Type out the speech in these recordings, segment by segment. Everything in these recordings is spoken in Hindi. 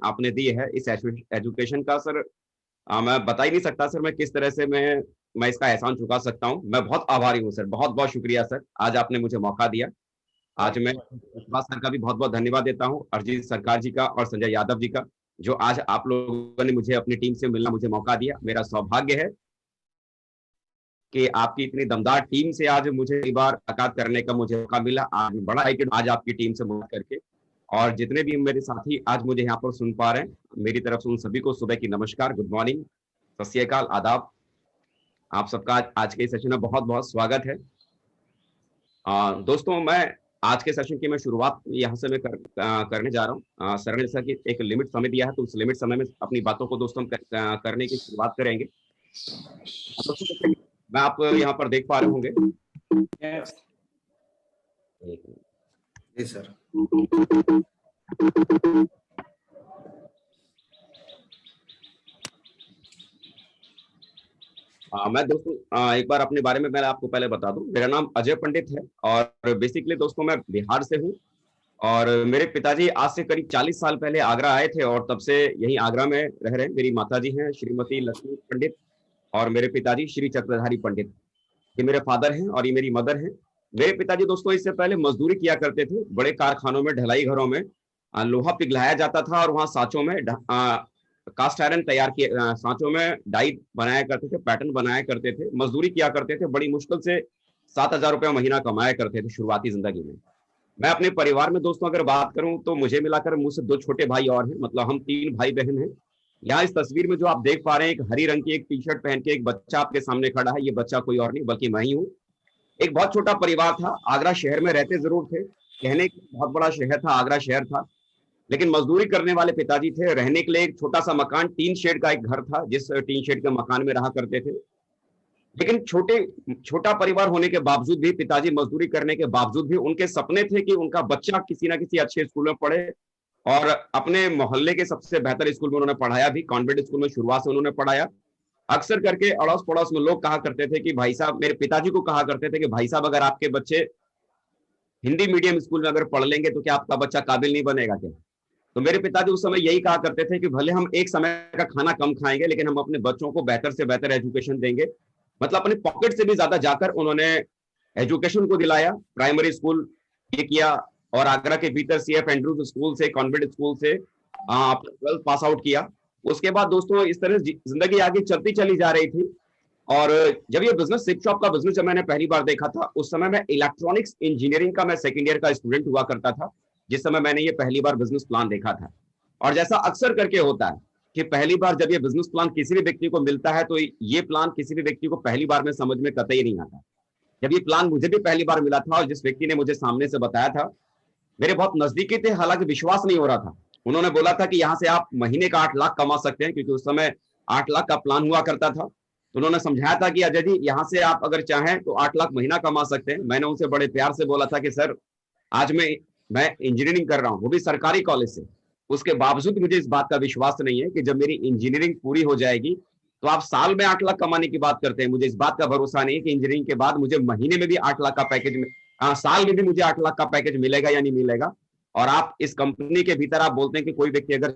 आपने दी है इस एजुकेशन का सर, मैं बता ही नहीं सकता सर, मैं किस तरह से मैं इसका एहसान चुका सकता हूँ। मैं बहुत आभारी हूँ सर, बहुत बहुत शुक्रिया सर, आज आपने मुझे मौका दिया। आज मैं सुभाष सर का भी बहुत बहुत धन्यवाद देता हूँ, अरिजीत सरकार जी का और संजय यादव जी का, जो आज आप लोगों ने मुझे अपनी टीम से मिलना मुझे मौका दिया। मेरा सौभाग्य है कि आपकी इतनी दमदार टीम से आज मुझे कई बार मुलाकात करने का मुझे मौका मिला। आज बड़ा है कि आज आपकी टीम से मुलाकात करके, और जितने भी मेरे साथी आज मुझे यहाँ पर सुन पा रहे हैं, मेरी तरफ से उन सभी को सुबह की नमस्कार, गुड मॉर्निंग, सत श्री अकाल, आदाब। आप सबका आज के सेशन में बहुत बहुत स्वागत है। दोस्तों, मैं आज के सेशन की मैं शुरुआत यहाँ से मैं करने जा रहा हूँ। सर ने जैसा कि एक लिमिट समय दिया है, तो उस लिमिट समय में अपनी बातों को दोस्तों करने की शुरुआत करेंगे। मैं आप यहाँ पर देख पा रहे होंगे। जी सर। मैं दोस्तों एक बार अपने बारे में मैं आपको पहले बता दूं। मेरा नाम अजय पंडित है और बेसिकली दोस्तों मैं बिहार से हूं, और मेरे पिताजी आज से करीब 40 साल पहले आगरा आए थे और तब से यहीं आगरा में रह रहे हैं। मेरी माताजी हैं श्रीमती लक्ष्मी पंडित और मेरे पिताजी श्री चक्रधारी पंडित। ये मेरे फादर हैं और ये मेरी मदर हैं। मेरे पिताजी दोस्तों इससे पहले मजदूरी किया करते थे, बड़े कारखानों में, ढलाई घरों में लोहा पिघलाया जाता था और वहाँ सांचों में कास्ट आयरन तैयार किए, सांचों में डाई बनाया करते थे, पैटर्न बनाया करते थे, मजदूरी किया करते थे। बड़ी मुश्किल से 7,000 रुपया महीना कमाया करते थे शुरुआती जिंदगी में। मैं अपने परिवार में दोस्तों अगर बात करूं तो मुझे मिलाकर मुझसे 2 छोटे भाई और हैं, मतलब हम 3 भाई बहन हैं। यहाँ इस तस्वीर में जो आप देख पा रहे हैं, एक हरी रंग की एक टी शर्ट पहन के एक बच्चा आपके सामने खड़ा है। ये बच्चा कोई और नहीं बल्कि मैं ही हूँ। एक बहुत छोटा परिवार था, आगरा शहर में रहते जरूर थे, कहने के बहुत बड़ा शहर था, आगरा शहर था, लेकिन मजदूरी करने वाले पिताजी थे। रहने के लिए एक छोटा सा मकान, टीन शेड का एक घर था, जिस टीन शेड के मकान में रहा करते थे। लेकिन छोटा परिवार होने के बावजूद भी, पिताजी मजदूरी करने के बावजूद भी, उनके सपने थे कि उनका बच्चा किसी ना किसी अच्छे स्कूल में पढ़े, और अपने मोहल्ले के सबसे बेहतर स्कूल में उन्होंने पढ़ाया भी। कॉन्वेंट स्कूल में शुरुआत से उन्होंने पढ़ाया। अक्सर करके अड़ोस पड़ोस में लोग कहा करते थे कि भाई साहब, मेरे पिताजी को कहा करते थे कि भाई साहब, अगर आपके बच्चे हिंदी मीडियम स्कूल में अगर पढ़ लेंगे तो क्या आपका बच्चा काबिल नहीं बनेगा क्या? तो मेरे पिताजी उस समय यही कहा करते थे कि भले हम एक समय का खाना कम खाएंगे, लेकिन हम अपने बच्चों को बेहतर से बेहतर एजुकेशन देंगे। मतलब अपने पॉकेट से भी ज्यादा जाकर उन्होंने एजुकेशन को दिलाया। प्राइमरी स्कूल ये किया और आगरा के भीतर CF एंड्रूज स्कूल से, कॉन्वेंट स्कूल से 12th पास आउट किया। उसके बाद दोस्तों इस तरह जिंदगी आगे चलती चली जा रही थी। और जब ये बिजनेस, सिप शॉप का बिजनेस जब मैंने पहली बार देखा था, उस समय मैं इलेक्ट्रॉनिक्स इंजीनियरिंग का मैं सेकेंड ईयर का स्टूडेंट हुआ करता था, जिस समय मैंने ये पहली बार बिजनेस प्लान देखा था। और जैसा अक्सर करके होता है कि पहली बार जब ये बिजनेस प्लान किसी भी व्यक्ति को मिलता है, तो ये प्लान किसी भी व्यक्ति को पहली बार में समझ में कतई नहीं आता। जब ये प्लान मुझे भी पहली बार मिला था और जिस व्यक्ति ने मुझे सामने से बताया था, मेरे बहुत नजदीकी थे, हालांकि विश्वास नहीं हो रहा था। उन्होंने बोला था कि यहाँ से आप महीने का 8 लाख कमा सकते हैं, क्योंकि उस समय 8 लाख का प्लान हुआ करता था। तो उन्होंने समझाया था कि अजय जी, यहाँ से आप अगर चाहें तो 8 लाख महीना कमा सकते हैं। मैंने उनसे बड़े प्यार से बोला था कि सर, आज मैं इंजीनियरिंग कर रहा हूँ, वो भी सरकारी कॉलेज से। उसके बावजूद मुझे इस बात का विश्वास नहीं है कि जब मेरी इंजीनियरिंग पूरी हो जाएगी तो आप साल में 8 लाख कमाने की बात करते हैं। मुझे इस बात का भरोसा नहीं है कि इंजीनियरिंग के बाद मुझे महीने में भी 8 लाख का पैकेज, साल में भी मुझे 8 लाख का पैकेज मिलेगा या नहीं मिलेगा। और आप इस कंपनी के भीतर आप बोलते हैं कि कोई व्यक्ति अगर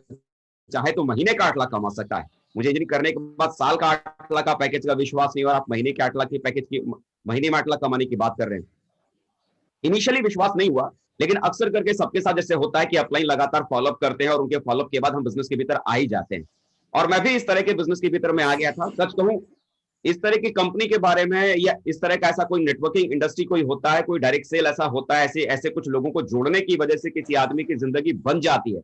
चाहे तो महीने का 8 लाख कमा सकता है। मुझे इंजीनियरिंग करने के बाद साल का 8 लाख का पैकेज का विश्वास नहीं, और आप महीने के 8 लाख की पैकेज की, महीने में 8 लाख कमाने की बात कर रहे हैं। इनिशियली विश्वास नहीं हुआ, लेकिन अक्सर करके सबके साथ जैसे होता है कि अपलाइन लगातार फॉलोअप करते हैं और उनके फॉलोअप के बाद हम बिजनेस के भीतर आ ही जाते हैं। और मैं भी इस तरह के बिजनेस के भीतर में आ गया था। सच कहूं, इस तरह की कंपनी के बारे में या इस तरह का ऐसा कोई नेटवर्किंग इंडस्ट्री कोई होता है, कोई डायरेक्ट सेल ऐसा होता है, ऐसे कुछ लोगों को जोड़ने की वजह से किसी आदमी की जिंदगी बन जाती है।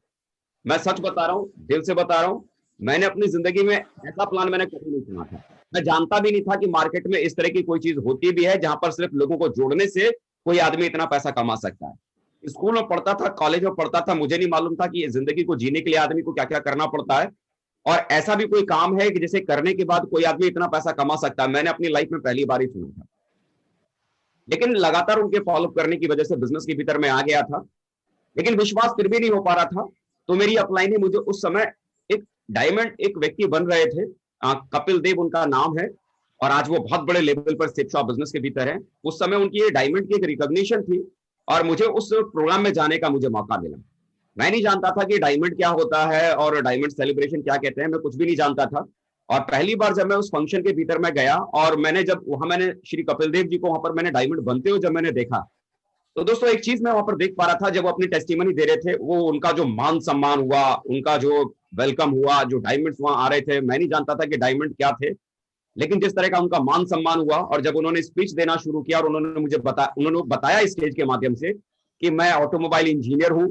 मैं सच बता रहा हूँ, दिल से बता रहा हूँ, मैंने अपनी जिंदगी में ऐसा प्लान मैंने कभी नहीं सुना था। मैं जानता भी नहीं था कि मार्केट में इस तरह की कोई चीज होती भी है जहां पर सिर्फ लोगों को जोड़ने से कोई आदमी इतना पैसा कमा सकता है। स्कूल में पढ़ता था, कॉलेज में पढ़ता था, मुझे नहीं मालूम था कि जिंदगी को जीने के लिए आदमी को क्या क्या करना पड़ता है, और ऐसा भी कोई काम है कि जिसे करने के बाद कोई आदमी इतना पैसा कमा सकता है। मैंने अपनी लाइफ में पहली बार ही सुना था। लेकिन लगातार उनके फॉलोअप करने की वजह से बिजनेस के भीतर में आ गया था, लेकिन विश्वास फिर भी नहीं हो पा रहा था। तो मेरी अपलाइन ही मुझे उस समय एक डायमंड, एक व्यक्ति बन रहे थे, कपिल देव उनका नाम है, और आज वो बहुत बड़े लेवल पर सिप शॉप बिजनेस के भीतर है। उस समय उनकी ये डायमंड की एक रिकॉग्निशन थी और मुझे उस प्रोग्राम में जाने का मुझे मौका मिला। मैं नहीं जानता था कि डायमंड क्या होता है और डायमंड सेलिब्रेशन क्या कहते हैं, मैं कुछ भी नहीं जानता था। और पहली बार जब मैं उस फंक्शन के भीतर मैं गया और मैंने श्री कपिल देव जी को वहां पर मैंने डायमंड बनते हुए जब मैंने देखा, तो दोस्तों एक चीज मैं वहां पर देख पा रहा था, जब वो अपनी टेस्टिमनी दे रहे थे, वो उनका जो मान सम्मान हुआ, उनका जो वेलकम हुआ, जो डायमंड्स वहां आ रहे थे, मैं नहीं जानता था कि डायमंड क्या थे, लेकिन जिस तरह का उनका मान सम्मान हुआ और जब उन्होंने स्पीच देना शुरू किया और उन्होंने बताया स्टेज के माध्यम से कि मैं ऑटोमोबाइल इंजीनियर हूं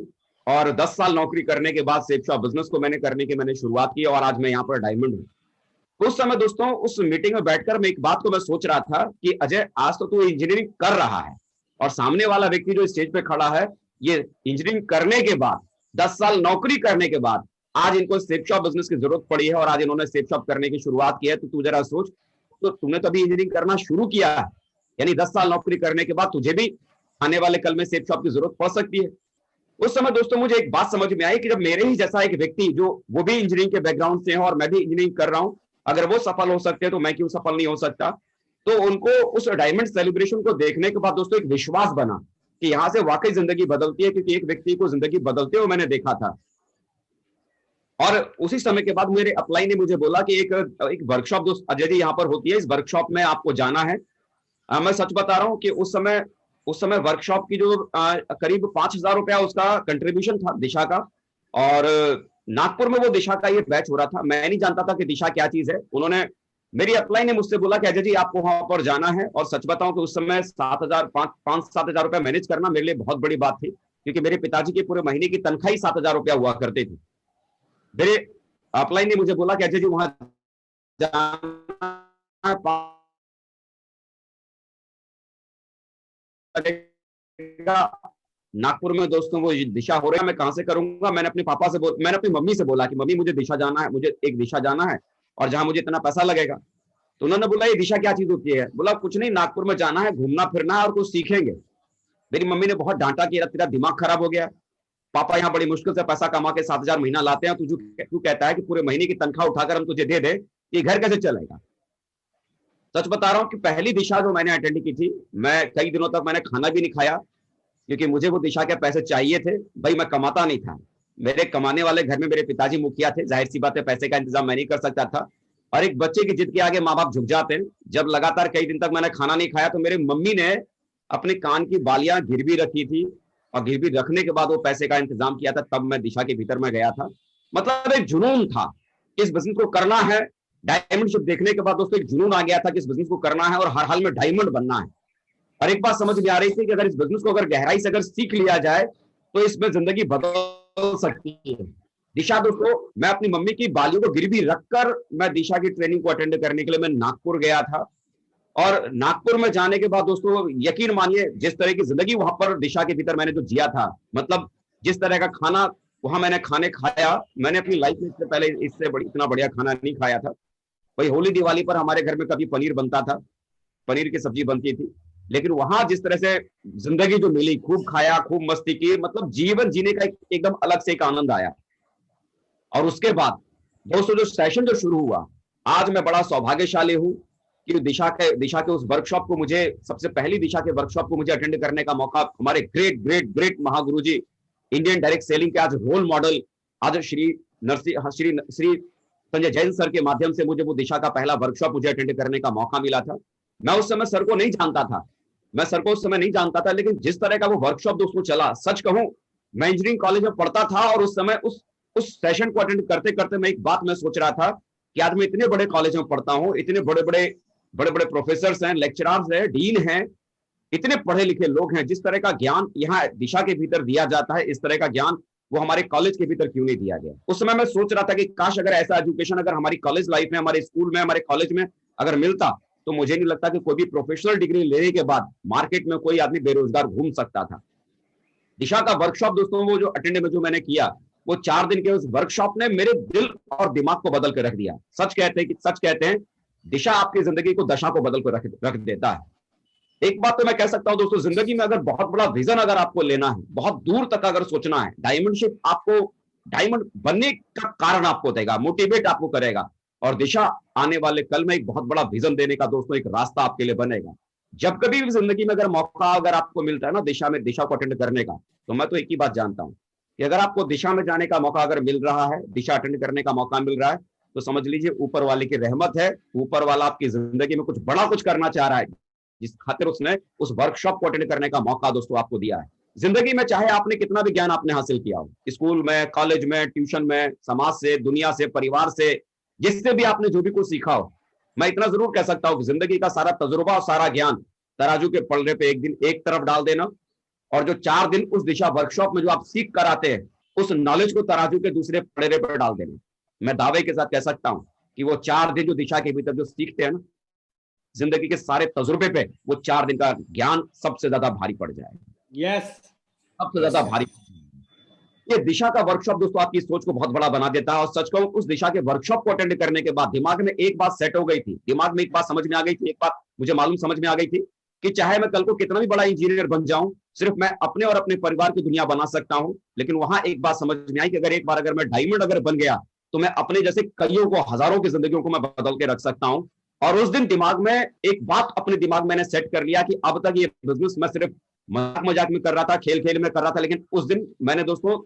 और 10 साल नौकरी करने के बाद सेफ शॉप बिजनेस को मैंने शुरुआत की और आज मैं यहाँ पर डायमंड हूँ। उस समय दोस्तों उस मीटिंग में बैठकर मैं एक बात को मैं सोच रहा था कि अजय, आज तो तू इंजीनियरिंग कर रहा है और सामने वाला व्यक्ति जो स्टेज पे खड़ा है, ये इंजीनियरिंग करने के बाद 10 साल नौकरी करने के बाद आज इनको सेफ शॉप बिजनेस की जरूरत पड़ी है और आज इन्होंने सेफ शॉप करने की शुरुआत की है। तो तू जरा सोच, तो तुमने तो अभी इंजीनियरिंग करना शुरू किया है, यानी 10 साल नौकरी करने के बाद तुझे भी आने वाले कल में सेफ शॉप की जरूरत पड़ सकती है। उस समय दोस्तों मुझे एक बात समझ में आई कि जब मेरे ही जैसा एक व्यक्ति जो वो भी इंजीनियरिंग के बैकग्राउंड से है और मैं भी इंजीनियरिंग कर रहा हूं, अगर वो सफल हो सकते हैं तो मैं क्यों सफल नहीं हो सकता। तो उनको उस डायमंड सेलिब्रेशन को देखने के बाद दोस्तों एक विश्वास बना कि यहां से वाकई जिंदगी बदलती है, क्योंकि एक व्यक्ति को जिंदगी बदलते हुए मैंने देखा था। और उसी समय के बाद मेरे अपलाइन ने मुझे बोला कि एक वर्कशॉप दोस्त अजय जी यहाँ पर होती है, इस वर्कशॉप में आपको जाना है। मैं सच बता रहा हूँ कि उस समय वर्कशॉप की जो करीब 5,000 रुपया उसका कंट्रीब्यूशन था दिशा का, और नागपुर में वो दिशा का ये बैच हो रहा था। मैं नहीं जानता था कि दिशा क्या चीज है। उन्होंने मेरी अपलाइन ने मुझसे बोला कि अजय जी आपको वहां पर जाना है, और सच बताऊं कि उस समय 7,000 रुपया मैनेज करना मेरे लिए बहुत बड़ी बात थी, क्योंकि मेरे पिताजी के पूरे महीने की तनख्वाह ही 7,000 रुपया हुआ करती थी। मेरे अपलाइन ने मुझे बोला कि अजय जी वहां नागपुर में दोस्तों वो दिशा हो रहा है, मैं कहां से करूंगा। मैंने अपनी मम्मी से बोला कि मम्मी मुझे दिशा जाना है, मुझे एक दिशा जाना है और जहां मुझे इतना पैसा लगेगा। तो उन्होंने बोला ये दिशा क्या चीज होती है। बोला कुछ नहीं, नागपुर में जाना है, घूमना फिरना है और कुछ सीखेंगे। मेरी मम्मी ने बहुत डांटा कि तेरा दिमाग खराब हो गया, पापा यहाँ बड़ी मुश्किल से पैसा कमा के 7,000 महीना लाते हैं, तू कहता है कि पूरे महीने की तनख्वाह उठाकर हम तुझे दे दे, ये घर कैसे चलेगा। सच बता रहा हूँ कि पहली दिशा जो मैंने अटेंड की थी, मैं कई दिनों तक मैंने खाना भी नहीं खाया, क्योंकि मुझे वो दिशा के पैसे चाहिए थे। भाई मैं कमाता नहीं था, मेरे कमाने वाले घर में मेरे पिताजी मुखिया थे, जाहिर सी बात है पैसे का इंतजाम मैं नहीं कर सकता था, और एक बच्चे की जिद के आगे माँ बाप झुक जाते हैं। जब लगातार कई दिन तक मैंने खाना नहीं खाया तो मेरी मम्मी ने अपने कान की बालियां गिरवी रखी थी, और गिरवी रखने के बाद वो पैसे का इंतजाम किया था, तब मैं दिशा के भीतर में गया था। मतलब एक जुनून था इस बिजनेस को करना है। डायमंडशिप देखने के बाद दोस्तों एक जुनून आ गया था कि इस बिजनेस को करना है और हर हाल में डायमंड बनना है। और एक बात समझ में आ रही थी कि अगर इस बिजनेस को अगर गहराई से अगर सीख लिया जाए तो इसमें जिंदगी बदल सकती है। दिशा दोस्तों, मैं अपनी मम्मी की बालियों को गिरवी रखकर मैं दिशा की ट्रेनिंग को अटेंड करने के लिए मैं नागपुर गया था। और नागपुर में जाने के बाद दोस्तों यकीन मानिए, जिस तरह की जिंदगी वहां पर दिशा के भीतर मैंने जो जिया था, मतलब जिस तरह का खाना वहां मैंने खाया, मैंने अपनी लाइफ में इससे पहले इतना बढ़िया खाना नहीं खाया था। वही होली दिवाली पर हमारे घर में कभी पनीर बनता था, पनीर की सब्जी बनती थी, लेकिन वहां जिस तरह से जिंदगी जो मिली, खूब खाया, खूब मस्ती की, मतलब जीवन जीने का एकदम अलग से एक आनंद आया। और उसके बाद दोस्तों जो सेशन जो शुरू हुआ, आज मैं बड़ा सौभाग्यशाली हूं कि दिशा के उस वर्कशॉप को मुझे सबसे पहली दिशा के वर्कशॉप को मुझे अटेंड करने का मौका हमारे ग्रेट ग्रेट ग्रेट महागुरु जी, इंडियन डायरेक्ट सेलिंग के आज रोल मॉडल, आज श्री संजय जैन सर के माध्यम से मुझे वो दिशा का पहला वर्कशॉप मुझे अटेंड करने का मौका मिला था। मैं उस समय सर को नहीं जानता था, लेकिन जिस तरह का वो वर्कशॉप दोस्तों चला, सच कहूं मैं इंजीनियरिंग कॉलेज में पढ़ता था और उस समय उस सेशन को अटेंड करते करते मैं एक बात मैं सोच रहा था कि आज मैं इतने बड़े कॉलेज में पढ़ता हूं, इतने बड़े बड़े प्रोफेसर हैं, लेक्चरर्स हैं, डीन हैं, इतने पढ़े लिखे लोग हैं, जिस तरह का ज्ञान यहाँ दिशा के भीतर दिया जाता है, इस तरह का ज्ञान वो हमारे कॉलेज के भीतर क्यों नहीं दिया गया। उस समय मैं सोच रहा था कि काश अगर ऐसा एजुकेशन अगर हमारी कॉलेज लाइफ में, हमारे स्कूल में, हमारे कॉलेज में अगर मिलता, तो मुझे नहीं लगता कि कोई भी प्रोफेशनल डिग्री लेने के बाद मार्केट में कोई आदमी बेरोजगार घूम सकता था। दिशा का वर्कशॉप दोस्तों वो जो अटेंड में जो मैंने किया, वो 4 दिन के उस वर्कशॉप ने मेरे दिल और दिमाग को बदल कर रख दिया। सच कहते हैं दिशा आपकी जिंदगी को दशा को बदल कर रख देता है। एक बात तो मैं कह सकता हूं दोस्तों, जिंदगी में अगर बहुत बड़ा विजन अगर आपको लेना है, बहुत दूर तक अगर सोचना है, डायमंडशिप आपको डायमंड बनने का कारण आपको देगा, मोटिवेट आपको करेगा, और दिशा आने वाले कल में एक बहुत बड़ा विजन देने का दोस्तों एक रास्ता आपके लिए बनेगा। जब कभी भी जिंदगी में अगर मौका अगर आपको मिलता है ना दिशा को अटेंड करने का, तो मैं तो एक ही बात जानता हूं कि अगर आपको दिशा में जाने का मौका अगर मिल रहा है, दिशा अटेंड करने का मौका मिल रहा है, तो समझ लीजिए ऊपर वाले की रहमत है, ऊपर वाला आपकी जिंदगी में कुछ बड़ा कुछ करना चाह रहा है, जिस खातिर उसने उस वर्कशॉप को अटेंड करने का मौका दोस्तों आपको दिया है। जिंदगी में चाहे आपने कितना भी ज्ञान आपने हासिल किया हो, स्कूल में, कॉलेज में, ट्यूशन में, समाज से, दुनिया से, परिवार से, जिससे भी आपने जो भी कुछ सीखा हो, मैं इतना जरूर कह सकता हूँ कि जिंदगी का सारा तजुर्बा और सारा ज्ञान तराजू के पलड़े पे एक दिन एक तरफ डाल देना, और जो 4 दिन उस दिशा वर्कशॉप में जो आप सीख कर आते हैं, उस नॉलेज को तराजू के दूसरे पलड़े पर डाल देना। मैं दावे के साथ कह सकता हूं कि वो 4 दिन जो दिशा के भीतर जो सीखते हैं ना, जिंदगी के सारे तजुर्बे पे वो 4 दिन का ज्ञान सबसे ज्यादा भारी पड़ जाएगा। यस, सबसे ज्यादा भारी। ये दिशा का वर्कशॉप दोस्तों आपकी सोच को बहुत बड़ा बना देता है। और सच कहूं, उस दिशा के वर्कशॉप को अटेंड करने के बाद दिमाग में एक बात सेट हो गई थी, दिमाग में एक बात समझ में आ गई थी, एक बात मुझे मालूम समझ में आ गई थी कि चाहे मैं कल को कितना भी बड़ा इंजीनियर बन जाऊं, सिर्फ मैं अपने और अपने परिवार की दुनिया बना सकता हूं। लेकिन वहां एक बात समझ में आई कि अगर एक बार अगर मैं डायमंड अगर बन गया, तो मैं अपने जैसे कईयों को, हजारों की जिंदगियों को मैं बदल के रख सकता हूं। और उस दिन दिमाग में एक बात अपने दिमाग में मैंने सेट कर लिया कि अब तक ये बिजनेस मैं सिर्फ मजाक मजाक में कर रहा था, खेल खेल में कर रहा था, लेकिन उस दिन मैंने दोस्तों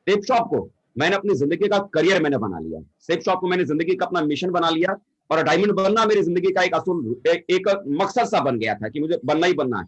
सेप शॉप को मैंने अपनी जिंदगी का करियर मैंने बना लिया। सेप शॉप को मैंने जिंदगी का अपना मिशन बना लिया, और डायमंड बनना मेरी जिंदगी का एक असूल एक मकसद सा बन गया था कि मुझे बनना ही बनना है।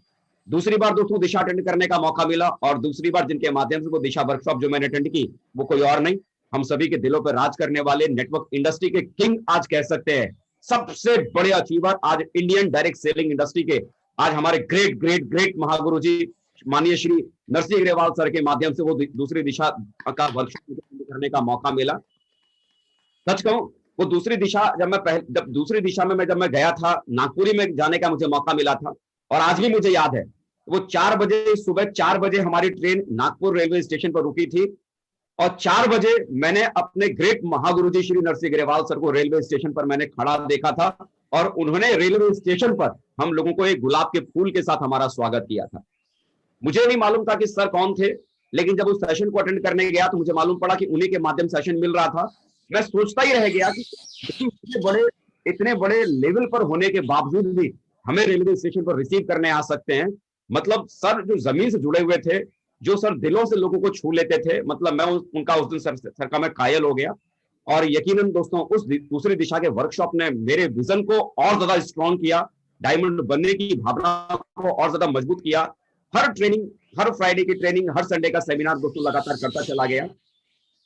दूसरी बार दोस्तों दिशा अटेंड करने का मौका मिला, और दूसरी बार जिनके माध्यम से वो दिशा वर्कशॉप जो मैंने अटेंड की, वो कोई और नहीं, हम सभी के दिलों पर राज करने वाले, नेटवर्क इंडस्ट्री के किंग आज कह सकते हैं, सबसे बड़े अचीवर आज इंडियन डायरेक्ट सेलिंग इंडस्ट्री के, आज हमारे ग्रेट ग्रेट ग्रेट महागुरु जी माननीय श्री नरसिंह अग्रवाल सर के माध्यम से वो दूसरी दिशा का वर्कशॉप करने का मौका मिला। सच कहूं, वो दूसरी दिशा जब दूसरी दिशा में जब मैं गया था, नागपुरी में जाने का मुझे मौका मिला था, और आज भी मुझे याद है वो 4 बजे, सुबह 4 बजे हमारी ट्रेन नागपुर रेलवे स्टेशन पर रुकी थी, और 4 बजे मैंने अपने ग्रेट महागुरु जी श्री नरसिंह अग्रवाल सर को रेलवे स्टेशन पर मैंने खड़ा देखा था, और उन्होंने रेलवे स्टेशन पर हम लोगों को एक गुलाब के फूल के साथ हमारा स्वागत किया था। मुझे नहीं मालूम था कि सर कौन थे, लेकिन जब उस सेशन को अटेंड करने गया तो मुझे मालूम पड़ा कि उन्हीं के माध्यम से सेशन मिल रहा था। मैं सोचता ही रह गया कि इतने बड़े लेवल पर होने के बावजूद भी हमें रेलवे स्टेशन पर रिसीव करने आ सकते हैं। मतलब सर जो जमीन से जुड़े हुए थे, जो सर दिलों से लोगों को छू लेते थे, मतलब मैं उनका उस दिन सर का मैं कायल हो गया। और यकीनन दोस्तों उस दूसरी दिशा के वर्कशॉप ने मेरे विजन को और ज्यादा स्ट्रॉन्ग किया, डायमंड बनने की भावना को और ज्यादा मजबूत किया। हर ट्रेनिंग, हर फ्राइडे की ट्रेनिंग, हर संडे का सेमिनार दोस्तों लगातार करता चला गया।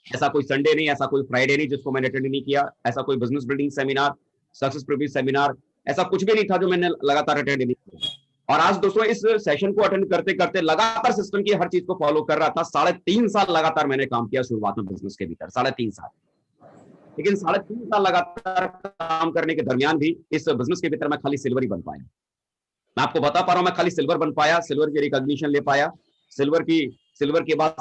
ऐसा कोई संडे नहीं, ऐसा कोई फ्राइडे नहीं जिसको मैंने अटेंड नहीं किया, ऐसा कोई business building seminar, success preview seminar, ऐसा कुछ भी नहीं था जो मैंने लगातार अटेंड नहीं किया। और आज दोस्तों इस सेशन को अटेंड करते करते लगातार सिस्टम की हर चीज को फॉलो कर रहा था। 3.5 साल लगातार मैंने काम किया शुरुआत में बिजनेस के भीतर, 3.5 साल। लेकिन 3.5 साल लगातार काम करने के दरमियान भी इस बिजनेस के भीतर मैं खाली सिल्वर ही बन पाया। मैं आपको बता पा रहा हूं, मैं खाली सिल्वर बन पाया, सिल्वर की रिकॉग्निशन ले पाया, सिल्वर के बाद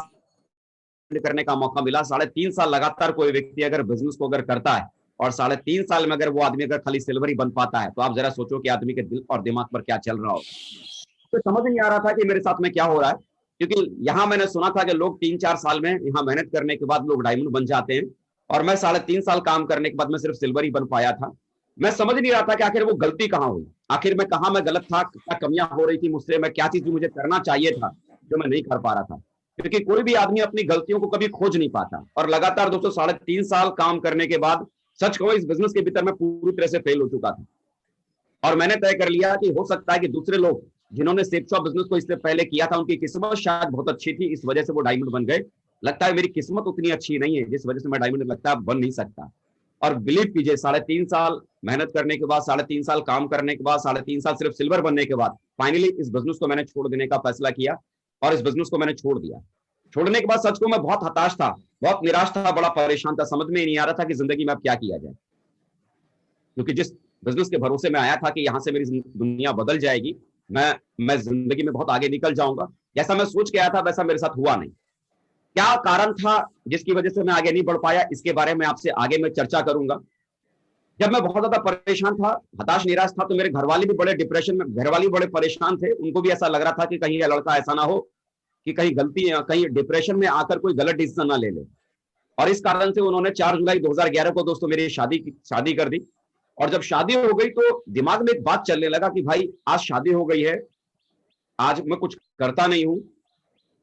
करने का मौका मिला। 3.5 साल लगातार कोई व्यक्ति अगर बिजनेस को अगर करता है, और 3.5 साल में अगर वो आदमी अगर खाली सिल्वर ही बन पाता है, तो आप जरा सोचो कि आदमी के दिल और दिमाग पर क्या चल रहा हो। तो समझ नहीं आ रहा था कि मेरे साथ में क्या हो रहा है, क्योंकि यहाँ मैंने सुना था कि लोग 3-4 साल में यहाँ मेहनत करने के बाद लोग डायमंड बन जाते हैं, और मैं 3.5 साल काम करने के बाद मैं सिर्फ सिल्वर ही बन पाया था। मैं समझ नहीं रहा था कि आखिर वो गलती कहाँ हुई, आखिर मैं कहाँ मैं गलत था, क्या कमियां हो रही थी मुझसे, मैं क्या चीज मुझे करना चाहिए था जो मैं नहीं कर पा रहा था। क्योंकि कोई भी आदमी अपनी गलतियों को कभी खोज नहीं पाता। और लगातार दोस्तों 3.5 साल काम करने के बाद सच कहूं इस बिजनेस के भीतर मैं पूरी तरह से फेल हो चुका था, और मैंने तय कर लिया कि हो सकता है कि दूसरे लोग जिन्होंने सेप शॉप बिजनेस को इससे पहले किया था, उनकी किस्मत शायद बहुत अच्छी थी, इस वजह से वो डायमंड बन गए। लगता है मेरी किस्मत उतनी अच्छी नहीं है जिस वजह से मैं डायमंड लगता है बन नहीं सकता। और बिलीव कीजिए 3.5 साल मेहनत करने के बाद, 3.5 साल काम करने के बाद, 3.5 साल सिर्फ सिल्वर बनने के बाद फाइनली इस बिजनेस को मैंने छोड़ देने का फैसला किया, और इस बिजनेस को मैंने छोड़ दिया। छोड़ने के बाद सच को मैं बहुत हताश था, बहुत निराश था, बड़ा परेशान था, समझ में ही नहीं आ रहा था कि जिंदगी में अब क्या किया जाए। क्योंकि जिस बिजनेस के भरोसे में आया था कि यहां से मेरी दुनिया बदल जाएगी, मैं जिंदगी में बहुत आगे निकल जाऊंगा, जैसा मैं सोच के आया था वैसा मेरे साथ हुआ नहीं। क्या कारण था जिसकी वजह से मैं आगे नहीं बढ़ पाया, इसके बारे में आपसे आगे मैं चर्चा करूंगा। जब मैं बहुत ज्यादा परेशान था, हताश निराश था, तो मेरे घर वाले भी बड़े डिप्रेशन में, घर वाले बड़े परेशान थे। उनको भी ऐसा लग रहा था कि कहीं यह लड़का ऐसा ना हो कि कहीं डिप्रेशन में आकर कोई गलत डिसीजन ना ले ले। और इस कारण से उन्होंने 4 जुलाई 2011 को दोस्तों मेरी शादी कर दी। और जब शादी हो गई तो दिमाग में एक बात चलने लगा कि भाई आज शादी हो गई है, आज मैं कुछ करता नहीं हूं,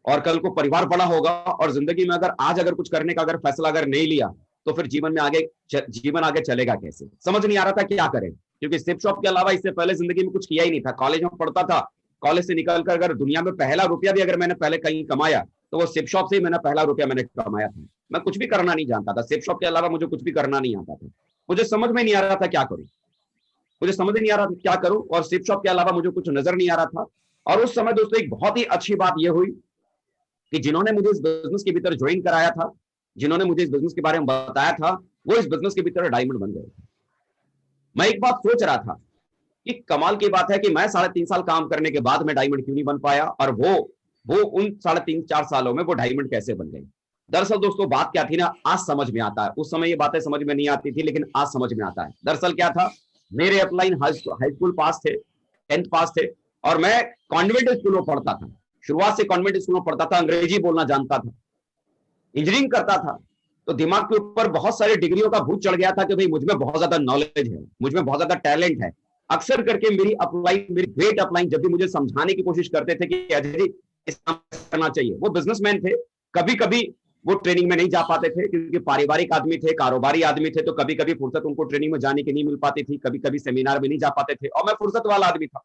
और कल को परिवार बड़ा होगा और जिंदगी में अगर कुछ करने का अगर फैसला अगर नहीं लिया तो फिर जीवन आगे चलेगा कैसे? समझ नहीं आ रहा था क्या करें, क्योंकि सिप शॉप के अलावा इससे पहले जिंदगी में कुछ किया ही नहीं था। कॉलेज में पढ़ता था, कॉलेज से निकलकर अगर दुनिया में पहला रुपया भी अगर मैंने पहले कहीं कमाया तो वो सिप शॉप से ही मैंने पहला रुपया मैंने कमाया था। मैं कुछ भी करना नहीं जानता था, सिप शॉप के अलावा मुझे कुछ भी करना नहीं आता था। मुझे समझ में नहीं आ रहा था क्या करूं, मुझे समझ नहीं आ रहा था क्या करूं, और सिप शॉप के अलावा मुझे कुछ नजर नहीं आ रहा था। और उस समय दोस्तों एक बहुत ही अच्छी बात यह हुई कि जिन्होंने मुझे इस बिजनेस के भीतर ज्वाइन कराया था, जिन्होंने मुझे इस बिजनेस के बारे में बताया था, वो इस बिजनेस के भीतर डायमंड बन गए। मैं एक बात सोच रहा था कि कमाल की बात है कि मैं 3.5 साल काम करने के बाद मैं डायमंड क्यों नहीं बन पाया, और वो उन 3.5-4 सालों में वो डायमंड कैसे बन गई। दरअसल दोस्तों बात क्या थी ना, आज समझ में आता है। उस समय ये बातें समझ में नहीं आती थी, लेकिन आज समझ में आता है। दरअसल क्या था, मेरे अपलाइन हाई स्कूल पास थे, 10th पास थे, और मैं कॉन्वेंट स्कूल में पढ़ता था। शुरुआत से कॉन्वेंट स्कूल में पढ़ता था, अंग्रेजी बोलना जानता था, इंजीनियरिंग करता था। तो दिमाग के ऊपर बहुत सारी डिग्रियों का भूत चढ़ गया था कि भाई मुझ में बहुत ज्यादा नॉलेज है, मुझ में बहुत ज्यादा टैलेंट है। अक्सर करके मेरी ग्रेट अपलाइन जब भी मुझे समझाने की कोशिश करते थे कि अजय जी इस काम करना चाहिए, वो बिजनेसमैन थे, कभी कभी वो ट्रेनिंग में नहीं जा पाते थे क्योंकि पारिवारिक आदमी थे, कारोबारी आदमी थे, तो कभी कभी फुर्सत उनको ट्रेनिंग में जाने की नहीं मिल पाती थी, कभी कभी सेमिनार में नहीं जा पाते थे। और मैं फुर्सत वाला आदमी था,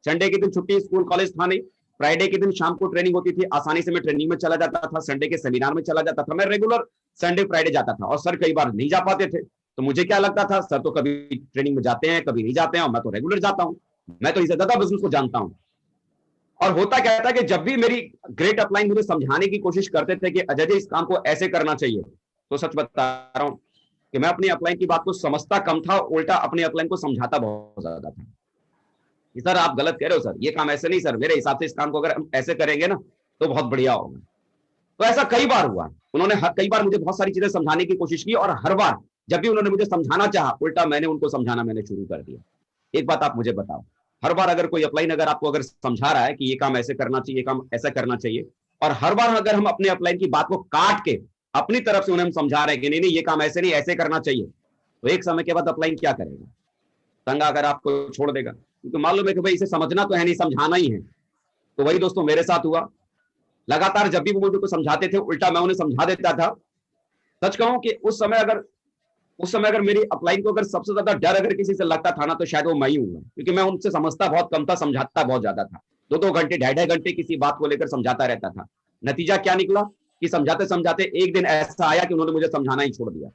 संडे के दिन छुट्टी, स्कूल कॉलेज था नहीं, फ्राइडे के दिन शाम को ट्रेनिंग होती थी, आसानी से मैं ट्रेनिंग में चला जाता था, संडे के सेमिनार में चला जाता था। मैं रेगुलर संडे फ्राइडे जाता था, और सर कई बार नहीं जा पाते थे। तो मुझे क्या लगता था, सर तो कभी ट्रेनिंग में जाते हैं, कभी नहीं जाते हैं, और मैं तो रेगुलर जाता हूं, मैं तो इससे ज्यादा बिजनेस को जानता हूं। और होता क्या था कि जब भी मेरी ग्रेट अपलाइन मुझे समझाने की कोशिश करते थे कि अजय जी इस काम को ऐसे करना चाहिए, तो सच बता रहा हूं कि मैं अपनी अपलाइन की बात को समझता कम था, उल्टा अपनी अपलाइन को समझाता बहुत ज्यादा था। सर आप गलत कह रहे हो सर, ये काम ऐसे नहीं सर, मेरे हिसाब से इस काम को अगर हम ऐसे करेंगे ना तो बहुत बढ़िया होगा। तो ऐसा कई बार हुआ, उन्होंने कई बार मुझे बहुत सारी चीजें समझाने की कोशिश की, और हर बार जब भी उन्होंने मुझे समझाना चाहा, उल्टा मैंने उनको समझाना शुरू कर दिया। एक बात आप मुझे बताओ, हर बार अगर कोई अपलाइन अगर आपको अगर समझा रहा है कि ये काम ऐसे करना चाहिए, ये काम ऐसा करना चाहिए, और हर बार अगर हम अपने अपलाइन की बात को काट के अपनी तरफ से उन्हें हम समझा रहे हैं कि नहीं नहीं ये काम ऐसे नहीं ऐसे करना चाहिए, तो एक समय के बाद अपलाइन क्या करेगा, तंग आकर आपको छोड़ देगा, क्योंकि मालूम है कि भाई इसे समझना तो है नहीं, समझाना ही है। तो वही दोस्तों मेरे साथ हुआ। लगातार जब भी वो मुझे को समझाते थे, उल्टा मैं उन्हें समझा देता था। सच कहूं कि उस समय अगर मेरी अपलाइन को अगर सबसे ज्यादा डर अगर किसी से लगता था ना, तो शायद वो मैं ही हूँ, क्योंकि मैं उनसे समझता बहुत कम था, समझाता बहुत ज्यादा था। 2-2 घंटे 2.5 घंटे किसी बात को लेकर समझाता रहता था। नतीजा क्या निकला कि समझाते समझाते एक दिन ऐसा आया कि उन्होंने मुझे समझाना ही छोड़ दिया,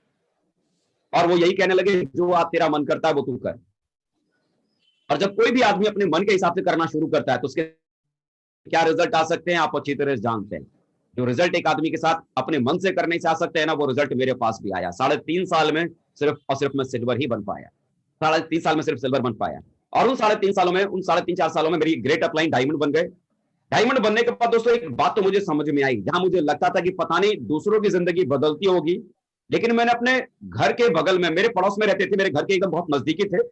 और वो यही कहने लगे जो आप तेरा मन करता है वो तू कर। और जब कोई भी आदमी अपने मन के हिसाब से करना शुरू करता है तो उसके क्या रिजल्ट आ सकते हैं आप अच्छी तरह से जानते हैं। जो रिजल्ट एक आदमी के साथ अपने मन से करने से आ सकते हैं ना, वो रिजल्ट मेरे पास भी आया। 3.5 साल में सिर्फ और सिर्फ मैं सिल्वर ही बन पाया, 3.5 साल में सिर्फ सिल्वर बन पाया। और उन 3.5 सालों में, उन 3.5-4 सालों में मेरी ग्रेट अपलाइन डायमंड बन गए। डायमंड बनने के बाद दोस्तों एक बात तो मुझे समझ में आई, जहां मुझे लगता था कि पता नहीं दूसरों की जिंदगी बदलती होगी, लेकिन मैंने अपने घर के बगल में, मेरे पड़ोस में रहते थे, मेरे घर के एकदम बहुत नजदीकी थे,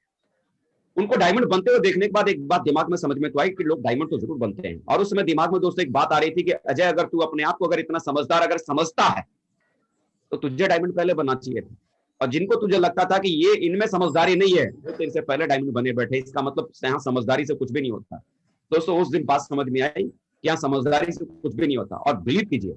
उनको डायमंड बनते हुए देखने के बाद एक बात दिमाग में समझ में तो आई कि लोग डायमंड तो जरूर बनते हैं। और उस समय दिमाग में दोस्तों एक बात आ रही थी कि अजय अगर तू अपने आप को अगर इतना समझदार अगर समझता है तो तुझे डायमंड पहले बनना चाहिए था। और जिनको तुझे लगता था कि ये इनमें समझदारी नहीं है, वो तेरे से पहले डायमंड बने बैठे, इसका मतलब यहाँ समझदारी से कुछ भी नहीं होता। दोस्तों उस दिन बात समझ में आई कि यहाँ समझदारी से कुछ भी नहीं होता। और बिलीव कीजिए,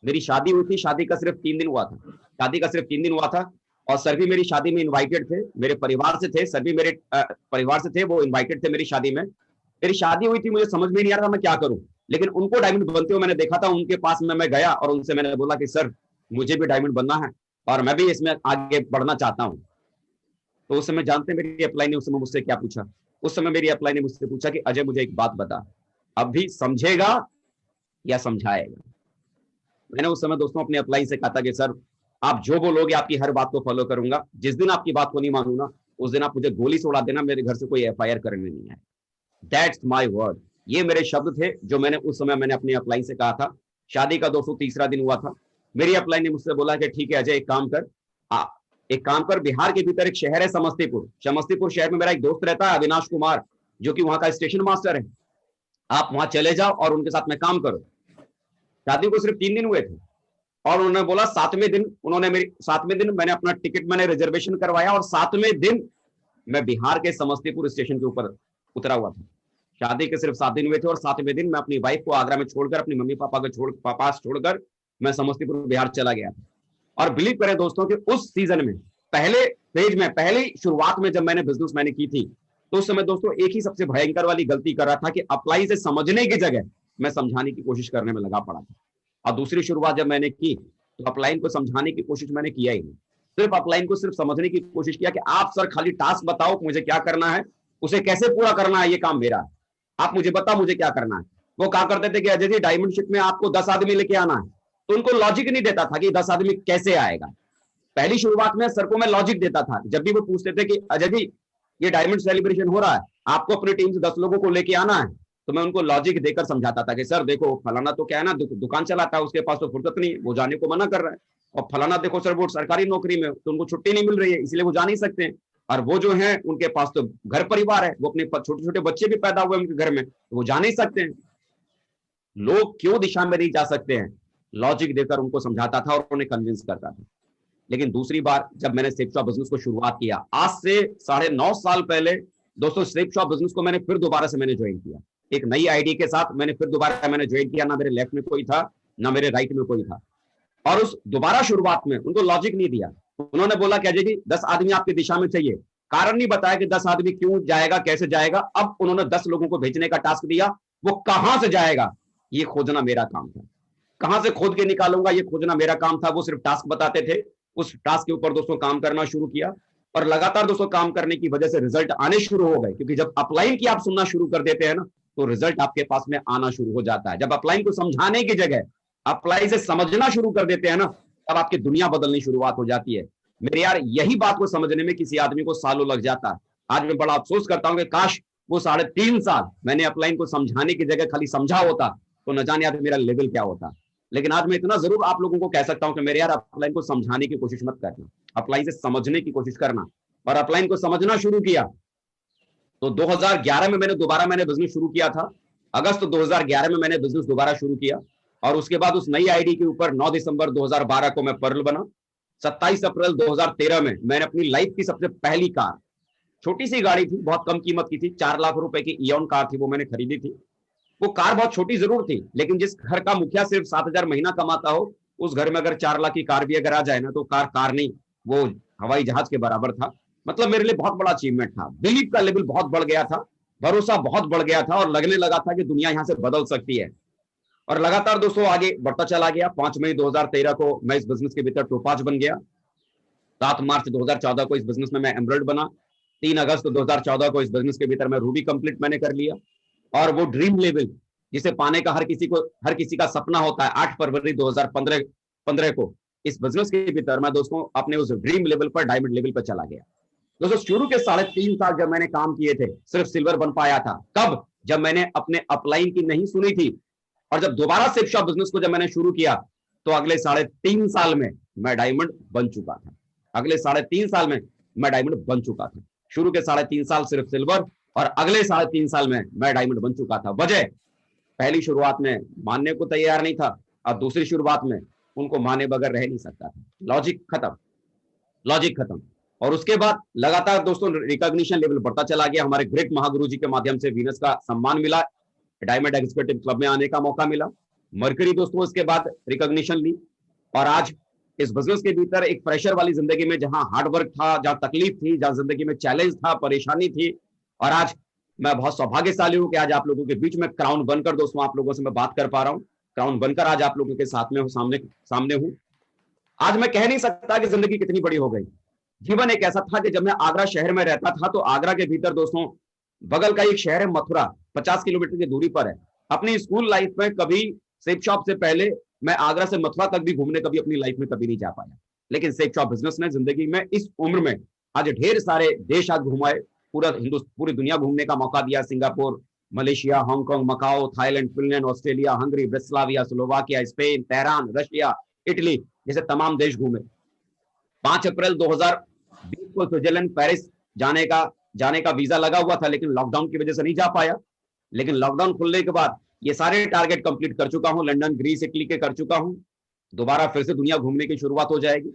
मेरी शादी हुई थी, शादी का सिर्फ 3 दिन हुआ था, शादी का सिर्फ 3 दिन हुआ था, और सर भी मेरी शादी में इनवाइटेड थे, मेरे परिवार से थे, सर भी मेरे परिवार से थे, वो इनवाइटेड थे मेरी शादी में। मेरी शादी हुई थी, मुझे समझ में नहीं आ रहा था मैं क्या करूं, लेकिन उनको डायमंड बनते हुए मैंने देखा था। उनके पास में मैं गया और उनसे मैंने बोला कि सर मुझे भी डायमंड बनना है और मैं भी इसमें आगे बढ़ना चाहता हूँ। तो उस समय जानते मेरी अपलाइन ने उस समय मुझसे क्या पूछा, उस समय मेरी अपलाइन ने मुझसे पूछा कि अजय मुझे एक बात बता, अब भी समझेगा या समझाएगा। मैंने उस समय दोस्तों अपने अपलाइन से कहा था कि सर आप जो बोलोगे आपकी हर बात को फॉलो करूंगा, जिस दिन आपकी बात को नहीं मानूंगा उस दिन आप मुझे गोली से उड़ा देना, मेरे घर से कोई एफआईआर करने नहीं आए। दैट्स माय वर्ड, ये मेरे शब्द थे जो मैंने उस समय मैंने अपनी अपलाइन से कहा था। शादी का 203 दिन हुआ था। मेरी अपलाइन ने मुझसे बोला कि ठीक है अजय एक काम कर, बिहार के भीतर एक शहर है समस्तीपुर शहर में मेरा एक दोस्त रहता है अविनाश कुमार, जो कि वहां का स्टेशन मास्टर है, आप वहां चले जाओ और उनके साथ में काम करो। शादी को सिर्फ 3 दिन हुए थे और उन्होंने बोला 7वें दिन मैंने अपना टिकट मैंने रिजर्वेशन करवाया और 7वें दिन मैं बिहार के समस्तीपुर स्टेशन के ऊपर उतरा हुआ था। शादी के सिर्फ 7 दिन हुए थे और 7वें दिन मैं अपनी वाइफ को आगरा में छोड़कर, अपनी मम्मी पापा को पास छोड़कर मैं समस्तीपुर बिहार चला गया था। और बिलीव करें दोस्तों कि उस सीजन में, पहले फेज में, पहली शुरुआत में जब मैंने बिजनेस मैंने की थी, तो उस समय दोस्तों एक ही सबसे भयंकर वाली गलती कर रहा था कि अप्लाई से समझने की जगह मैं समझाने की कोशिश करने में लगा पड़ा था। और दूसरी शुरुआत जब मैंने की तो अपलाइन को समझाने की कोशिश मैंने किया ही नहीं, सिर्फ अपलाइन को सिर्फ समझने की कोशिश किया कि आप सर खाली टास्क बताओ मुझे क्या करना है, उसे कैसे पूरा करना है, ये काम मेरा है, आप मुझे बताओ मुझे क्या करना है। वो कहा करते थे कि अजय जी डायमंड शिप में आपको 10 आदमी लेके आना है, तो उनको लॉजिक नहीं देता था कि 10 आदमी कैसे आएगा। पहली शुरुआत में सर को मैं लॉजिक देता था, जब भी वो पूछते थे कि अजय जी ये डायमंड सेलिब्रेशन हो रहा है, आपको अपनी टीम से 10 लोगों को लेके आना है, तो मैं उनको लॉजिक देकर समझाता था कि सर देखो फलाना तो क्या है ना, दुकान चलाता है, उसके पास तो फुर्सत नहीं, वो जाने को मना कर रहा है। और फलाना देखो सर वो सरकारी नौकरी में, तो उनको छुट्टी नहीं मिल रही है, इसलिए वो जा नहीं सकते हैं। और वो जो है उनके पास तो घर परिवार है, वो अपने छोटे छोटे बच्चे भी पैदा हुए उनके घर में, तो वो जा नहीं सकते हैं। लोग क्यों दिशा में नहीं जा सकते हैं, लॉजिक देकर उनको समझाता था और उन्हें कन्विंस करता था। लेकिन दूसरी बार जब मैंने सेफ शॉप बिजनेस को शुरुआत किया, आज से 9.5 साल पहले दोस्तों, सेफ शॉप बिजनेस को मैंने फिर दोबारा से मैंने ज्वाइन किया, एक नई आईडी के साथ मैंने फिर दोबारा मैंने ज्वाइन किया। ना मेरे लेफ्ट में कोई था, ना मेरे राइट में कोई था। और उस दोबारा शुरुआत में उनको लॉजिक नहीं दिया, उन्होंने बोला कि अजय जी 10 आदमी आपकी दिशा में चाहिए, कारण नहीं बताया कि 10 आदमी क्यों जाएगा, कैसे जाएगा। अब उन्होंने 10 लोगों को भेजने का टास्क दिया, वो कहां से जाएगा ये खोजना मेरा काम था, कहां से खोद के निकालूंगा ये खोजना मेरा काम था। वो सिर्फ टास्क बताते थे, उस टास्क के ऊपर दोस्तों काम करना शुरू किया और लगातार दोस्तों काम करने की वजह से रिजल्ट आने शुरू हो गए। क्योंकि जब अपलाइन की आप सुनना शुरू कर देते हैं ना, तो रिजल्ट आपके पास में आना शुरू हो जाता है। जब अपलाइन को समझाने की जगह अप्लाई से समझना शुरू कर देते हैं ना, तब आपकी दुनिया बदलनी शुरुआत हो जाती है। मेरे यार यही बात को समझने में किसी आदमी को सालों लग जाता है। आज मैं बड़ा अफसोस करता हूं कि काश वो 3.5 साल मैंने अपलाइन को समझाने की जगह खाली समझा होता, तो न जाने यार मेरा लेवल क्या होता। लेकिन आज मैं इतना जरूर आप लोगों को कह सकता हूं कि मेरे यार अपलाइन को समझाने की कोशिश मत करना, अपलाइन से समझने की कोशिश करना। और अपलाइन को समझना शुरू किया तो 2011 में मैंने बिजनेस शुरू किया था। अगस्त 2011 में मैंने बिजनेस दोबारा शुरू किया और उसके बाद उस नई आईडी के ऊपर 9 दिसंबर 2012 को मैं पर्ल बना। 27 अप्रैल 2013 में मैंने अपनी लाइफ की सबसे पहली कार, छोटी सी गाड़ी थी, बहुत कम कीमत की थी, 4 लाख रुपए की इयॉन कार थी, वो मैंने खरीदी थी। वो कार बहुत छोटी जरूर थी, लेकिन जिस घर का मुखिया सिर्फ 7,000 महीना कमाता हो, उस घर में अगर 4 लाख की कार भी अगर आ जाए ना, तो कार नहीं, वो हवाई जहाज के बराबर था। मतलब मेरे लिए बहुत बड़ा अचीवमेंट था। बिलीव का लेवल बहुत बढ़ गया था, भरोसा बहुत बढ़ गया था और लगने लगा था कि दुनिया यहां से बदल सकती है। और लगातार दोस्तों आगे बढ़ता चला गया। 5 मई 2013 को मैं इस बिजनेस के भीतर टोपाज बन गया। 7 मार्च 2014 को इस बिजनेस में मैं एमरल्ड बना। 3 अगस्त 2014 को इस बिजनेस के भीतर मैं रूबी कंप्लीट मैंने कर लिया। और वो ड्रीम लेवल जिसे पाने का हर किसी का सपना होता है, 8 फरवरी 2015 को इस बिजनेस के भीतर मैं दोस्तों अपने उस ड्रीम लेवल पर, डायमंड लेवल पर चला गया। दोस्तों शुरू के 3.5 साल जब मैंने काम किए थे, सिर्फ सिल्वर बन पाया था। कब? जब मैंने अपने अपलाइन की नहीं सुनी थी। और जब दोबारा सेफ शॉप बिजनेस को जब मैंने शुरू किया, तो अगले 3.5 साल में मैं डायमंड बन चुका था। अगले 3.5 साल में मैं डायमंड बन चुका था। शुरू के 3.5 साल सिर्फ सिल्वर और अगले 3.5 साल में मैं डायमंड बन चुका था। वजह, पहली शुरुआत में मानने को तैयार नहीं था और दूसरी शुरुआत में उनको माने बगैर रह नहीं सकता था। लॉजिक खत्म। और उसके बाद लगातार दोस्तों रिकॉग्निशन लेवल बढ़ता चला गया। हमारे ग्रेट महागुरु जी के माध्यम से वीनस का सम्मान मिला, डायमंड एग्जीक्यूटिव क्लब में आने का मौका मिला। मर्करी दोस्तों इसके बाद रिकॉग्निशन ली। और आज इस बिजनेस के भीतर एक प्रेशर वाली जिंदगी में, जहां हार्डवर्क था, जहां तकलीफ थी, जहां जिंदगी में चैलेंज था, परेशानी थी, और आज मैं बहुत सौभाग्यशाली हूं कि आज आप लोगों के बीच में क्राउन बनकर दोस्तों आप लोगों से मैं बात कर पा रहा हूं। क्राउन बनकर आज आप लोगों के साथ में सामने हूं। आज मैं कह नहीं सकता कि जिंदगी कितनी बड़ी हो गई। जीवन एक ऐसा था कि जब मैं आगरा शहर में रहता था, तो आगरा के भीतर दोस्तों बगल का एक शहर है मथुरा, 50 किलोमीटर की दूरी पर है। अपनी स्कूल लाइफ में कभी सेफ शॉप से पहले मैं आगरा से मथुरा तक भी घूमने कभी अपनी लाइफ में कभी नहीं जा पाया। लेकिन सेफ शॉप बिजनेस ने जिंदगी में इस उम्र में आज ढेर सारे देश आज घुमाए, पूरी दुनिया घूमने का मौका दिया। Singapore, Malaysia, Hong Kong, Macau, Thailand, Finland, Australia, Hungary, ब्रेस्लाविया, Slovakia, Spain, Tehran, Russia, Italy जैसे तमाम देश घूमे। 5 अप्रैल 2020 को स्विट्जरलैंड, पेरिस जाने का वीजा लगा हुआ था, लेकिन लॉकडाउन की वजह से नहीं जा पाया। लेकिन लॉकडाउन खुलने के बाद ये सारे टारगेट कंप्लीट कर चुका हूं। लंदन, ग्रीस, इटली के कर चुका हूं। दोबारा फिर से दुनिया घूमने की शुरुआत हो जाएगी।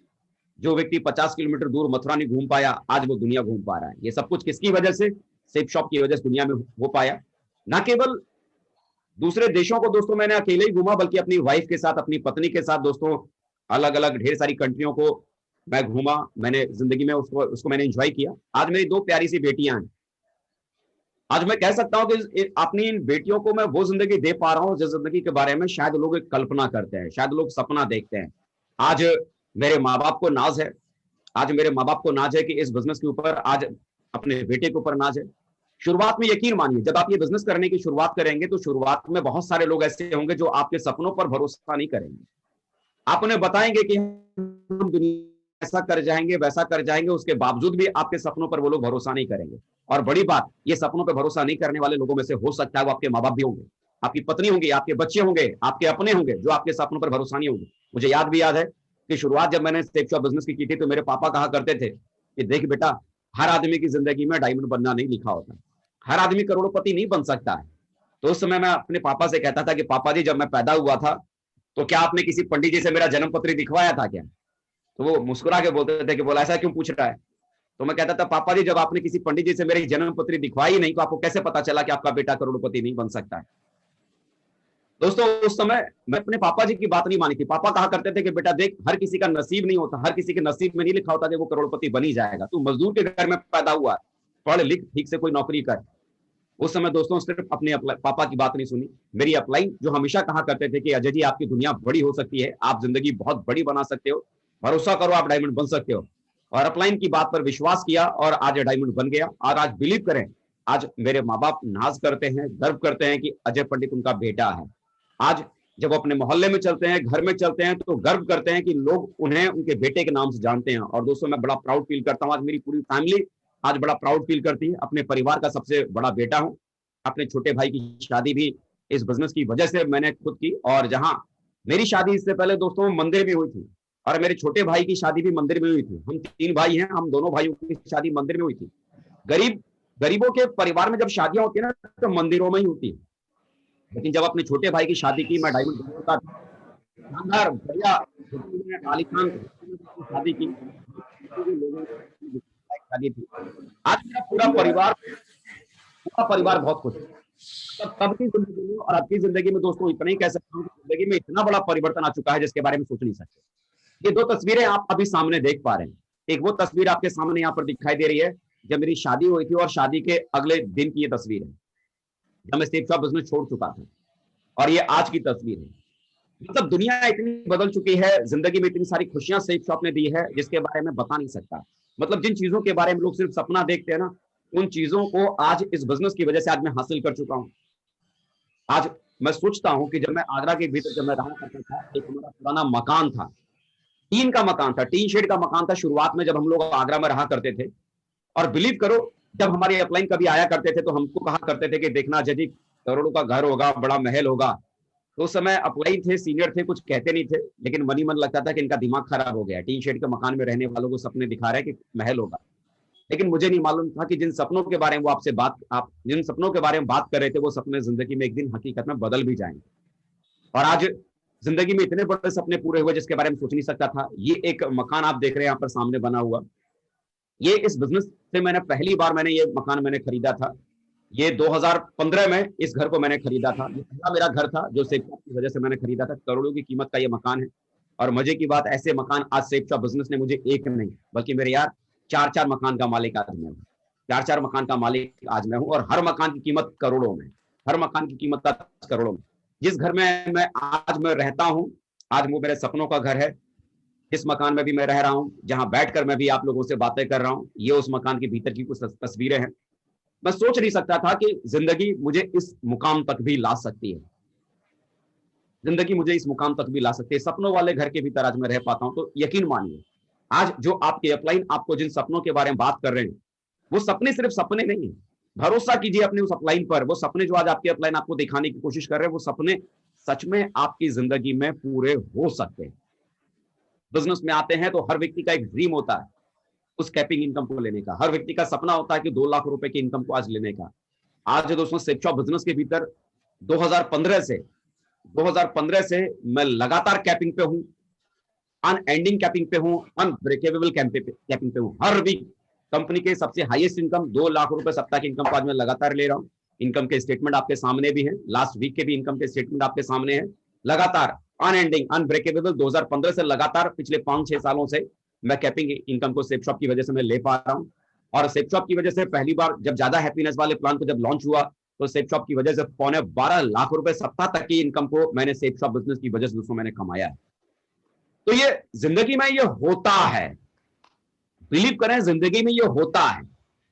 जो व्यक्ति 50 किलोमीटर दूर मथुरा नहीं घूम पाया, आज वो दुनिया घूम पा रहा है। ये सब कुछ किसकी वजह से? सेफ शॉप की वजह से दुनिया में हो पाया। ना केवल दूसरे देशों को दोस्तों मैंने अकेले ही घूमा, बल्कि अपनी वाइफ के साथ, अपनी पत्नी के साथ दोस्तों अलग अलग ढेर सारी कंट्रियों को मैं घूमा। मैंने जिंदगी में उसको उसको मैंने एंजॉय किया। आज मेरी 2 प्यारी सी बेटियां हैं। आज मैं कह सकता हूं कि अपनी इन बेटियों को मैं वो जिंदगी दे पा रहा हूं जिस जिंदगी के बारे में शायद लोग एक कल्पना करते हैं, शायद लोग सपना देखते हैं। आज मेरे माँ बाप को नाज है, आज मेरे माँ बाप को नाज है कि इस बिजनेस के ऊपर, आज अपने बेटे के ऊपर नाज है। शुरुआत में यकीन मानिए, जब आप ये बिजनेस करने की शुरुआत करेंगे तो शुरुआत में बहुत सारे लोग ऐसे होंगे जो आपके सपनों पर भरोसा नहीं करेंगे। आप उन्हें बताएंगे कि हम दुनिया ऐसा कर जाएंगे, वैसा कर जाएंगे, उसके बावजूद भी आपके सपनों पर वो लोग भरोसा नहीं करेंगे। और बड़ी बात, ये सपनों पर भरोसा नहीं करने वाले लोगों में से हो सकता है वो आपके माँ बाप भी होंगे, आपकी पत्नी होंगी, आपके बच्चे होंगे, आपके अपने होंगे, जो आपके सपनों पर भरोसा नहीं होंगे। मुझे याद है कि शुरुआत जब मैंने स्टेप शॉप बिजनेस की थी तो मेरे पापा कहा करते थे कि देख बेटा, हर आदमी की जिंदगी में डायमंड बनना नहीं लिखा होता, हर आदमी करोड़पति नहीं बन सकता है। तो उस समय मैं अपने पापा से कहता था कि पापा जी, जब मैं पैदा हुआ था तो क्या आपने किसी पंडित जी से मेरा जन्म पत्र दिखवाया था क्या? तो वो मुस्कुरा के बोलते थे कि बोला ऐसा क्यों पूछ रहा है? तो मैं कहता था, पापा जी, जब आपने किसी पंडित जी से मेरी जन्म पत्री दिखवाई नहीं तो आपको कैसे पता चला कि आपका बेटा करोड़पति नहीं बन सकता है? दोस्तों उस समय मैं अपने पापा जी की बात नहीं मानी थी। पापा कहा करते थे कि बेटा देख, हर किसी का नसीब नहीं होता, हर किसी के नसीब में नहीं लिखा होता कि वो करोड़पति बन ही जाएगा। तू मजदूर के घर में पैदा हुआ, पढ़ लिख, ठीक से कोई नौकरी कर। उस समय दोस्तों सिर्फ अपने पापा की बात नहीं सुनी, मेरी अपलाइन जो हमेशा कहा करते थे कि अजय जी, आपकी दुनिया बड़ी हो सकती है, आप जिंदगी बहुत बड़ी बना सकते हो, भरोसा करो, आप डायमंड बन सकते हो। और अपलाइन की बात पर विश्वास किया और आज डायमंड बन गया। और आज बिलीव करें, आज मेरे माँ बाप नाज करते हैं, गर्व करते हैं कि अजय पंडित उनका बेटा है। आज जब अपने मोहल्ले में चलते हैं, घर में चलते हैं, तो गर्व करते हैं कि लोग उन्हें उनके बेटे के नाम से जानते हैं। और दोस्तों मैं बड़ा प्राउड फील करता हूँ, आज मेरी पूरी फैमिली आज बड़ा प्राउड फील करती है। अपने परिवार का सबसे बड़ा बेटा हूँ। अपने छोटे भाई की शादी भी इस बिजनेस की वजह से मैंने खुद की, और जहां मेरी शादी इससे पहले दोस्तों मंदिर में हुई थी और मेरे छोटे भाई की शादी भी मंदिर में हुई थी। हम 3 भाई हैं, हम दोनों भाइयों की शादी मंदिर में हुई थी। गरीबों के परिवार में जब शादियां होती है ना तो मंदिरों में ही होती है। लेकिन जब अपने छोटे भाई की शादी की, मैं डायमंड का शानदार बढ़िया आलीशान शादी की, शादी थी। आज मेरा पूरा परिवार बहुत खुश है। तब की जिंदगी में और अब की जिंदगी में दोस्तों इतना ही कह सकता हूँ कि जिंदगी में इतना बड़ा परिवर्तन आ चुका है जिसके बारे में सोच नहीं सकते। ये 2 तस्वीरें आप अभी सामने देख पा रहे हैं। एक वो तस्वीर आपके सामने यहाँ पर दिखाई दे रही है जब मेरी शादी हुई थी, और शादी के अगले दिन की ये तस्वीर है जब मैं स्टेप शॉप बिजनेस छोड़ चुका था, और ये आज की तस्वीर है। मतलब दुनिया इतनी बदल चुकी है, जिंदगी में इतनी सारी खुशियां स्टेप शॉप ने दी है जिसके बारे में बता नहीं सकता। मतलब जिन चीजों के बारे में लोग सिर्फ सपना देखते हैं ना, उन चीजों को आज इस बिजनेस की वजह से आज मैं हासिल कर चुका हूं। आज मैं सोचता हूं कि जब मैं आगरा के भीतर जब मैं रहा करता था, एक हमारा पुराना मकान था, टीन का मकान था, टीन शेड का मकान था शुरुआत में जब हम लोग आगरा में रहा करते थे। और बिलीव करो, जब हमारे अपलाइन कभी आया करते थे तो हमको कहा करते थे कि देखना जजी, करोड़ों का घर होगा, बड़ा महल होगा। तो उस समय अपलाइन थे, सीनियर थे, कुछ कहते नहीं थे, लेकिन मनी मन लगता था कि इनका दिमाग खराब हो गया, टीन शेड के मकान में रहने वालों को सपने दिखा रहे हैं कि महल होगा। लेकिन मुझे नहीं मालूम था कि जिन सपनों के बारे में आप जिन सपनों के बारे में बात कर रहे थे, वो सपने जिंदगी में एक दिन हकीकत में बदल भी जाएंगे। और आज जिंदगी में इतने बड़े सपने पूरे हुए जिसके बारे में सोच नहीं सकता था। ये एक मकान आप देख रहे हैं यहाँ पर सामने बना हुआ, ये इस बिजनेस से मैंने पहली बार ये मकान मैंने खरीदा था। ये 2015 में इस घर को मैंने खरीदा था। ये पहला मेरा घर था जो सेफ शॉप की वजह से मैंने खरीदा था। करोड़ों की कीमत का ये मकान है। और मजे की बात, ऐसे मकान आज सेफ शॉप बिजनेस ने मुझे एक नहीं बल्कि मेरे यार 4 मकान का मालिक आज मैं हूँ। 4 मकान का मालिक आज मैं हूँ, और हर मकान की कीमत करोड़ों में, हर मकान की कीमत करोड़ों में। जिस घर में मैं रहता हूँ, आज वो मेरे सपनों का घर है। इस मकान में भी मैं रह रहा हूँ, जहां बैठकर मैं भी आप लोगों से बातें कर रहा हूँ। ये उस मकान के भीतर की कुछ तस्वीरें हैं। मैं सोच नहीं सकता था कि जिंदगी मुझे इस मुकाम तक भी ला सकती है, जिंदगी मुझे इस मुकाम तक भी ला सकती है। सपनों वाले घर के भीतर आज मैं रह पाता हूं। तो यकीन मानिए, आज जो आपके अपलाइन आपको जिन सपनों के बारे में बात कर रहे हैं, वो सपने सिर्फ सपने नहीं है। भरोसा कीजिए अपने उस अपलाइन पर। वो सपने जो आज आपके अपलाइन आपको दिखाने की कोशिश कर रहे हैं, वो सपने सच में आपकी जिंदगी में पूरे हो सकते हैं। बिजनेस में आते हैं तो हर व्यक्ति का एक ड्रीम होता है उस कैपिंग इनकम को लेने का। हर व्यक्ति का सपना होता है कि 2 लाख रुपए की इनकम को आज लेने का। आज दोस्तों सेफ शॉप बिजनेस के भीतर 2015 से मैं लगातार कैपिंग पे हूं, अनएंडिंग कैपिंग पे हूं, अनब्रेकेबल कैपिंग पे हूं। हर वीक कंपनी के सबसे हाईएस्ट इनकम 2 लाख रुपए सप्ताह की इनकम को आज मैं लगातार ले रहा हूं। इनकम के स्टेटमेंट आपके सामने भी हैं, लास्ट वीक के भी इनकम के स्टेटमेंट आपके सामने हैं। लगातार अनएंडिंग अनब्रेकेबल 2015 से लगातार पिछले 5-6 सालों से मैं कैपिंग इनकम को सेफ शॉप की वजह से मैं ले पा रहा हूं। और सेफ शॉप की वजह से पहली बार जब ज्यादा हैप्पीनेस वाले प्लान को जब लॉन्च हुआ तो सेफ शॉप की वजह से 12.25 लाख रुपए सप्ताह तक की इनकम को मैंने सेफ शॉप बिजनेस की वजह से दोस्तों मैंने कमाया है। तो ये जिंदगी में ये होता है, बिलीव करें, जिंदगी में ये होता है।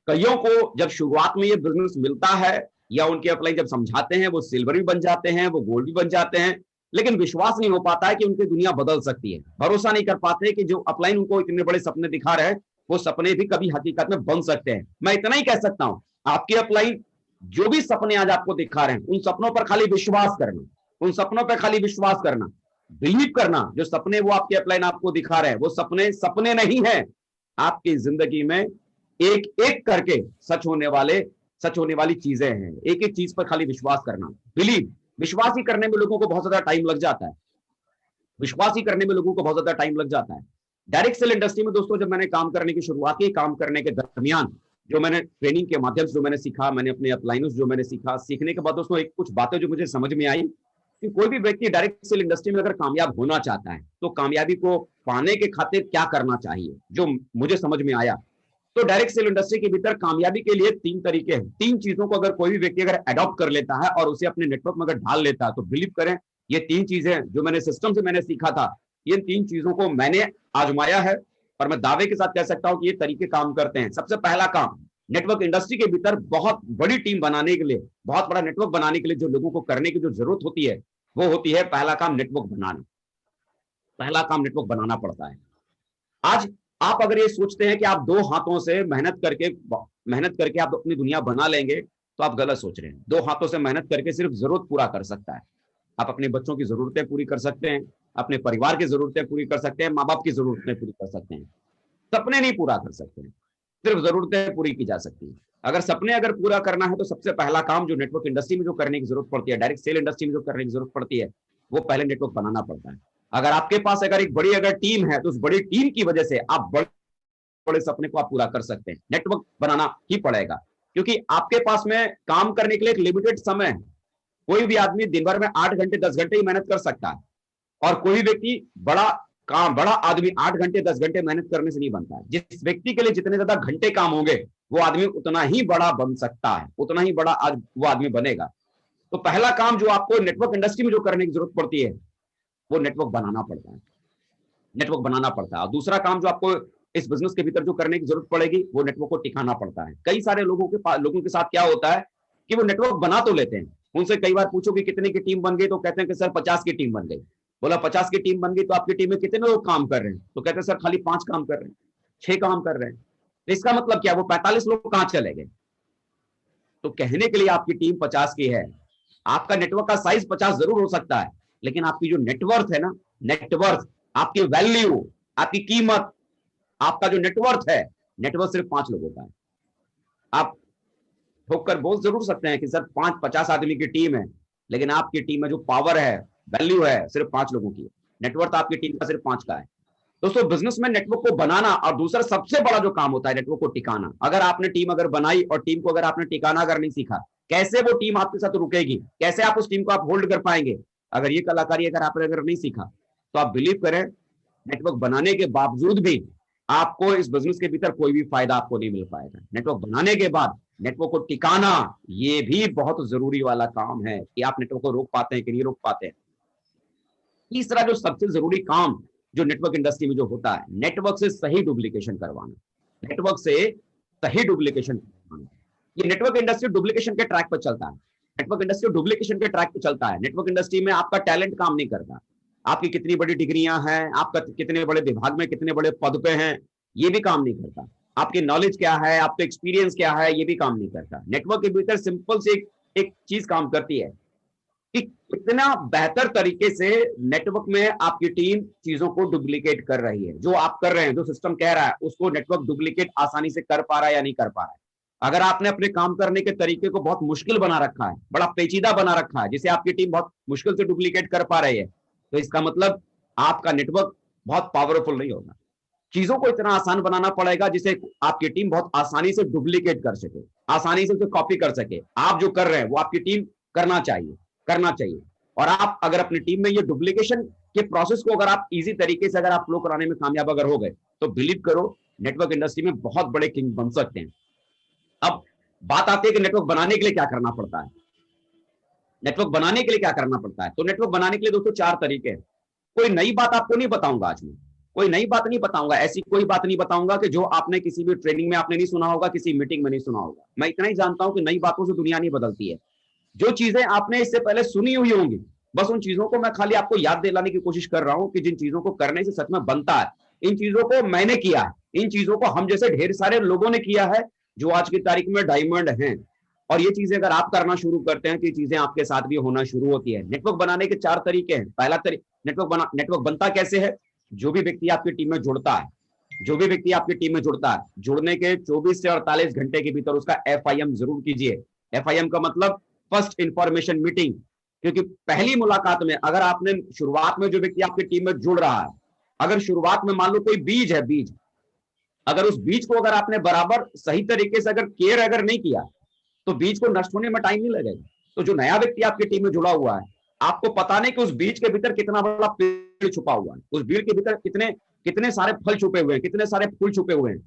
कईयों को जब शुरुआत में ये बिजनेस मिलता है या उनके अपलाइन जब समझाते हैं, वो सिल्वर भी बन जाते हैं, वो गोल्ड भी बन जाते हैं, लेकिन विश्वास नहीं हो पाता है कि उनकी दुनिया बदल सकती है। भरोसा नहीं कर पाते कि जो अपलाइन उनको इतने बड़े सपने दिखा रहे हैं वो सपने भी कभी हकीकत में बन सकते हैं। मैं इतना ही कह सकता हूं, आपके अपलाइन जो भी सपने आज आपको दिखा रहे हैं उन सपनों पर खाली विश्वास करना, उन सपनों पर खाली विश्वास करना, बिलीव करना। जो सपने वो आपके अपलाइन आपको दिखा रहे हैं वो सपने सपने नहीं है, आपकी जिंदगी में एक एक करके सच होने वाली चीजें हैं। एक एक चीज पर खाली विश्वास करना, बिलीव। विश्वास ही करने में लोगों को बहुत ज्यादा टाइम लग जाता है, विश्वास ही करने में लोगों को बहुत ज्यादा टाइम लग जाता है। डायरेक्ट सेल इंडस्ट्री में दोस्तों जब मैंने काम करने की शुरुआत की, काम करने के दरमियान जो मैंने ट्रेनिंग के माध्यम से जो मैंने सीखा, मैंने अपने अपलाइनर्स जो मैंने सीखा, सीखने के बाद दोस्तों एक कुछ बातें जो मुझे समझ में आई कि कोई भी व्यक्ति डायरेक्ट सेल इंडस्ट्री में अगर कामयाब होना चाहता है तो कामयाबी को पाने के खातिर क्या करना चाहिए, जो मुझे समझ में आया। तो डायरेक्ट सेल इंडस्ट्री के भीतर कामयाबी के लिए 3 तरीके हैं। 3 चीजों को अगर कोई भी व्यक्ति अगर अडॉप्ट कर लेता है और उसे अपने नेटवर्क में अगर ढाल लेता है तो बिलीव करें ये 3 चीजें जो मैंने सिस्टम से मैंने सीखा था, ये 3 चीजों को मैंने आजमाया है और मैं दावे के साथ कह सकता हूं कि ये तरीके काम करते हैं। सबसे पहला काम, नेटवर्क इंडस्ट्री के भीतर बहुत बड़ी टीम बनाने के लिए, बहुत बड़ा नेटवर्क बनाने के लिए जो लोगों को करने की जो जरूरत होती है वो होती है पहला काम नेटवर्क बनाना। पहला काम नेटवर्क बनाना पड़ता है। आज आप अगर ये सोचते हैं कि आप 2 हाथों से मेहनत करके आप अपनी दुनिया बना लेंगे तो आप गलत सोच रहे हैं। 2 हाथों से मेहनत करके सिर्फ जरूरत पूरा कर सकता है। आप अपने बच्चों की जरूरतें पूरी कर सकते हैं, अपने परिवार की जरूरतें पूरी कर सकते हैं, माँ बाप की जरूरतें पूरी कर सकते हैं, सपने नहीं पूरा कर सकते हैं, सिर्फ जरूरतें पूरी की जा सकती है। अगर सपने अगर पूरा करना है तो सबसे पहला काम जो नेटवर्क इंडस्ट्री में जो करने की जरूरत पड़ती है, डायरेक्ट सेल इंडस्ट्री में जो करने की जरूरत पड़ती है, वो पहले नेटवर्क बनाना पड़ता है। अगर आपके पास अगर एक बड़ी अगर टीम है तो उस बड़ी टीम की वजह से आप बड़े सपने को आप पूरा कर सकते हैं। नेटवर्क बनाना ही पड़ेगा क्योंकि आपके पास में काम करने के लिए एक लिमिटेड समय है। कोई भी आदमी दिन भर में 8 घंटे 10 घंटे ही मेहनत कर सकता है और कोई व्यक्ति बड़ा आदमी 8 घंटे 10 घंटे मेहनत करने से नहीं बनता है। जिस व्यक्ति के लिए जितने ज्यादा घंटे काम होंगे वो आदमी उतना ही बड़ा बन सकता है, उतना ही बड़ा आज वो आदमी बनेगा। तो पहला काम जो आपको नेटवर्क इंडस्ट्री में जो करने की जरूरत पड़ती है वो नेटवर्क बनाना पड़ता है, नेटवर्क बनाना पड़ता है। और दूसरा काम जो आपको इस बिजनेस के भीतर जो करने की जरूरत पड़ेगी वो नेटवर्क को टिकाना पड़ता है। कई सारे लोगों के साथ क्या होता है कि वो नेटवर्क बना तो लेते हैं, उनसे कई बार पूछो कि कितने की टीम बन गई तो कहते हैं कि सर 50 की टीम बन गई। बोला 50 की टीम बन गई तो आपकी टीम में कितने लोग काम कर रहे हैं? तो कहते हैं सर खाली 5 काम कर रहे हैं, 6 काम कर रहे हैं। तो इसका मतलब क्या, वो 45 लोग कहां चले गए? तो कहने के लिए आपकी टीम 50 की है, आपका नेटवर्क का साइज 50 जरूर हो सकता है, लेकिन आपकी जो नेटवर्थ है ना, नेटवर्थ, आपकी वैल्यू, आपकी कीमत, आपका जो नेटवर्थ है, नेटवर्क सिर्फ 5 लोगों का है। आप ठोकर बोल जरूर सकते हैं कि सर 50 आदमी की टीम है, लेकिन आपकी टीम में जो पावर है, वैल्यू है, सिर्फ 5 लोगों की है। नेटवर्क आपकी टीम का सिर्फ 5 का है। दोस्तों बिजनेस में नेटवर्क को बनाना और दूसरा सबसे बड़ा जो काम होता है नेटवर्क को टिकाना। अगर आपने टीम अगर बनाई और टीम को अगर आपने टिकाना अगर नहीं सीखा, कैसे वो टीम आपके साथ रुकेगी, कैसे आप उस टीम को आप होल्ड कर पाएंगे? अगर ये कलाकारी अगर आपने अगर नहीं सीखा तो आप बिलीव करें नेटवर्क बनाने के बावजूद भी आपको इस बिजनेस के भीतर कोई भी फायदा आपको नहीं मिल पाएगा। नेटवर्क बनाने के बाद नेटवर्क को टिकाना ये भी बहुत जरूरी वाला काम है कि आप नेटवर्क को रोक पाते हैं कि नहीं रोक पाते हैं। तीसरा जो सबसे जरूरी काम जो नेटवर्क इंडस्ट्री में जो होता है, नेटवर्क से सही डुप्लीकेशन करवाना, नेटवर्क से सही डुप्लीकेशन करवाना। ये नेटवर्क इंडस्ट्री डुप्लीकेशन के ट्रैक पर चलता है, नेटवर्क इंडस्ट्री डुप्लीकेशन के ट्रैक पर चलता है। नेटवर्क इंडस्ट्री में आपका टैलेंट काम नहीं करता, आपकी कितनी बड़ी डिग्रियां हैं, आपका कितने बड़े विभाग में कितने बड़े पद पे हैं, ये भी काम नहीं करता। आपकी नॉलेज क्या है, आपका एक्सपीरियंस क्या है, ये भी काम नहीं करता। नेटवर्क के भीतर सिंपल से एक चीज काम करती है कि कितना बेहतर तरीके से नेटवर्क में आपकी टीम चीजों को डुप्लीकेट कर रही है। जो आप कर रहे हैं, जो सिस्टम कह रहा है, उसको नेटवर्क डुप्लीकेट आसानी से कर पा रहा है या नहीं कर पा रहा है। अगर आपने अपने काम करने के तरीके को बहुत मुश्किल बना रखा है, बड़ा पेचीदा बना रखा है, जिसे आपकी टीम बहुत मुश्किल से डुप्लीकेट कर पा रही है, तो इसका मतलब आपका नेटवर्क बहुत पावरफुल नहीं होगा। चीजों को इतना आसान बनाना पड़ेगा जिसे आपकी टीम बहुत आसानी से डुप्लीकेट कर सके, आसानी से उसे कॉपी कर सके। आप जो कर रहे हैं वो आपकी टीम करना चाहिए। और आप अगर अपनी टीम में ये डुप्लीकेशन के प्रोसेस को अगर आप इजी तरीके से अगर आप फ्लो कराने में कामयाब अगर हो गए, तो बिलीव करो नेटवर्क इंडस्ट्री में बहुत बड़े किंग बन सकते हैं। अब बात आती है कि नेटवर्क बनाने के लिए क्या करना पड़ता है। नेटवर्क बनाने के लिए क्या करना पड़ता है, तो नेटवर्क बनाने के लिए दोस्तों 4 तरीके हैं। कोई नई बात आपको नहीं बताऊंगा आज मैं, कोई नई बात नहीं बताऊंगा, ऐसी कोई बात नहीं बताऊंगा कि जो आपने किसी भी ट्रेनिंग में आपने नहीं सुना होगा, किसी मीटिंग में नहीं सुना होगा। मैं इतना ही जानता हूं कि नई बातों से दुनिया नहीं बदलती है। जो चीजें आपने इससे पहले सुनी हुई होंगी, बस उन चीजों को मैं खाली आपको याद दिलाने की कोशिश कर रहा हूं कि जिन चीजों को करने से सच में बनता है, इन चीजों को मैंने किया है, इन चीजों को हम जैसे ढेर सारे लोगों ने किया है जो आज की तारीख में डायमंड हैं। और ये चीजें अगर आप करना शुरू करते हैं तो ये चीजें आपके साथ भी होना शुरू होती है। नेटवर्क बनाने के 4 तरीके हैं। पहला नेटवर्क बनता कैसे है? जो भी व्यक्ति आपकी टीम में जुड़ता है, जुड़ने के 24 से 48 घंटे के भीतर उसका FIM जरूर कीजिए। FIM का मतलब फर्स्ट इंफॉर्मेशन मीटिंग। क्योंकि पहली मुलाकात में अगर आपने शुरुआत में जो व्यक्ति आपकी टीम में जुड़ रहा है, अगर शुरुआत में मान लो कोई बीज है, अगर उस बीज को अगर आपने बराबर सही तरीके से अगर केयर अगर नहीं किया, तो बीज को नष्ट होने में टाइम नहीं लगेगा। तो जो नया व्यक्ति आपकी टीम में जुड़ा हुआ है, आपको पता नहीं कि उस बीज के भीतर कितना बड़ा पेड़ छुपा हुआ है, उस बीज के भीतर कितने सारे फल छुपे हुए हैं, कितने सारे फूल छुपे हुए हैं।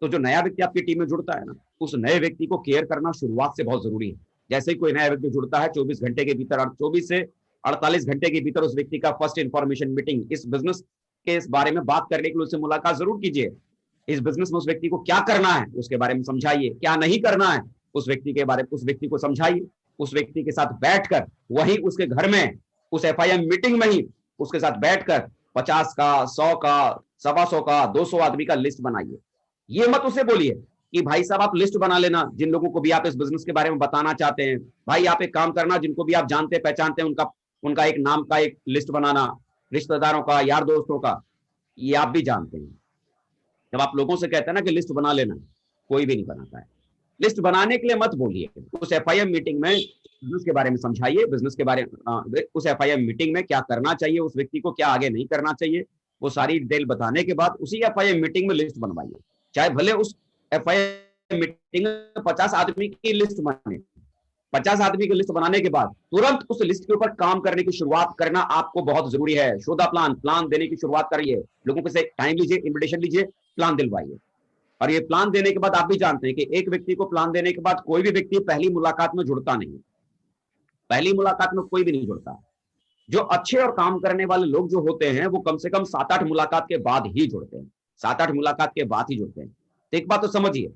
तो जो नया व्यक्ति आपकी टीम में जुड़ता है ना, उस नए व्यक्ति को केयर करना शुरुआत से बहुत जरूरी है। जैसे ही कोई नया व्यक्ति जुड़ता है, 24 घंटे के भीतर, 24 से 48 घंटे के भीतर उस व्यक्ति का फर्स्ट इंफॉर्मेशन मीटिंग, इस बिजनेस के इस बारे में बात करने के लिए उससे मुलाकात जरूर कीजिए। इस बिजनेस में उस व्यक्ति को क्या करना है उसके बारे में समझाइए, क्या नहीं करना है उस व्यक्ति को समझाइए। उस व्यक्ति के साथ बैठकर वही उसके घर में उस FIM मीटिंग में ही उसके साथ बैठकर 50 का, 100 का, 125 का, 200 आदमी का लिस्ट बनाइए। ये मत उसे बोलिए कि भाई साहब आप लिस्ट बना लेना, जिन लोगों को भी आप इस बिजनेस के बारे में बताना चाहते हैं। भाई आप एक काम करना, जिनको भी आप जानते पहचानते हैं उनका एक नाम का एक लिस्ट बनाना, रिश्तेदारों का, यार दोस्तों का। ये आप भी जानते हैं। जब आप लोगों से कहते हैं ना कि लिस्ट बना लेना, कोई भी नहीं बनाता है। लिस्ट बनाने के लिए मत बोलिए, उस FIM मीटिंग में बिजनेस के बारे में समझाइए, बिजनेस के बारे में उस FIM मीटिंग में क्या करना चाहिए उस व्यक्ति को, क्या आगे नहीं करना चाहिए, वो सारी डिटेल बताने के बाद उसी FIM मीटिंग में लिस्ट बनवाइए। चाहे भले उस FIM मीटिंग में 50 आदमी की लिस्ट बने, 50 आदमी की लिस्ट बनाने के बाद तुरंत उस लिस्ट के ऊपर काम करने की शुरुआत करना आपको बहुत जरूरी है। शोधा प्लान देने की शुरुआत करिए। लोगों से टाइम लीजिए, इन्विटेशन लीजिए, प्लान दिलवाइए। और ये प्लान देने के बाद आप भी जानते हैं कि एक व्यक्ति को प्लान देने के बाद कोई भी व्यक्ति पहली मुलाकात में जुड़ता नहीं है। पहली मुलाकात में कोई भी नहीं जुड़ता। जो अच्छे और काम करने वाले लोग जो होते हैं वो कम से कम 7-8 मुलाकात के बाद ही जुड़ते हैं, 7-8 मुलाकात के बाद ही जुड़ते हैं। तो एक बात तो समझिए,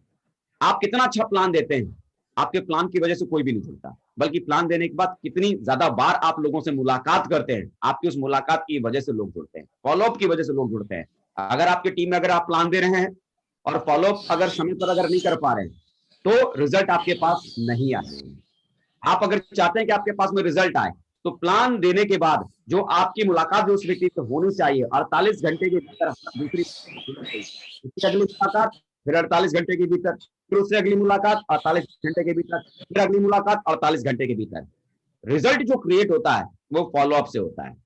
आप कितना अच्छा प्लान देते हैं, आपके प्लान की वजह से कोई भी नहीं जुड़ता, बल्कि प्लान देने के बाद कितनी ज्यादा बार आप लोगों से मुलाकात करते हैं, आपकी उस मुलाकात की वजह से लोग जुड़ते हैं, फॉलोअप की वजह से लोग जुड़ते हैं। अगर आपकी टीम में अगर आप प्लान दे रहे हैं और फॉलोअप अगर समय पर अगर नहीं कर पा रहे हैं, तो रिजल्ट आपके पास नहीं आएगा। आप अगर चाहते हैं कि आपके पास में रिजल्ट आए, तो प्लान देने के बाद जो आपकी मुलाकात जो उस व्यक्ति से होनी चाहिए 48 घंटे के भीतर, दूसरी अगली मुलाकात, फिर 48 घंटे के भीतर, फिर उससे अगली मुलाकात 48 घंटे के भीतर, फिर अगली मुलाकात 48 घंटे के भीतर। रिजल्ट जो क्रिएट होता है वो फॉलोअप से होता है,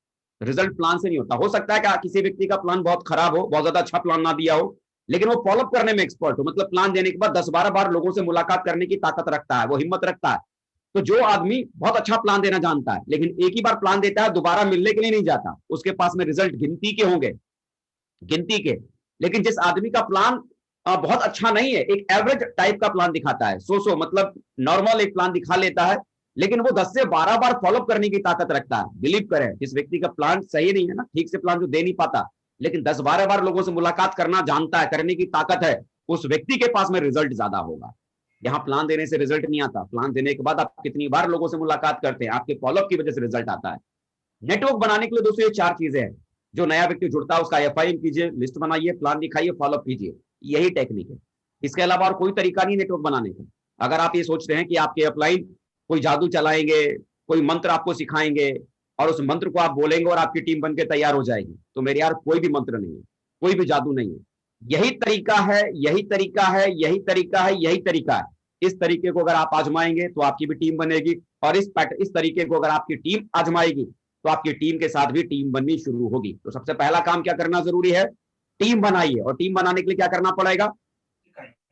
रिजल्ट प्लान से नहीं होता। हो सकता है कि किसी व्यक्ति का प्लान बहुत खराब हो, बहुत ज्यादा अच्छा प्लान ना दिया हो, लेकिन वो फॉलोअप करने में एक्सपर्ट हो, मतलब प्लान देने के बाद 10-12 बार लोगों से मुलाकात करने की ताकत रखता है, वो हिम्मत रखता है। तो जो आदमी बहुत अच्छा प्लान देना जानता है लेकिन एक ही बार प्लान देता है, दोबारा मिलने के लिए नहीं जाता, उसके पास में रिजल्ट गिनती के होंगे, गिनती के। लेकिन जिस आदमी का प्लान बहुत अच्छा नहीं है, एक एवरेज टाइप का प्लान दिखाता है, सो मतलब नॉर्मल एक प्लान दिखा लेता है, लेकिन वो 10 से 12 बार फॉलोअप करने की ताकत रखता है। बिलीव करें, जिस व्यक्ति का प्लान सही नहीं है ना, ठीक से प्लान जो दे नहीं पाता, लेकिन 10-12 बार लोगों से मुलाकात करना जानता है, करने की ताकत है, उस व्यक्ति के पास में रिजल्ट ज्यादा होगा। यहाँ प्लान देने से रिजल्ट नहीं आता, प्लान देने के बाद आप कितनी बार लोगों से मुलाकात करते हैं, आपके फॉलोअप की वजह से रिजल्ट आता है। नेटवर्क बनाने के लिए दोस्तों ये 4 चीजें हैं। जो नया व्यक्ति जुड़ता है उसका FIM कीजिए, लिस्ट बनाइए, प्लान दिखाइए, फॉलोअप कीजिए, यही टेक्निक है। इसके अलावा और कोई तरीका नहीं नेटवर्क बनाने का। अगर आप ये सोचते हैं कि आपके अपलाइन कोई जादू चलाएंगे, कोई मंत्र आपको सिखाएंगे और उस मंत्र को आप बोलेंगे और आपकी टीम बनकर तैयार हो जाएगी, तो मेरे यार कोई भी मंत्र नहीं है, कोई भी जादू नहीं है। यही तरीका है, यही तरीका है, यही तरीका है, यही तरीका है। इस तरीके को अगर आप आजमाएंगे तो आपकी भी टीम बनेगी, और इस तरीके को अगर आपकी टीम आजमाएगी तो आपकी टीम के साथ भी टीम बननी शुरू होगी। तो सबसे पहला काम क्या करना जरूरी है? टीम बनाइए, और टीम बनाने के लिए क्या करना पड़ेगा?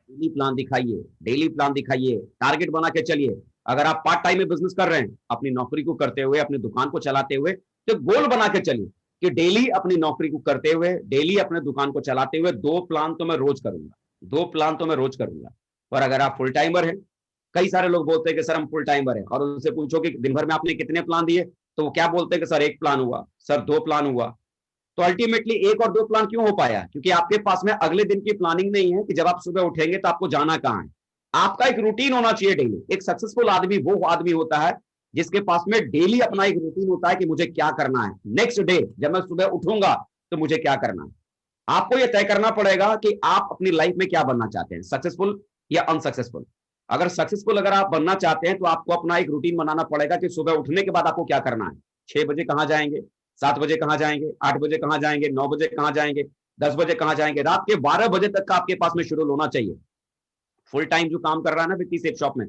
डेली प्लान दिखाइए, डेली प्लान दिखाइए, टारगेट बना के चलिए। अगर आप पार्ट टाइम में बिजनेस कर रहे हैं, अपनी नौकरी को करते हुए, अपनी दुकान को चलाते हुए, तो गोल बना के चलिए कि डेली अपनी नौकरी को करते हुए, डेली अपने दुकान को चलाते हुए 2 प्लान तो मैं रोज करूंगा, 2 प्लान तो मैं रोज करूंगा। और अगर आप फुल टाइमर हैं, कई सारे लोग बोलते हैं कि सर हम फुल टाइमर हैं, और उनसे पूछो कि दिन भर में आपने कितने प्लान दिए, तो वो क्या बोलते हैं कि सर 1 प्लान हुआ, सर 2 प्लान हुआ। तो अल्टीमेटली 1 और 2 प्लान क्यों हो पाया? क्योंकि आपके पास में अगले दिन की प्लानिंग नहीं है कि जब आप सुबह उठेंगे तो आपको जाना कहां है। आपका एक रूटीन होना चाहिए डेली। एक सक्सेसफुल आदमी वो आदमी होता है जिसके पास में डेली अपना एक रूटीन होता है कि मुझे क्या करना है, नेक्स्ट डे जब मैं सुबह उठूंगा तो मुझे क्या करना है। आपको यह तय करना पड़ेगा कि आप अपनी लाइफ में क्या बनना चाहते हैं, सक्सेसफुल या अनसक्सेसफुल। अगर सक्सेसफुल अगर आप बनना चाहते हैं तो आपको अपना एक रूटीन बनाना पड़ेगा कि सुबह उठने के बाद आपको क्या करना है। 6 बजे कहां जाएंगे, 7 बजे कहां जाएंगे, 8 बजे कहां जाएंगे, 9 बजे कहां जाएंगे, 10 बजे कहां जाएंगे, रात के 12 बजे तक का आपके पास में शेड्यूल होना चाहिए। फुल टाइम जो काम कर रहा है ना व्यक्ति सेफ शॉप में,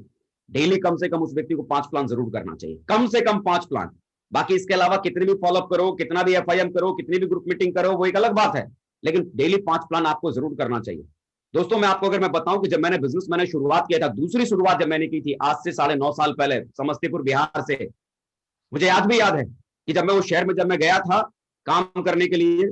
डेली कम से कम उस व्यक्ति को 5 प्लान जरूर करना चाहिए, कम से कम 5 प्लान। बाकी इसके अलावा कितने भी फॉलोअप करो, कितना भी एफआईएम करो, कितनी भी ग्रुप मीटिंग करो, वो एक अलग बात है, लेकिन डेली 5 प्लान आपको जरूर करना चाहिए। दोस्तों मैं आपको अगर मैं बताऊं कि जब मैंने बिजनेस मैंने शुरुआत किया था, दूसरी शुरुआत जब मैंने की थी आज से 9.5 साल पहले, समस्तीपुर बिहार से, मुझे आज भी याद है कि जब मैं उस शहर में जब मैं गया था काम करने के लिए,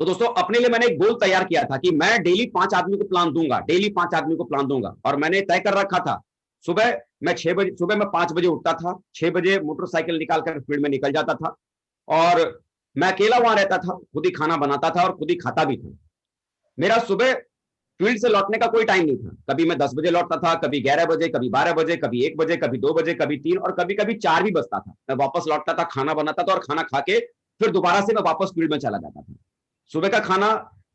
तो दोस्तों अपने लिए मैंने एक गोल तैयार किया था कि मैं डेली 5 आदमी को प्लान दूंगा, डेली 5 आदमी को प्लान दूंगा। और मैंने तय कर रखा था, सुबह मैं 6 बजे, सुबह मैं 5 बजे उठता था, 6 बजे मोटरसाइकिल निकालकर फील्ड में निकल जाता था, और मैं अकेला वहां रहता था, खुद ही खाना बनाता था और खुद ही खाता भी था। मेरा सुबह फील्ड से लौटने का कोई टाइम नहीं था। कभी मैं 10 बजे लौटता था, कभी 11 बजे, कभी 12 बजे, कभी 1 बजे, कभी 2 बजे, कभी 3 और कभी कभी 4 भी बजता था। मैं वापस लौटता था, खाना बनाता था और खाना खा के फिर दोबारा से मैं वापस फील्ड में चला जाता था। सुबह का खाना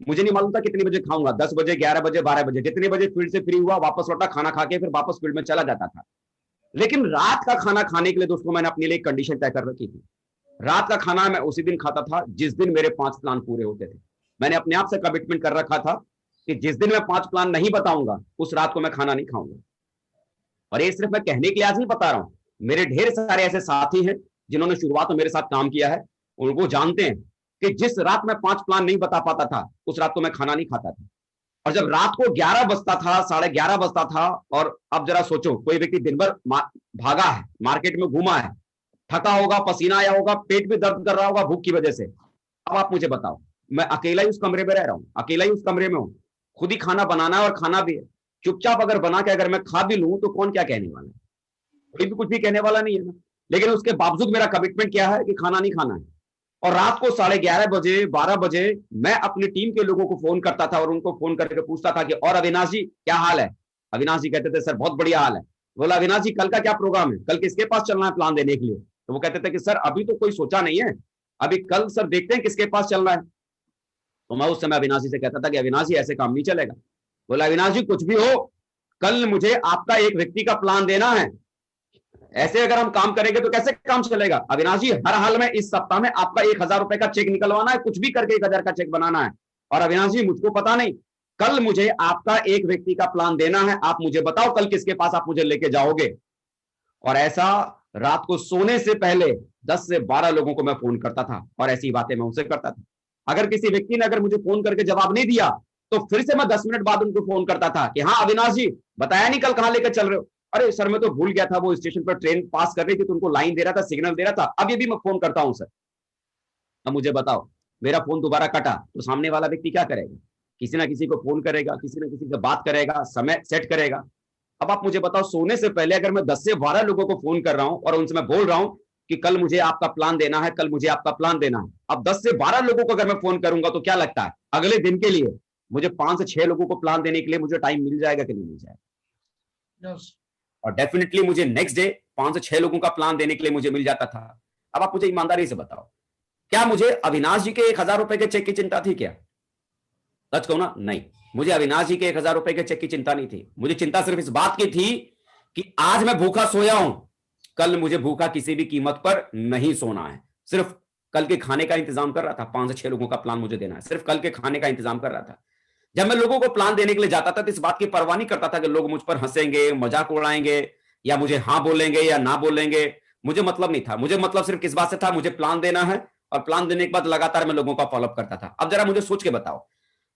मुझे नहीं मालूम था कितने बजे खाऊंगा, 10 बजे, 11 बजे, 12 बजे, जितने बजे फील्ड से फ्री हुआ वापस लौटा, खाना खा के फिर वापस फील्ड में चला जाता था। लेकिन रात का खाना खाने के लिए दोस्तों मैंने अपने लिए एक कंडीशन तय कर रखी थी। रात का खाना मैं उसी दिन खाता था जिस दिन मेरे 5 प्लान पूरे होते थे। मैंने अपने आप से कमिटमेंट कर रखा था कि जिस दिन मैं 5 प्लान नहीं बताऊंगा उस रात को मैं खाना नहीं खाऊंगा। और ये सिर्फ मैं कहने के लिए आज नहीं बता रहा हूं, मेरे ढेर सारे ऐसे साथी हैं जिन्होंने शुरुआत में मेरे साथ काम किया है, और वो जानते हैं कि जिस रात में 5 प्लान नहीं बता पाता था उस रात को मैं खाना नहीं खाता था। और जब रात को 11 बजता था, 11:30 बजता था, और अब जरा सोचो कोई व्यक्ति दिन भर भागा है, मार्केट में घूमा है, थका होगा, पसीना आया होगा, पेट भी दर्द कर रहा होगा भूख की वजह से। अब आप मुझे बताओ, मैं अकेला ही उस कमरे में रह रहा हूं, अकेला ही उस कमरे में हूं, खुद ही खाना बनाना है और खाना भी है। चुपचाप अगर बना के अगर मैं खा भी लूं तो कौन क्या कहने वाला है? कोई भी कुछ भी कहने वाला नहीं है ना। लेकिन उसके बावजूद मेरा कमिटमेंट क्या है कि खाना नहीं खाना है। और रात को 11:30 बजे, 12 बजे मैं अपनी टीम के लोगों को फोन करता था और उनको फोन करके पूछता था कि और अविनाश जी क्या हाल है? अविनाश जी कहते थे सर बहुत बढ़िया हाल है। बोला अविनाश जी कल का क्या प्रोग्राम है, कल किसके पास चलना है प्लान देने के लिए? तो वो कहते थे कि सर अभी तो कोई सोचा नहीं है, अभी कल सर देखते हैं किसके पास चलना है। तो मैं उस समय अविनाश जी से कहता था कि अविनाश जी ऐसे काम नहीं चलेगा। बोला अविनाश जी कुछ भी हो, कल मुझे आपका एक व्यक्ति का प्लान देना है, ऐसे अगर हम काम करेंगे तो कैसे काम चलेगा? अविनाश जी हर हाल में इस सप्ताह में आपका 1,000 रुपए का चेक निकलवाना है, कुछ भी करके 1,000 का चेक बनाना है। और अविनाश जी मुझको पता नहीं, कल मुझे आपका एक व्यक्ति का प्लान देना है, आप मुझे बताओ कल किसके पास आप मुझे लेके जाओगे? और ऐसा रात को सोने से पहले 10 से 12 लोगों को मैं फोन करता था और ऐसी बातें मैं उनसे करता था। अगर किसी व्यक्ति ने अगर मुझे फोन करके जवाब नहीं दिया तो फिर से मैं 10 मिनट बाद उनको फोन करता था कि हाँ अविनाश जी बताया नहीं कल कहां लेकर चल रहे हो? अरे सर मैं तो भूल गया था, वो स्टेशन पर ट्रेन पास कर रही थी तो उनको लाइन दे रहा था, सिग्नल दे रहा था, अब ये भी मैं फोन करता हूं सर। अब मुझे बताओ मेरा फोन दोबारा कटा तो सामने वाला व्यक्ति क्या करेगा? किसी ना किसी को फोन करेगा, किसी ना किसी से बात करेगा, समय सेट करेगा। अब आप मुझे बताओ सोने से पहले अगर मैं 10 से 12 लोगों को फोन कर रहा हूं और उनसे मैं बोल रहा हूं कि कल मुझे आपका प्लान देना है, कल मुझे आपका प्लान देना है, अब 10 से 12 लोगों को अगर मैं फोन करूंगा तो क्या लगता है अगले दिन के लिए मुझे 5 से 6 लोगों को प्लान देने के लिए मुझे टाइम मिल जाएगा कि नहीं मिल जाएगा? और डेफिनेटली मुझे नेक्स्ट डे 5 से 6 लोगों का प्लान देने के लिए मुझे मिल जाता था। अब आप मुझे ईमानदारी से बताओ, क्या मुझे अविनाश जी के 1,000 रुपए के चेक की चिंता थी क्या? सच कहो ना, नहीं, मुझे अविनाश जी के 1,000 रुपए के चेक की चिंता नहीं थी। मुझे चिंता सिर्फ इस बात की थी कि आज मैं भूखा सोया हूं, कल मुझे भूखा किसी भी कीमत पर नहीं सोना है। सिर्फ कल के खाने का इंतजाम कर रहा था, 5 से 6 लोगों का प्लान मुझे देना है, सिर्फ कल के खाने का इंतजाम कर रहा था। जब मैं लोगों को प्लान देने के लिए जाता था तो इस बात की परवाह नहीं करता था कि लोग मुझ पर हंसेंगे, मजाक उड़ाएंगे या मुझे हाँ बोलेंगे या ना बोलेंगे, मुझे मतलब नहीं था। मुझे मतलब सिर्फ किस बात से था, मुझे प्लान देना है और प्लान देने के बाद लगातार मैं लोगों का फॉलोअप करता था। अब जरा मुझे सोच के बताओ,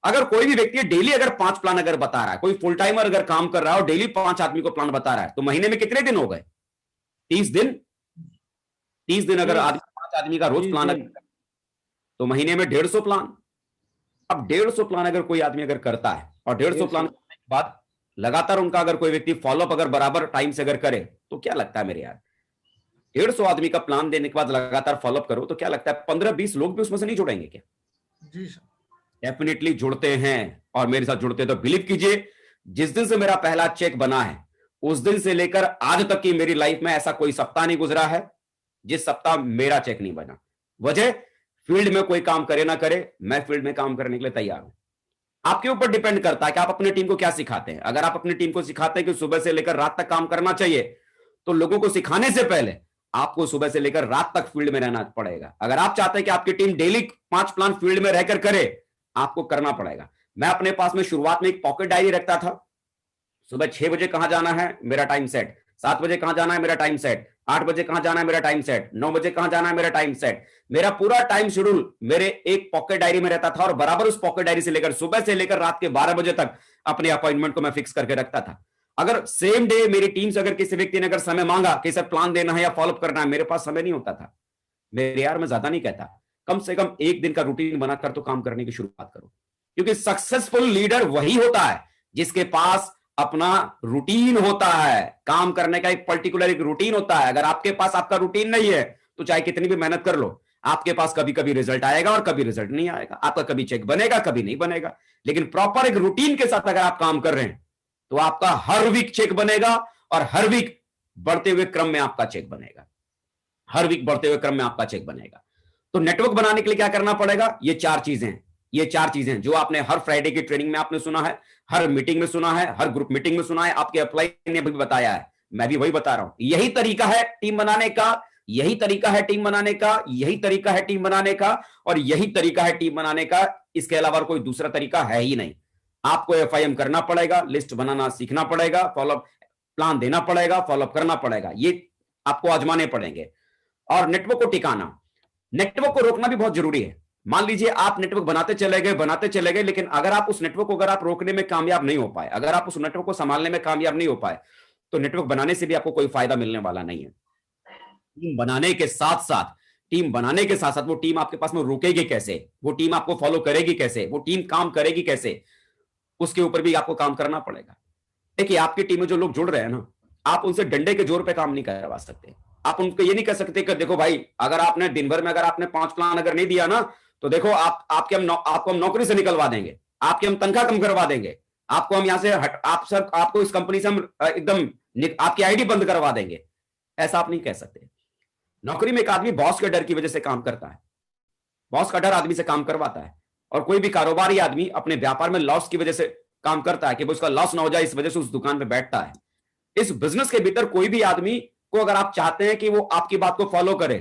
अगर कोई भी व्यक्ति डेली अगर 5 प्लान अगर बता रहा है, कोई फुल टाइमर अगर काम कर रहा है और डेली 5 आदमी को प्लान बता रहा है, तो महीने में कितने दिन हो गए? 30 दिन। 30 दिन अगर 5 आदमी का रोज प्लान, तो महीने में 150 प्लान। अब 150 प्लान अगर कोई आदमी अगर करता है और 150 प्लान करने के बाद लगातार उनका अगर कोई व्यक्ति फॉलोअप अगर बराबर टाइम से अगर करे, तो क्या लगता है मेरे यार, 150 आदमी का प्लान देने के बाद लगातार फॉलोअप करो, तो क्या लगता है 15-20 लोग भी उसमें से नहीं जुड़ेंगे क्या? जी सर, डेफिनेटली जुड़ते हैं। और मेरे साथ जुड़ते, तो बिलीव कीजिए, जिस दिन से मेरा पहला चेक बना है उस दिन से लेकर आज तक की मेरी लाइफ में ऐसा कोई सप्ताह नहीं गुजरा है जिस सप्ताह मेरा चेक नहीं बना। वजह, फील्ड में कोई काम करे ना करे, मैं फील्ड में काम करने के लिए तैयार हूं। आपके ऊपर डिपेंड करता है कि आप अपनी टीम को क्या सिखाते हैं। अगर आप अपनी टीम को सिखाते हैं कि सुबह से लेकर रात तक काम करना चाहिए, तो लोगों को सिखाने से पहले आपको सुबह से लेकर रात तक फील्ड में रहना पड़ेगा। अगर आप चाहते हैं कि आपकी टीम डेली 5 प्लान फील्ड में रहकर करे, आपको करना पड़ेगा। मैं अपने पास में शुरुआत में एक पॉकेट डायरी रखता था। सुबह 6 बजे कहां जाना है, मेरा टाइम सेट। 7 बजे कहां जाना है, मेरा टाइम सेट। 8 बजे कहां जाना है, मेरा टाइम सेट। 9 बजे कहां जाना है, मेरा टाइम सेट। मेरा पूरा टाइम शेड्यूल मेरे एक पॉकेट डायरी में रहता था और बराबर उस पॉकेट डायरी से लेकर सुबह से लेकर रात के 12 बजे तक अपने अपॉइंटमेंट को मैं फिक्स करके रखता था। अगर सेम डे मेरी टीम से अगर किसी व्यक्ति ने अगर समय मांगा कि सर प्लान देना है या फॉलोअप करना है, मेरे पास समय नहीं होता था। मेरे यार, मैं ज्यादा नहीं कहता, कम से कम 1 दिन का रूटीन बनाकर तो काम करने की शुरुआत करो। क्योंकि सक्सेसफुल लीडर वही होता है जिसके पास अपना रूटीन होता है, काम करने का एक पर्टिकुलर एक रूटीन होता है। अगर आपके पास आपका रूटीन नहीं है, तो चाहे कितनी भी मेहनत कर लो, आपके पास कभी कभी रिजल्ट आएगा और कभी रिजल्ट नहीं आएगा। आपका कभी चेक बनेगा, कभी नहीं बनेगा। लेकिन प्रॉपर एक रूटीन के साथ अगर आप काम कर रहे हैं, तो आपका हर वीक चेक बनेगा और हर वीक बढ़ते हुए क्रम में आपका चेक बनेगा। हर वीक बढ़ते हुए क्रम में आपका चेक बनेगा। तो नेटवर्क बनाने के लिए क्या करना पड़ेगा? ये 4 चीजें हैं। ये 4 चीजें जो आपने हर फ्राइडे की ट्रेनिंग में आपने सुना है, हर मीटिंग में सुना है, हर ग्रुप मीटिंग में सुना है, आपके अप्लाई ने भी बताया है, मैं भी वही बता रहा हूं। यही तरीका है टीम बनाने का, यही तरीका है टीम बनाने का, यही तरीका है टीम बनाने का, और यही तरीका है टीम बनाने का। इसके अलावा कोई दूसरा तरीका है ही नहीं। आपको FIM करना पड़ेगा, लिस्ट बनाना सीखना पड़ेगा, फॉलोअप प्लान देना पड़ेगा, फॉलोअप करना पड़ेगा, ये आपको आजमाने पड़ेंगे। और नेटवर्क को टिकाना, नेटवर्क को रोकना भी बहुत जरूरी है। मान लीजिए आप नेटवर्क बनाते चले गए, लेकिन अगर आप उस नेटवर्क को अगर आप रोकने में कामयाब नहीं हो पाए, अगर आप उस नेटवर्क को संभालने में कामयाब नहीं हो पाए, तो नेटवर्क बनाने से भी आपको कोई फायदा मिलने वाला नहीं है। टीम बनाने के साथ साथ वो टीम आपके पास में रुकेगी कैसे, वो टीम आपको फॉलो करेगी कैसे, वो टीम काम करेगी कैसे, उसके ऊपर भी आपको काम करना पड़ेगा। देखिए, आपकी टीम में जो लोग जुड़ रहे हैं ना, आप उनसे डंडे के जोर पे काम नहीं करवा सकते। आप उनको ये नहीं कह सकते कि देखो भाई, अगर आपने दिन भर में अगर आपने 5 प्लान अगर नहीं दिया ना, तो देखो आपको हम नौकरी से निकलवा देंगे, आपकी हम तनख्वाह कम करवा देंगे, आपको हम यहां से आपको इस कंपनी से हम एकदम आपकी आईडी बंद करवा देंगे। ऐसा आप नहीं कह सकते। नौकरी में एक आदमी बॉस के डर की वजह से काम करता है, बॉस का डर आदमी से काम करवाता है। और कोई भी कारोबारी आदमी अपने व्यापार में लॉस की वजह से काम करता है कि उसका लॉस ना हो जाए, इस वजह से उस दुकान पे बैठता है। इस बिजनेस के भीतर कोई भी आदमी को अगर आप चाहते हैं कि वो आपकी बात को फॉलो करे,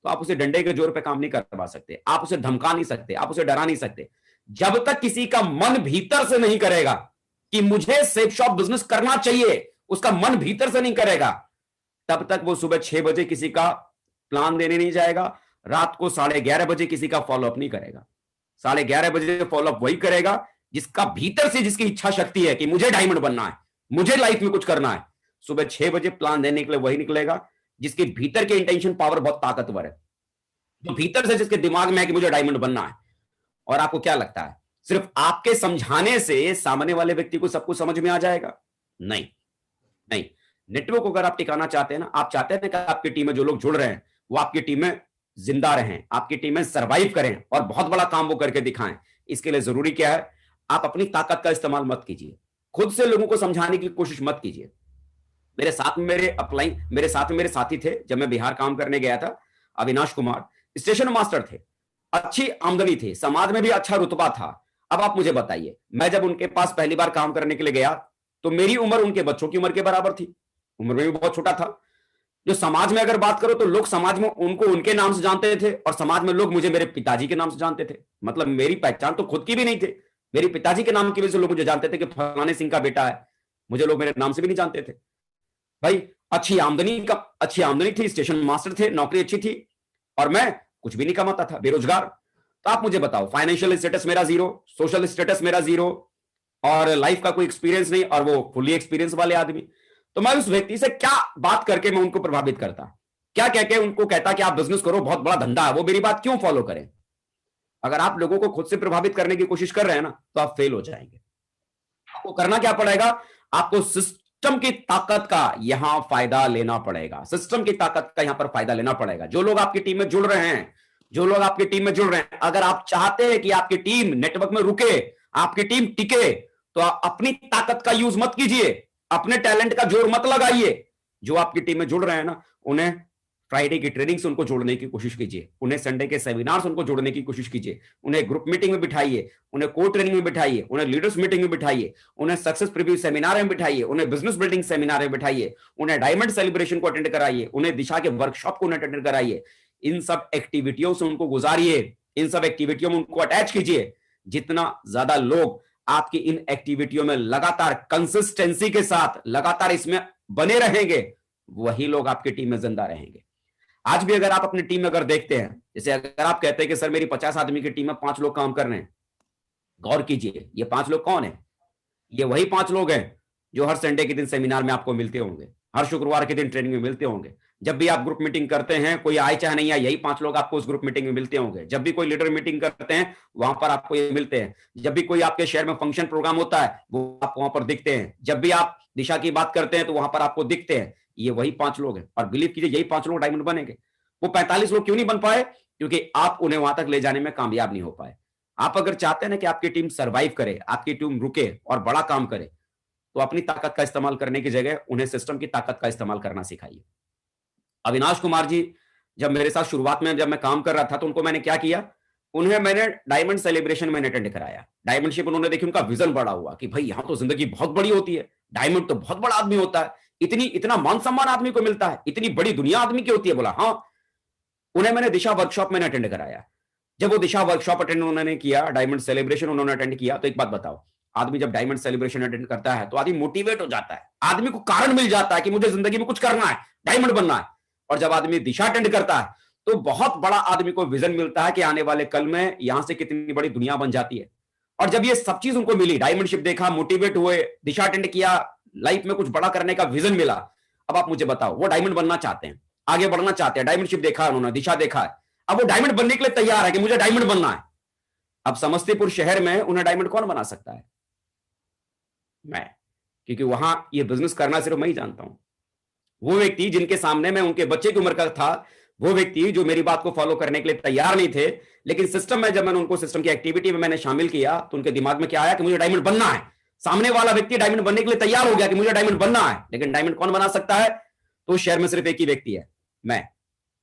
तो आप उसे डंडे के जोर पे काम नहीं करवा सकते, आप उसे धमका नहीं सकते, आप उसे डरा नहीं सकते। जब तक किसी का मन भीतर से नहीं करेगा कि मुझे सेफ शॉप बिजनेस करना चाहिए, उसका मन भीतर से नहीं करेगा, तब तक वो सुबह 6 बजे किसी का प्लान देने नहीं जाएगा, रात को 11:30 बजे किसी का फॉलोअप नहीं करेगा। 11:30 बजे फॉलोअप वही करेगा जिसका भीतर से जिसकी इच्छा शक्ति है कि मुझे डायमंड बनना है, मुझे लाइफ में कुछ करना है। सुबह 6 बजे प्लान देने के लिए वही निकलेगा जिसके भीतर के इंटेंशन पावर बहुत ताकतवर है, जो भीतर से जिसके दिमाग में है कि मुझे डायमंड बनना है। और आपको क्या लगता है सिर्फ आपके समझाने से सामने वाले व्यक्ति को सब कुछ समझ में आ जाएगा? नहीं नहीं। नेटवर्क को अगर आप टिकाना चाहते हैं ना, आप चाहते हैं ना कि आपकी टीम में जो लोग जुड़ रहे हैं वो आपकी टीम में जिंदा रहें, आपकी टीम में सर्वाइव करें और बहुत बड़ा काम वो करके दिखाएं। इसके लिए जरूरी क्या है? आप अपनी ताकत का इस्तेमाल मत कीजिए, खुद से लोगों को समझाने की कोशिश मत कीजिए। मेरे साथ में मेरे साथी थे जब मैं बिहार काम करने गया था, अविनाश कुमार स्टेशन मास्टर थे, अच्छी आमदनी थी, समाज में भी अच्छा रुतबा था। अब आप मुझे बताइए, मैं जब उनके पास पहली बार काम करने के लिए गया तो मेरी उम्र उनके बच्चों की उम्र के बराबर थी, उम्र में भी बहुत छोटा था। जो समाज में अगर बात करो तो लोग समाज में उनको उनके नाम से जानते थे और समाज में लोग मुझे मेरे पिताजी के नाम से जानते थे। मतलब मेरी पहचान तो खुद की भी नहीं थी, मेरे पिताजी के नाम की वजह से लोग मुझे जानते थे कि फलाने सिंह का बेटा है। मुझे लोग मेरे नाम से भी नहीं जानते थे। भाई अच्छी आमदनी थी, स्टेशन मास्टर थे, नौकरी अच्छी थी और मैं कुछ भी नहीं कमाता था, बेरोजगार। तो आप मुझे बताओ, फाइनेंशियल स्टेटस मेरा जीरो, सोशल स्टेटस मेरा जीरो, और लाइफ का कोई एक्सपीरियंस नहीं, और वो फुली एक्सपीरियंस वाले आदमी। तो मैं उस व्यक्ति से क्या बात करके मैं उनको प्रभावित करता, क्या कह के उनको कहता कि आप बिजनेस करो, बहुत बड़ा धंधा है, वो मेरी बात क्यों फॉलो करें? अगर आप लोगों को खुद से प्रभावित करने की कोशिश कर रहे हैं ना, तो आप फेल हो जाएंगे। आपको करना क्या पड़ेगा? आपको सिस्टम की ताकत का यहां फायदा लेना पड़ेगा, सिस्टम की ताकत का यहां पर फायदा लेना पड़ेगा। जो लोग आपकी टीम में जुड़ रहे हैं, जो लोग आपकी टीम में जुड़ रहे हैं, अगर आप चाहते हैं कि आपकी टीम नेटवर्क में रुके, आपकी टीम टिके, तो आप अपनी ताकत का यूज मत कीजिए, अपने टैलेंट का जोर मत लगाइए। जो आपकी टीम में जुड़ रहे हैं ना, उन्हें फ्राइडे की ट्रेनिंग से उनको जोड़ने की कोशिश कीजिए, उन्हें संडे के सेमिनार से उनको जोड़ने की कोशिश कीजिए, उन्हें ग्रुप मीटिंग में बिठाइए, उन्हें कोर ट्रेनिंग में बिठाइए, उन्हें लीडर्स मीटिंग में बिठाइए, उन्हें सक्सेस प्रीव्यू सेमिनार में बिठाइए, उन्हें बिजनेस बिल्डिंग सेमिनार में बिठाइए, उन्हें डायमंड सेलिब्रेशन को अटेंड कराइए, उन्हें दिशा के वर्कशॉप को अटेंड कराइए। इन सब एक्टिविटियों से उनको गुजारिए, इन सब एक्टिविटियों में उनको अटैच कीजिए। जितना ज्यादा लोग आपकी इन एक्टिविटियों में लगातार कंसिस्टेंसी के साथ लगातार इसमें बने रहेंगे, वही लोग आपकी टीम में जिंदा रहेंगे। आज भी अगर आप अपनी टीम में अगर देखते हैं, जैसे अगर आप कहते हैं कि सर मेरी 50 आदमी की टीम में 5 लोग काम कर रहे हैं, गौर कीजिए ये 5 लोग कौन है? ये वही 5 लोग हैं जो हर संडे के दिन सेमिनार में आपको मिलते होंगे, हर शुक्रवार के दिन ट्रेनिंग में मिलते होंगे। जब भी आप ग्रुप मीटिंग करते हैं, कोई आए चाहे नहीं आए, यही 5 लोग आपको उस ग्रुप मीटिंग में मिलते होंगे। जब भी कोई लीडर मीटिंग करते हैं, वहां पर आपको ये मिलते हैं। जब भी कोई आपके शहर में फंक्शन प्रोग्राम होता है, वो आपको वहां पर दिखते हैं। जब भी आप दिशा की बात करते हैं, तो वहां पर आपको दिखते हैं। ये वही 5 लोग हैं, और बिलीव कीजिए यही 5 लोग डायमंड बनेंगे। वो 45 लोग क्यों नहीं बन पाए? क्योंकि आप उन्हें वहां तक ले जाने में कामयाब नहीं हो पाए। आप अगर चाहते हैं ना कि आपकी टीम सर्वाइव करे, आपकी टीम रुके और बड़ा काम करे, तो अपनी ताकत का इस्तेमाल करने की जगह उन्हें सिस्टम की ताकत का इस्तेमाल करना सिखाइए। अविनाश कुमार जी जब मेरे साथ शुरुआत में जब मैं काम कर रहा था, तो उनको मैंने क्या किया, उन्हें मैंने डायमंड सेलिब्रेशन में अटेंड कराया। डायमंडशिप उन्होंने देखी, उनका विजन बड़ा हुआ कि भाई यहां तो जिंदगी बहुत बड़ी होती है, डायमंड तो बहुत बड़ा आदमी होता है, इतना मान सम्मान आदमी को मिलता है, इतनी बड़ी दुनिया आदमी की होती है। बोला हाँ। उन्हें मैंने दिशा वर्कशॉप में अटेंड कराया। जब वो दिशा वर्कशॉप अटेंड उन्होंने किया, डायमंड सेलिब्रेशन उन्होंने अटेंड किया, तो एक बात बताओ, आदमी जब डायमंड सेलिब्रेशन अटेंड करता है तो आदमी मोटिवेट हो जाता है, आदमी को कारण मिल जाता है कि मुझे जिंदगी में कुछ करना है, डायमंड बनना है। और जब आदमी दिशा अटेंड करता है, तो बहुत बड़ा आदमी को विजन मिलता है कि आने वाले कल में यहां से कितनी बड़ी दुनिया बन जाती है। और जब ये सब चीज उनको मिली, डायमंडशिप देखा, मोटिवेट हुए, दिशा अटेंड किया, लाइफ में कुछ बड़ा करने का विजन मिला, अब आप मुझे बताओ, वो डायमंड बनना चाहते हैं, आगे बढ़ना चाहते हैं, डायमंडशिप देखा है उन्होंने, दिशा देखा है, अब वो डायमंड बनने के लिए तैयार है कि मुझे डायमंड बनना है। अब समस्तीपुर शहर में उन्हें डायमंड कौन बना सकता है? मैं, क्योंकि वहां ये बिजनेस करना सिर्फ मैं ही जानता हूं। वो व्यक्ति जिनके सामने मैं उनके बच्चे की उम्र का था, वो व्यक्ति जो मेरी बात को फॉलो करने के लिए तैयार नहीं थे, लेकिन सिस्टम में जब मैंने उनको सिस्टम की एक्टिविटी में मैंने शामिल किया, तो उनके दिमाग में क्या आया कि मुझे डायमंड बनना है। सामने वाला व्यक्ति डायमंड बनने के लिए तैयार हो गया कि मुझे डायमंड बनना है, लेकिन डायमंड कौन बना सकता है? तो शहर में सिर्फ एक ही व्यक्ति है, मैं।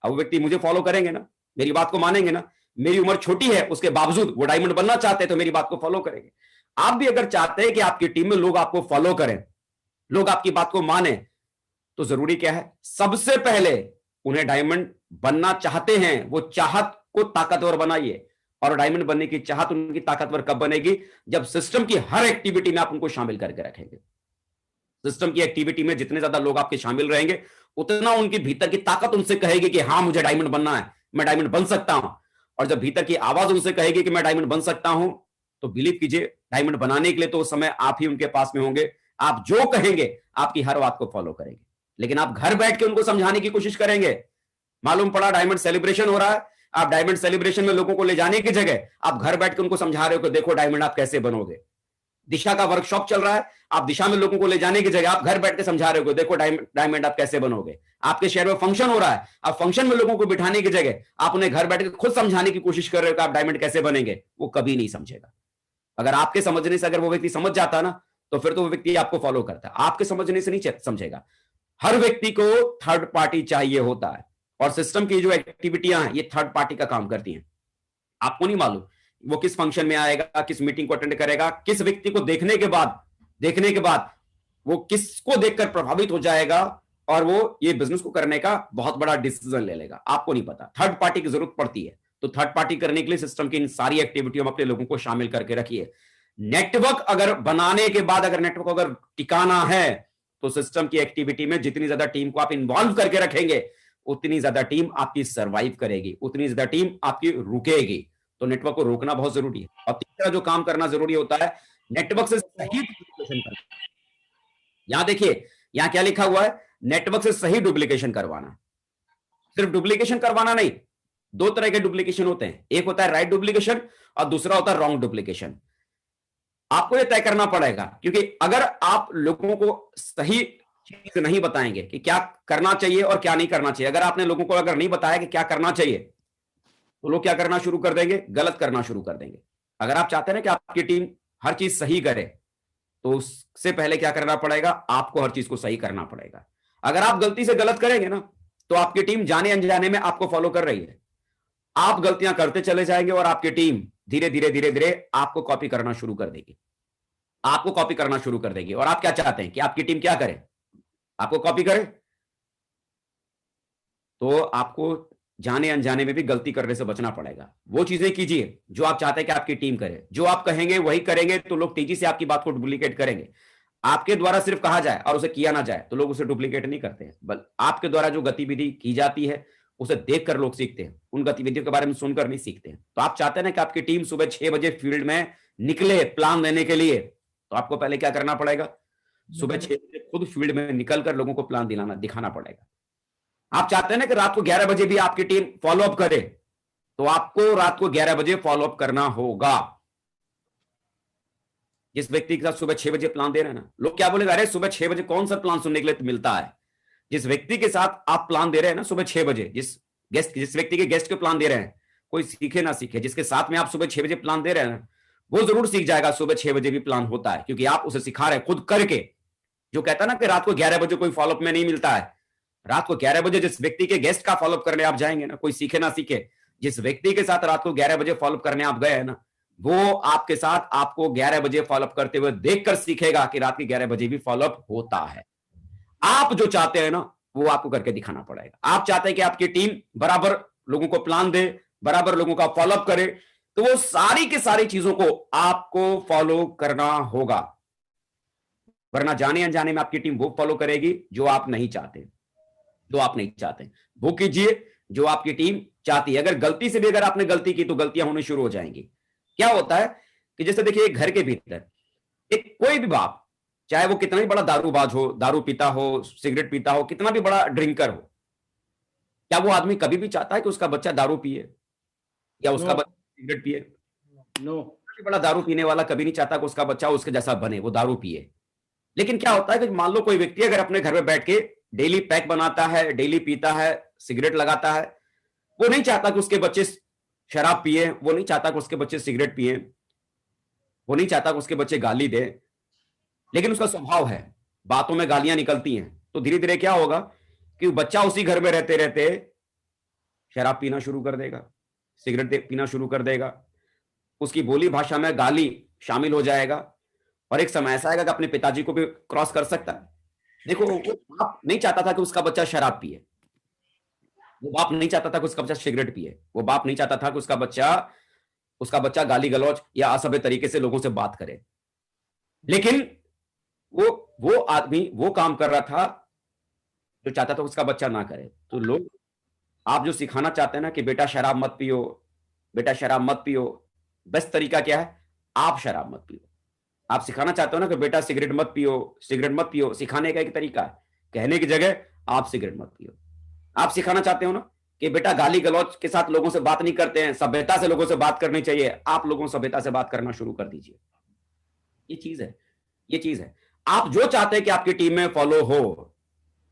अब वो व्यक्ति मुझे फॉलो करेंगे ना, मेरी बात को मानेंगे ना। मेरी उम्र छोटी है, उसके बावजूद वो डायमंड बनना चाहते हैं, तो मेरी बात को फॉलो करेंगे। आप भी अगर चाहते हैं कि आपकी टीम में लोग आपको फॉलो करें, लोग आपकी बात को माने, तो जरूरी क्या है? सबसे पहले उन्हें डायमंड बनना चाहते हैं, वो चाहत को ताकतवर बनाइए। और डायमंड बनने की चाहत उनकी ताकतवर कब बनेगी? जब सिस्टम की हर एक्टिविटी में आप उनको शामिल करके रखेंगे। सिस्टम की एक्टिविटी में जितने ज्यादा लोग आपके शामिल रहेंगे, उतना उनके भीतर की ताकत उनसे कहेगी कि हाँ मुझे डायमंड बनना है, मैं डायमंड बन सकता हूं। और जब भीतर की आवाज उनसे कहेगी कि मैं डायमंड बन सकता हूं, तो बिलीव कीजिए डायमंड बनाने के लिए तो उस समय आप ही उनके पास में होंगे। आप जो कहेंगे, आपकी हर बात को फॉलो करेंगे। लेकिन आप घर बैठ के उनको समझाने की कोशिश करेंगे, मालूम पड़ा डायमंड सेलिब्रेशन हो रहा है, आप डायमंड सेलिब्रेशन में लोगों को ले जाने की जगह आप घर बैठ के उनको समझा रहे हो कि देखो डायमंड आप कैसे बनोगे। दिशा का वर्कशॉप चल रहा है, आप दिशा में लोगों को ले जाने की जगह आप घर बैठ के समझा रहे हो देखो डायमंड आप कैसे बनोगे। आपके शहर में फंक्शन हो रहा है, आप फंक्शन में लोगों को बिठाने की जगह आप उन्हें घर बैठ के खुद समझाने की कोशिश कर रहे हो कि आप डायमंड कैसे बनेंगे। वो कभी नहीं समझेगा। अगर आपके समझने से अगर वो व्यक्ति समझ जाता ना, तो फिर तो वो व्यक्ति आपको फॉलो करता है। आपके समझने से नहीं समझेगा। हर व्यक्ति को थर्ड पार्टी चाहिए होता है, और सिस्टम की जो एक्टिविटियां हैं ये थर्ड पार्टी का काम करती हैं। आपको नहीं मालूम वो किस फंक्शन में आएगा, किस मीटिंग को अटेंड करेगा, किस व्यक्ति को देखने के बाद वो किसको देखकर प्रभावित हो जाएगा और वो ये बिजनेस को करने का बहुत बड़ा डिसीजन ले लेगा। आपको नहीं पता। थर्ड पार्टी की जरूरत पड़ती है। तो थर्ड पार्टी करने के लिए सिस्टम की इन सारी एक्टिविटियों में अपने लोगों को शामिल करके रखिए। नेटवर्क अगर बनाने के बाद अगर नेटवर्क अगर टिकाना है, तो सिस्टम की एक्टिविटी में जितनी ज्यादा टीम को आप इन्वॉल्व करके रखेंगे, उतनी ज्यादा टीम आपकी सरवाइव करेगी, उतनी ज्यादा टीम आपकी रुकेगी। तो नेटवर्क को रोकना बहुत जरूरी है। और तीसरा जो काम करना जरूरी होता है, नेटवर्क से सही डुप्लीकेशन करना। यहां देखिए, यहां क्या लिखा हुआ है, नेटवर्क से सही डुप्लीकेशन करवाना। सिर्फ डुप्लीकेशन करवाना नहीं, दो तरह के डुप्लीकेशन होते हैं, एक होता है राइट डुप्लीकेशन और दूसरा होता है रॉन्ग डुप्लीकेशन। आपको यह तय करना पड़ेगा, क्योंकि अगर आप लोगों को सही चीज नहीं बताएंगे कि क्या करना चाहिए और क्या नहीं करना चाहिए, अगर आपने लोगों को अगर नहीं बताया कि क्या करना चाहिए, तो लोग क्या करना शुरू कर देंगे, गलत करना शुरू कर देंगे। अगर आप चाहते हैं कि आपकी टीम हर चीज सही करे, तो उससे पहले क्या करना पड़ेगा, आपको हर चीज को सही करना पड़ेगा। अगर आप गलती से गलत करेंगे ना, तो आपकी टीम जाने अनजाने में आपको फॉलो कर रही है, आप गलतियां करते चले जाएंगे और आपकी टीम धीरे धीरे धीरे धीरे आपको कॉपी करना शुरू कर देगी, आपको कॉपी करना शुरू कर देगी। और आप क्या चाहते हैं कि आपकी टीम क्या करे, आपको कॉपी करे? तो आपको जाने अनजाने में भी गलती करने से बचना पड़ेगा। वो चीजें कीजिए जो आप चाहते हैं कि आपकी टीम करे, जो आप कहेंगे वही करेंगे, तो लोग तेजी से आपकी बात को डुप्लीकेट करेंगे। आपके द्वारा सिर्फ कहा जाए और उसे किया ना जाए, तो लोग उसे डुप्लीकेट नहीं करते हैं, बल आपके द्वारा जो गतिविधि की जाती है उसे देखकर लोग सीखते हैं, उन गतिविधियों के बारे में सुनकर नहीं सीखते हैं। तो आप चाहते हैं ना कि आपकी टीम सुबह 6 बजे फील्ड में निकले प्लान देने के लिए, तो आपको पहले क्या करना पड़ेगा, सुबह 6 बजे खुद फील्ड में निकलकर लोगों को प्लान दिखाना पड़ेगा। आप चाहते हैं ना कि रात को 11 बजे भी आपकी टीम फॉलोअप करे, तो आपको रात को 11 बजे फॉलोअप करना होगा। जिस व्यक्ति के साथ सुबह 6 बजे प्लान दे रहे हैं ना, लोग क्या बोलेगा, अरे सुबह 6 बजे कौन सा प्लान सुनने के लिए मिलता है। जिस व्यक्ति के साथ आप प्लान दे रहे हैं ना सुबह 6 बजे, जिस व्यक्ति के गेस्ट को प्लान दे रहे हैं, कोई सीखे ना सीखे, जिसके साथ में आप सुबह 6 बजे प्लान दे रहे हैं, वो जरूर सीख जाएगा सुबह 6 बजे भी प्लान होता है, क्योंकि आप उसे सिखा रहे हैं खुद करके। जो कहता है ना कि रात को 11 बजे कोई फॉलोअप में नहीं मिलता है, रात को 11 बजे जिस व्यक्ति के गेस्ट का फॉलोअप करने आप जाएंगे ना, कोई सीखे ना सीखे, जिस व्यक्ति के साथ रात को 11 बजे फॉलोअप करने आप गए हैं ना, वो आपके साथ आपको 11 बजे फॉलोअप करते हुए देखकर सीखेगा कि रात के 11 बजे भी फॉलोअप होता है। आप जो चाहते हैं ना, वो आपको करके दिखाना पड़ेगा। आप चाहते हैं कि आपकी टीम बराबर लोगों को प्लान दे, बराबर लोगों का फॉलोअप करे, तो वो सारी की सारी चीजों को आपको फॉलो करना होगा, वरना जाने अनजाने में आपकी टीम वो फॉलो करेगी जो आप नहीं चाहते, जो आप नहीं चाहते। वो कीजिए जो आपकी टीम चाहती है। अगर गलती से भी अगर आपने गलती की, तो गलतियां होनी शुरू हो जाएंगी। क्या होता है कि जैसे देखिए, घर के भीतर एक कोई भी बाप, चाहे वो कितना भी बड़ा दारूबाज हो, दारू पीता हो, सिगरेट पीता हो, कितना भी बड़ा ड्रिंकर हो, क्या वो आदमी कभी भी चाहता है कि उसका बच्चा दारू पिए या उसका बच्चा सिगरेट पिए? नो। बड़ा दारू पीने वाला कभी नहीं चाहता कि उसका बच्चा उसके जैसा बने, वो दारू पिए। लेकिन क्या होता है कि मान लो कोई व्यक्ति अगर अपने घर में बैठ के डेली पैक बनाता है, डेली पीता है, सिगरेट लगाता है, वो नहीं चाहता कि उसके बच्चे शराब पिए, वो नहीं चाहता कि उसके बच्चे सिगरेट पिए, वो नहीं चाहता कि उसके बच्चे गाली दे, लेकिन उसका स्वभाव है, बातों में गालियां निकलती हैं। तो धीरे धीरे क्या होगा कि बच्चा उसी घर में रहते रहते शराब पीना शुरू कर देगा, सिगरेट पीना शुरू कर देगा, उसकी बोली भाषा में गाली शामिल हो जाएगा, और एक समय ऐसा आएगा कि अपने पिताजी को भी क्रॉस कर सकता है। देखो, वो बाप नहीं चाहता था कि उसका बच्चा शराब पिए, वो बाप नहीं चाहता था कि उसका बच्चा सिगरेट पिए, वो बाप नहीं चाहता था कि उसका बच्चा गाली गलौज या असभ्य तरीके से लोगों से बात करे। लेकिन वो आदमी वो काम कर रहा था जो चाहता था उसका बच्चा ना करे। तो लोग, आप जो सिखाना चाहते हैं ना कि बेटा शराब मत पियो, बेटा शराब मत पियो, बेस्ट तरीका क्या है, आप शराब मत पियो। आप सिखाना चाहते हो ना कि बेटा सिगरेट मत पियो, सिगरेट मत पियो, सिखाने का एक तरीका है, कहने की जगह आप सिगरेट मत पियो। आप सिखाना चाहते हो ना कि बेटा गाली गलौज के साथ लोगों से बात नहीं करते हैं, सभ्यता से लोगों से बात करनी चाहिए, आप लोगों से सभ्यता से बात करना शुरू कर दीजिए। ये चीज है। आप जो चाहते हैं कि आपकी टीम में फॉलो हो,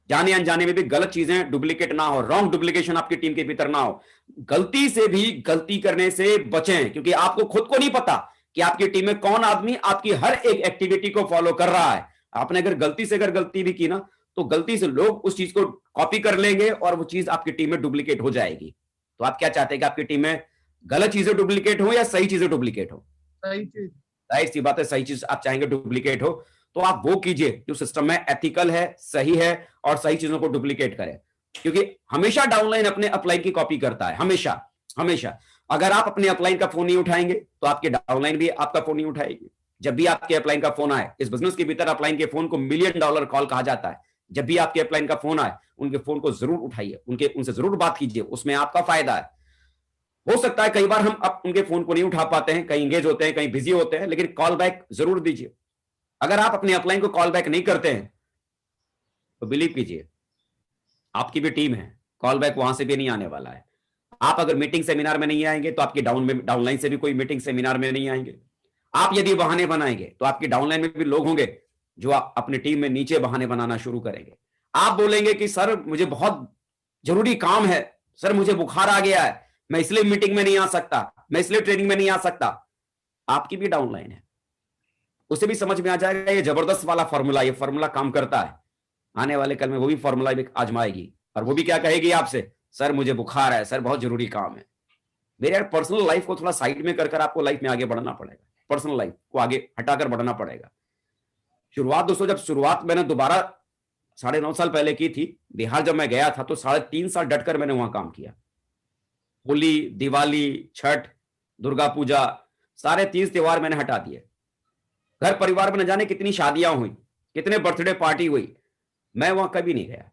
जाने अनजाने में भी गलत चीजें डुप्लीकेट ना हो, रॉन्ग डुप्लीकेशन आपकी टीम के भीतर ना हो, गलती से भी गलती करने से बचें, क्योंकि आपको खुद को नहीं पता कि आपकी टीम में कौन आदमी आपकी हर एक एक्टिविटी को फॉलो कर रहा है। आपने अगर गलती भी की ना, तो गलती से लोग उस चीज को कॉपी कर लेंगे और वो चीज आपकी टीम में डुप्लीकेट हो जाएगी। तो आप क्या चाहते हैं कि आपकी टीम में गलत चीजें डुप्लीकेट हो या सही चीजें डुप्लीकेट हो? सही चीज। जाहिर सी बात है, सही चीज आप चाहेंगे डुप्लीकेट हो, तो आप वो कीजिए जो सिस्टम में एथिकल है, सही है, और सही चीजों को डुप्लीकेट करे। क्योंकि हमेशा डाउनलाइन अपने अपलाइन की कॉपी करता है, हमेशा। अगर आप अपने अपलाइन का फोन नहीं उठाएंगे, तो आपके डाउनलाइन भी आपका फोन नहीं उठाएगी। जब भी आपके अपलाइन का फोन आए, इस बिजनेस के भीतर अपलाइन के फोन को $1 मिलियन कॉल कहा जाता है। जब भी आपके अपलाइन का फोन आए, उनके फोन को जरूर उठाइए, उनसे जरूर बात कीजिए, उसमें आपका फायदा है। हो सकता है कई बार हम अब उनके फोन को नहीं उठा पाते हैं, कहीं इंगेज होते हैं, कहीं बिजी होते हैं, लेकिन कॉल बैक जरूर दीजिए। अगर आप अपने अपलाइन को कॉल बैक नहीं करते हैं तो बिलीव कीजिए, आपकी भी टीम है, कॉल बैक वहां से भी नहीं आने वाला है। आप अगर मीटिंग सेमिनार में नहीं आएंगे तो आपकी डाउनलाइन से भी कोई मीटिंग सेमिनार में नहीं आएंगे। आप यदि बहाने बनाएंगे तो आपकी डाउनलाइन में भी लोग होंगे जो अपनी टीम में नीचे बहाने बनाना शुरू करेंगे। आप बोलेंगे कि सर मुझे बहुत जरूरी काम है, सर मुझे बुखार आ गया है, मैं इसलिए मीटिंग में नहीं आ सकता, मैं इसलिए ट्रेनिंग में नहीं आ सकता। आपकी भी डाउनलाइन है, उसे भी समझ में आ जाएगा ये जबरदस्त वाला फॉर्मूला, ये फॉर्मूला काम करता है। आने वाले कल में वो भी फॉर्मूला आजमाएगी और वो भी क्या कहेगी आपसे, सर मुझे बुखार है, सर बहुत जरूरी काम है। मेरे यार पर्सनल लाइफ को थोड़ा साइड में कर आपको लाइफ में आगे बढ़ना पड़ेगा, पर्सनल लाइफ को आगे हटाकर बढ़ना पड़ेगा। शुरुआत दोस्तों, जब शुरुआत मैंने दोबारा 9.5 साल पहले की थी, बिहार जब मैं गया था तो 3.5 साल डटकर मैंने वहां काम किया। होली, दिवाली, छठ, दुर्गा पूजा, सारे 30 त्योहार मैंने हटा दिए। घर परिवार में न जाने कितनी शादियां हुई, कितने बर्थडे पार्टी हुई, मैं वहां कभी नहीं गया,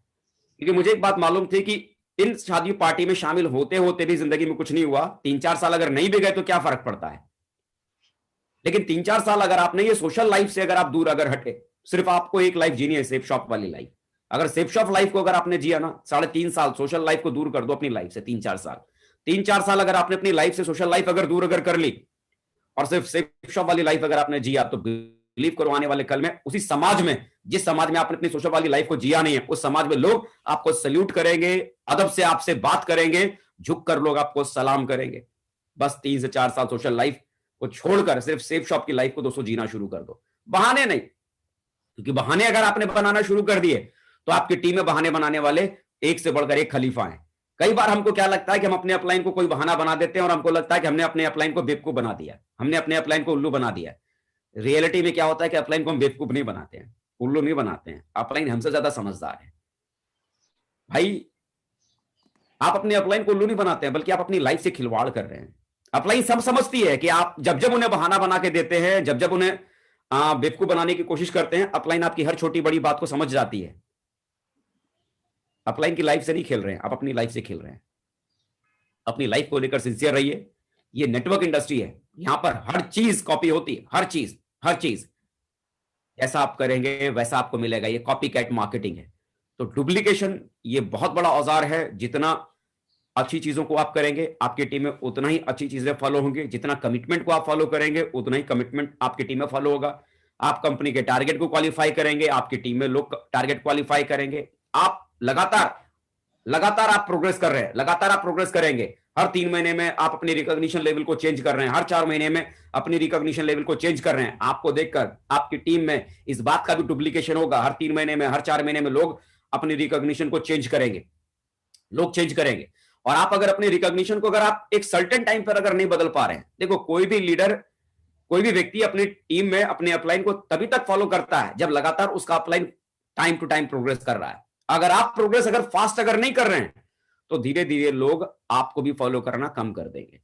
क्योंकि मुझे एक बात मालूम थी कि इन शादी पार्टी में शामिल होते होते भी जिंदगी में कुछ नहीं हुआ। 3-4 साल अगर नहीं भी गए तो क्या फर्क पड़ता है, लेकिन 3-4 साल अगर आपने ये सोशल लाइफ से अगर आप दूर अगर हटे, सिर्फ आपको एक लाइफ जीनी है, सेफ शॉप वाली लाइफ। अगर सेफ शॉप लाइफ को अगर आपने जिया ना, 3.5 साल सोशल लाइफ को दूर कर दो अपनी लाइफ से, 3-4 साल अगर आपने अपनी लाइफ से सोशल लाइफ अगर दूर अगर कर ली और सिर्फ सेफ शॉप वाली लाइफ अगर आपने जिया, तो बिलीव करो आने वाले कल में उसी समाज में, जिस समाज में आपने अपनी सोशल वाली लाइफ को जिया नहीं है, उस समाज में लोग आपको सल्यूट करेंगे, अदब से आपसे बात करेंगे, झुक कर लोग आपको सलाम करेंगे। बस 3 से 4 साल सोशल लाइफ को छोड़कर सिर्फ सेफ शॉप की लाइफ को दोस्तों जीना शुरू कर दो, बहाने नहीं। क्योंकि बहाने अगर आपने बनाना शुरू कर दिए तो आपकी टीम में बहाने बनाने वाले एक से बढ़कर एक खलीफा हैं। कई बार हमको क्या लगता है कि हम अपने अपलाइन को कोई बहाना बना देते हैं और हमको लगता है कि हमने अपने अपलाइन को बेवकूफ बना दिया, हमने अपने अपलाइन को उल्लू बना दिया। रियलिटी में क्या होता है कि अपलाइन को हम बेवकूफ नहीं बनाते हैं, उल्लू नहीं बनाते हैं, अपलाइन हमसे ज्यादा समझदार है। भाई आप अपने अपलाइन को उल्लू नहीं बनाते हैं, बल्कि आप अपनी लाइफ से खिलवाड़ कर रहे हैं। अपलाइन सब समझती है कि आप जब जब उन्हें बहाना बना के देते हैं, जब जब उन्हें बेवकूफ बनाने की कोशिश करते हैं, अपलाइन आपकी हर छोटी बड़ी बात को समझ जाती है। अपलाइन की लाइफ से नहीं खेल रहे हैं, आप अपनी लाइफ से खेल रहे हैं। अपनी लाइफ को लेकर सिंसियर रहिए। ये नेटवर्क इंडस्ट्री है, यहां पर हर चीज कॉपी होती है, हर चीज जैसा आप करेंगे वैसा आपको मिलेगा। ये कॉपी कैट मार्केटिंग है। तो डुप्लीकेशन ये बहुत बड़ा औजार है। जितना अच्छी चीजों को आप करेंगे, आपकी टीम में उतना ही अच्छी चीजें फॉलो होंगी। जितना कमिटमेंट को आप फॉलो करेंगे, उतना ही कमिटमेंट आपकी टीम में फॉलो होगा। आप कंपनी के टारगेट को क्वालिफाई करेंगे, आपकी टीम में लोग टारगेट क्वालिफाई करेंगे। आप लगातार आप प्रोग्रेस कर रहे हैं, लगातार आप प्रोग्रेस करेंगे। हर 3 महीने में आप अपनी रिकॉग्निशन लेवल को चेंज कर रहे हैं, हर 4 महीने में अपनी रिकॉग्निशन लेवल को चेंज कर रहे हैं। आपको देखकर आपकी टीम में इस बात का भी डुप्लीकेशन होगा। हर 3 महीने में, हर 4 महीने में लोग अपनी रिकॉग्निशन को चेंज करेंगे, लोग चेंज करेंगे। और आप अगर अपनी रिकॉग्निशन को अगर आप एक सर्टेन टाइम पर अगर नहीं बदल पा रहे हैं, देखो कोई भी लीडर, कोई भी व्यक्ति अपनी टीम में अपने अपलाइन को तभी तक फॉलो करता है जब लगातार उसका upline time to time progress कर रहा है। अगर आप प्रोग्रेस अगर फास्ट अगर नहीं कर रहे हैं तो धीरे धीरे लोग आपको भी फॉलो करना कम कर देंगे।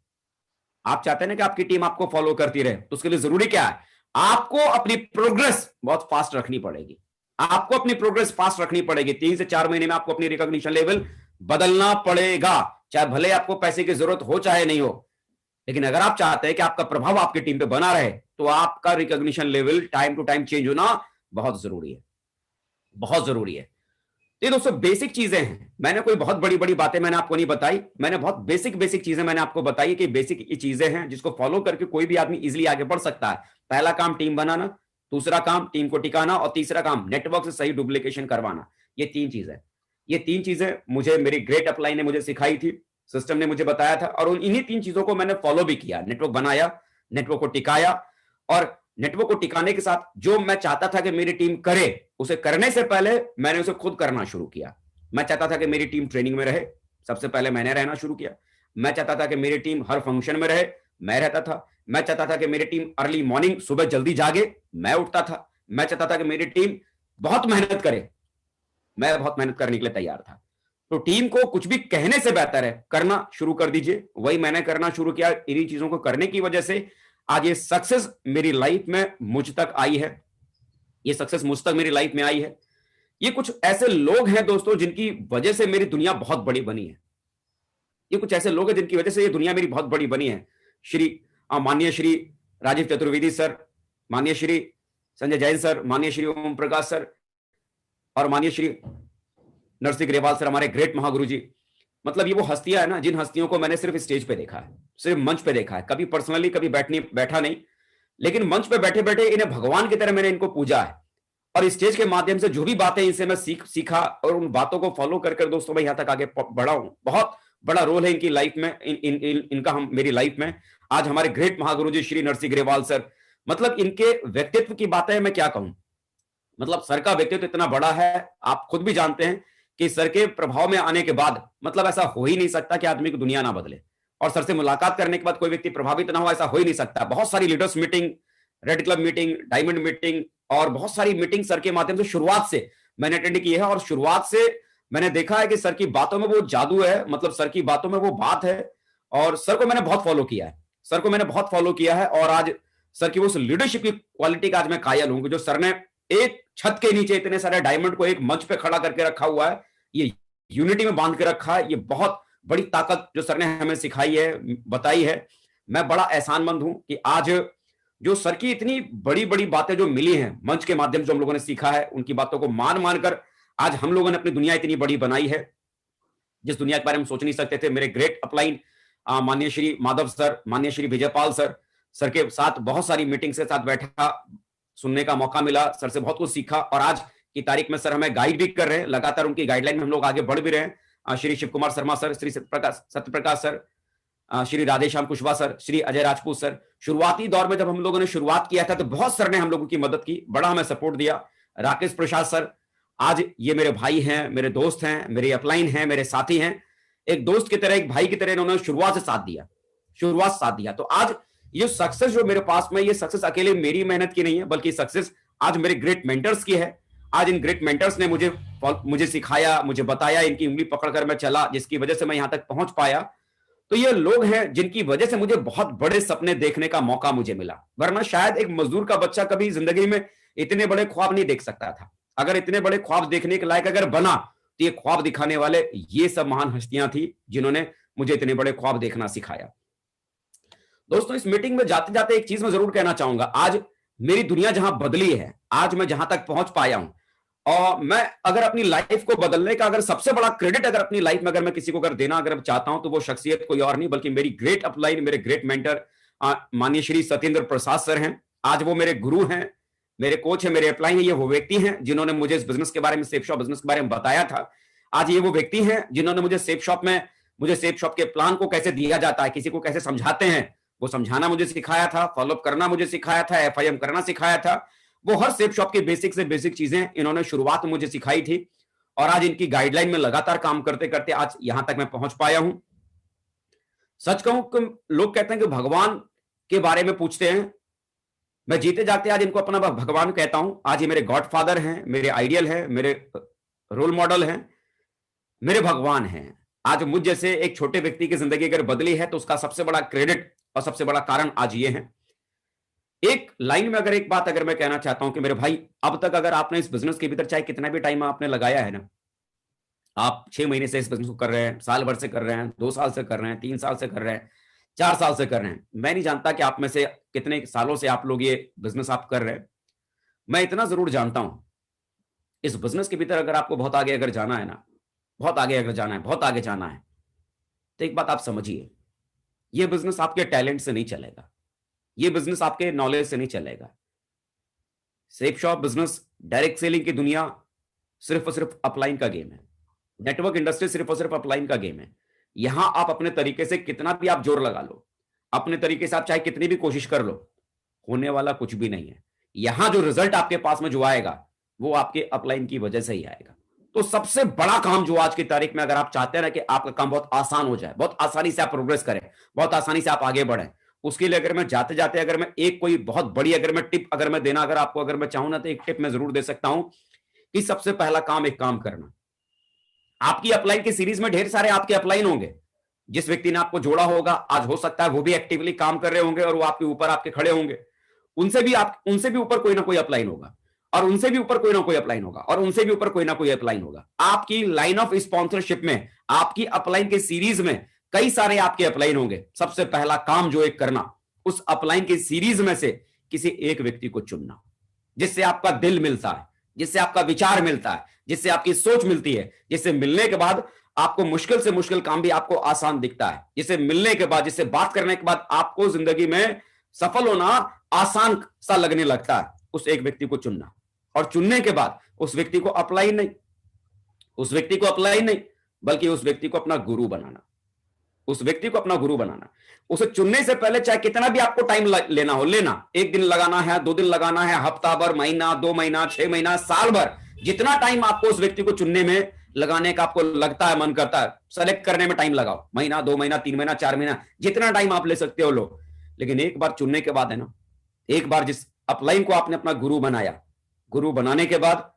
आप चाहते हैं ना कि आपकी टीम आपको फॉलो करती रहे, तो उसके लिए जरूरी क्या है? आपको अपनी प्रोग्रेस बहुत फास्ट रखनी पड़ेगी। आपको अपनी प्रोग्रेस फास्ट रखनी पड़ेगी। 3 से 4 महीने में आपको अपनी रिकॉग्निशन लेवल बदलना पड़ेगा, चाहे भले आपको पैसे की जरूरत हो चाहे नहीं हो। लेकिन अगर आप चाहते हैं कि आपका प्रभाव आपकी टीम पे बना रहे, तो आपका recognition level time to time change होना बहुत जरूरी है, बहुत जरूरी है। ये दोस्तों बेसिक चीजें हैं। मैंने कोई बहुत बड़ी बड़ी बातें मैंने आपको नहीं बताई, मैंने बहुत बेसिक चीजें मैंने आपको बताई कि बेसिक ये चीजें हैं जिसको फॉलो करके कोई भी आदमी इजीली आगे बढ़ सकता है। पहला काम टीम बनाना, दूसरा काम टीम को टिकाना, और तीसरा काम नेटवर्क से सही डुप्लीकेशन करवाना। ये 3 चीजें, ये 3 चीजें मुझे मेरी ग्रेट अपलाइन ने मुझे सिखाई थी, सिस्टम ने मुझे बताया था, और इन्हीं 3 चीजों को मैंने फॉलो भी किया। नेटवर्क बनाया, नेटवर्क को टिकाया, और नेटवर्क को टिकाने के साथ जो मैं चाहता था कि मेरी टीम करे, उसे करने से पहले मैंने उसे खुद करना शुरू किया। मैं चाहता था कि मेरी टीम ट्रेनिंग में रहे, सबसे पहले मैंने रहना शुरू किया। मैं चाहता था कि मेरी टीम हर फंक्शन में रहे, मैं रहता था। मैं चाहता था कि मेरी टीम अर्ली मॉर्निंग सुबह जल्दी जागे, मैं उठता था। मैं चाहता था कि मेरी टीम बहुत मेहनत करे, मैं बहुत मेहनत करने के लिए तैयार था। तो टीम को कुछ भी कहने से बेहतर है करना शुरू कर दीजिए। वही मैंने करना शुरू किया। इन्हीं चीजों को करने की वजह से आज ये सक्सेस मेरी लाइफ में मुझ तक आई है। ये सक्सेस मुझ तक मेरी लाइफ में आई है। ये कुछ ऐसे लोग हैं दोस्तों जिनकी वजह से मेरी दुनिया बहुत बड़ी बनी है। ये कुछ ऐसे लोग हैं जिनकी वजह से ये दुनिया मेरी बहुत बड़ी बनी है। माननीय श्री राजीव चतुर्वेदी सर, माननीय श्री संजय जैन सर, माननीय श्री ओम प्रकाश सर और माननीय श्री नरसिंह ग्रेवाल सर, हमारे ग्रेट महागुरु जी। मतलब ये वो हस्तियां है ना जिन हस्तियों को मैंने सिर्फ स्टेज पे देखा है, सिर्फ मंच पे देखा है, कभी पर्सनली कभी बैठा नहीं, लेकिन मंच पे बैठे बैठे इन्हें भगवान की तरह मैंने इनको पूजा है। और स्टेज के माध्यम से जो भी बातें इनसे मैं सीखा और उन बातों को फॉलो कर दोस्तों मैं यहां तक आगे बढ़ा हूं। बहुत बड़ा रोल है इनकी लाइफ में, इनका मेरी लाइफ में। आज हमारे ग्रेट महागुरु जी श्री नरसिंह ग्रेवाल सर, मतलब इनके व्यक्तित्व की बातें मैं क्या कहूं। मतलब सर का व्यक्तित्व इतना बड़ा है, आप खुद भी जानते हैं कि सर के प्रभाव में आने के बाद मतलब ऐसा हो ही नहीं सकता कि आदमी की दुनिया ना बदले। और सर से मुलाकात करने के बाद कोई व्यक्ति प्रभावित ना हो, ऐसा हो ही नहीं सकता। बहुत सारी leaders meeting, red club meeting, diamond meeting और बहुत सारी मीटिंग सर के माध्यम से शुरुआत से मैंने अटेंड की है। और शुरुआत से मैंने देखा है कि सर की बातों में वो जादू है, मतलब सर की बातों में वो बात है। और सर को मैंने बहुत फॉलो किया है, सर को मैंने बहुत फॉलो किया है। और आज सर की उस लीडरशिप की क्वालिटी का आज मैं कायल हूं, जो सर ने एक छत के नीचे इतने सारे डायमंड को एक मंच पे खड़ा करके रखा हुआ है, ये यूनिटी में बांध के रखा है। ये बहुत बड़ी ताकत जो सर ने हमें सिखाई है, बताई है। मैं बड़ा एहसानमंद हूं कि आज जो सर की इतनी बड़ी बड़ी बातें जो मिली हैं मंच के माध्यम से हम लोगों ने सीखा है, उनकी बातों को मान मानकर आज हम लोगों ने अपनी दुनिया इतनी बड़ी बनाई है जिस दुनिया के बारे में सोच नहीं सकते थे। मेरे ग्रेट अपलाइन माननीय श्री माधव सर, माननीय श्री विजयपाल सर, सर के साथ बहुत सारी मीटिंग के साथ बैठा, सुनने का मौका मिला, सर से बहुत कुछ सीखा। और आज की तारीख में सर हमें गाइड भी कर रहे हैं, लगातार उनकी गाइडलाइन में हम लोग आगे बढ़ भी रहे हैं। Shri Shiv Kumar Sharma sir, Shri Satyaprakash sir, Shri Radheshyam Kushwaha sir, Shri Ajay Rajput sir. शुरुआती दौर में जब हम लोगों ने शुरुआत किया था तो बहुत सर ने हम लोगों की मदद की, बड़ा हमें सपोर्ट दिया। राकेश प्रसाद सर, आज ये मेरे भाई हैं, मेरे दोस्त हैं, मेरे अपलाइन हैं, मेरे साथी हैं। एक दोस्त की तरह, एक भाई की तरह इन्होंने शुरुआत से साथ दिया। तो आज ये सक्सेस जो मेरे पास में, ये सक्सेस अकेले मेरी मेहनत की नहीं है, बल्कि सक्सेस आज मेरे ग्रेट मेंटर्स की है। आज इन ग्रेट मेंटर्स ने मुझे सिखाया, मुझे बताया, इनकी उंगली पकड़कर मैं चला, जिसकी वजह से मैं यहां तक पहुंच पाया। तो ये लोग हैं जिनकी वजह से मुझे बहुत बड़े सपने देखने का मौका मुझे मिला, वरना शायद एक मजदूर का बच्चा कभी जिंदगी में इतने बड़े ख्वाब नहीं देख सकता था। अगर इतने बड़े ख्वाब देखने के लायक अगर बना तो ये ख्वाब दिखाने वाले ये सब महान हस्तियां थी जिन्होंने मुझे इतने बड़े ख्वाब देखना सिखाया। दोस्तों, इस मीटिंग में जाते जाते एक चीज मैं जरूर कहना चाहूंगा। आज मेरी दुनिया जहां बदली है, आज मैं जहां तक पहुंच पाया हूं, और मैं अगर अपनी लाइफ को बदलने का अगर सबसे बड़ा क्रेडिट अगर अपनी लाइफ में अगर मैं किसी को अगर देना अगर चाहता हूं तो वो शख्सियत कोई और नहीं बल्कि मेरी ग्रेट अपलाइन, मेरे ग्रेट मेंटर माननीय श्री सत्येंद्र प्रसाद सर हैं। आज वो मेरे गुरु हैं, मेरे कोच हैं, मेरे अपलाइन हैं। ये वो व्यक्ति हैं जिन्होंने मुझे इस बिजनेस के बारे में, सेफ शॉप बिजनेस के बारे में बताया था। आज ये वो व्यक्ति हैं जिन्होंने मुझे सेफ शॉप के प्लान को कैसे दिया जाता है, किसी को कैसे समझाते हैं, वो समझाना मुझे सिखाया था, फॉलोअप करना मुझे सिखाया था, FIM करना सिखाया था। वो हर सेफ शॉप की बेसिक से बेसिक चीजें इन्होंने शुरुआत में मुझे सिखाई थी। और आज इनकी गाइडलाइन में लगातार काम करते करते आज यहां तक मैं पहुंच पाया हूं। सच कहूं कि लोग कहते हैं कि भगवान के बारे में पूछते हैं, मैं जीते जागते आज इनको अपना भगवान कहता हूं। आज ये मेरे गॉडफादर हैं, मेरे आइडियल हैं, मेरे रोल मॉडल हैं, मेरे भगवान हैं। आज मुझ जैसे एक छोटे व्यक्ति की जिंदगी अगर बदली है तो उसका सबसे बड़ा क्रेडिट और सबसे बड़ा कारण आज ये है। एक लाइन में अगर एक बात अगर मैं कहना चाहता हूं कि मेरे भाई, अब तक अगर आपने इस बिजनेस के भीतर चाहे कितना भी टाइम आपने लगाया है ना, आप 6 महीने से इस बिजनेस को कर रहे हैं, साल भर से कर रहे हैं, 2 साल से कर रहे हैं, 3 साल से कर रहे हैं, 4 साल से कर रहे हैं, मैं नहीं जानता कि आप में से कितने सालों से आप लोग ये बिजनेस आप कर रहे हैं। मैं इतना जरूर जानता हूं, इस बिजनेस के भीतर अगर आपको बहुत आगे अगर जाना है ना, बहुत आगे अगर जाना है, बहुत आगे जाना है, तो एक बात आप समझिए, ये बिजनेस आपके टैलेंट से नहीं चलेगा, ये बिजनेस आपके नॉलेज से नहीं चलेगा। Safe shop business, direct selling की दुनिया सिर्फ और सिर्फ अपलाइन का गेम है। नेटवर्क इंडस्ट्री सिर्फ और सिर्फ अपलाइन का गेम है। यहां आप अपने तरीके से कितना भी आप जोर लगा लो, अपने तरीके से आप चाहे कितनी भी कोशिश कर लो, होने वाला कुछ भी नहीं है। यहां जो रिजल्ट आपके पास में जो आएगा वो आपके अपलाइन की वजह से ही आएगा। तो सबसे बड़ा काम जो आज की तारीख में अगर आप चाहते हैं ना कि आपका काम बहुत आसान हो जाए, बहुत आसानी से आप प्रोग्रेस करें, बहुत आसानी से आप आगे बढ़ें, उसके लिए अगर मैं जाते जाते अगर मैं एक कोई बहुत बड़ी अगर मैं टिप अगर मैं देना अगर आपको अगर मैं चाहूं ना, तो एक टिप मैं जरूर दे सकता हूं कि सबसे पहला काम एक काम करना। आपकी अपलाइन की सीरीज में ढेर सारे आपके अपलाइन होंगे। जिस व्यक्ति ने आपको जोड़ा होगा, आज हो सकता है वो भी एक्टिवली काम कर रहे होंगे और वो आपके ऊपर आपके खड़े होंगे, उनसे भी ऊपर कोई ना कोई अपलाइन होगा। और उनसे भी ऊपर कोई ना कोई अपलाइन होगा, और उनसे भी ऊपर कोई ना कोई अपलाइन होगा। आपकी लाइन ऑफ स्पॉन्सरशिप में, आपकी अपलाइन के सीरीज में कई सारे आपके अपलाइन होंगे। सबसे पहला काम जो एक करना, उस अपलाइन की सीरीज में से किसी एक व्यक्ति को चुनना, जिससे आपका दिल मिलता है, जिससे आपका विचार मिलता है, जिससे आपकी सोच मिलती है, जिससे मिलने के बाद आपको मुश्किल से मुश्किल काम भी आपको आसान दिखता है, जिससे मिलने के बाद, जिससे बात करने के बाद आपको जिंदगी में सफल होना आसान सा लगने लगता है। उस एक व्यक्ति को चुनना, और चुनने के बाद उस व्यक्ति को अप्लाई नहीं, उस व्यक्ति को अप्लाई नहीं, बल्कि उस व्यक्ति को अपना गुरु बनाना, उस व्यक्ति को अपना गुरु बनाना। उसे चुनने से पहले चाहे कितना भी आपको टाइम लेना हो, लेना, 1 दिन लगाना है, 2 दिन लगाना है, हफ्ता भर, महीना, 2 महीना, 6 महीना, साल भर, जितना टाइम आपको उस व्यक्ति को चुनने में लगाने का आपको लगता है, मन करता है, सेलेक्ट करने में टाइम लगाओ, महीना, 2 महीना, 3 महीना, 4 महीना, जितना टाइम आप ले सकते हो लो। लेकिन एक बार चुनने के बाद है ना, एक बार जिस अपलाइन को आपने अपना गुरु बनाया, गुरु बनाने के बाद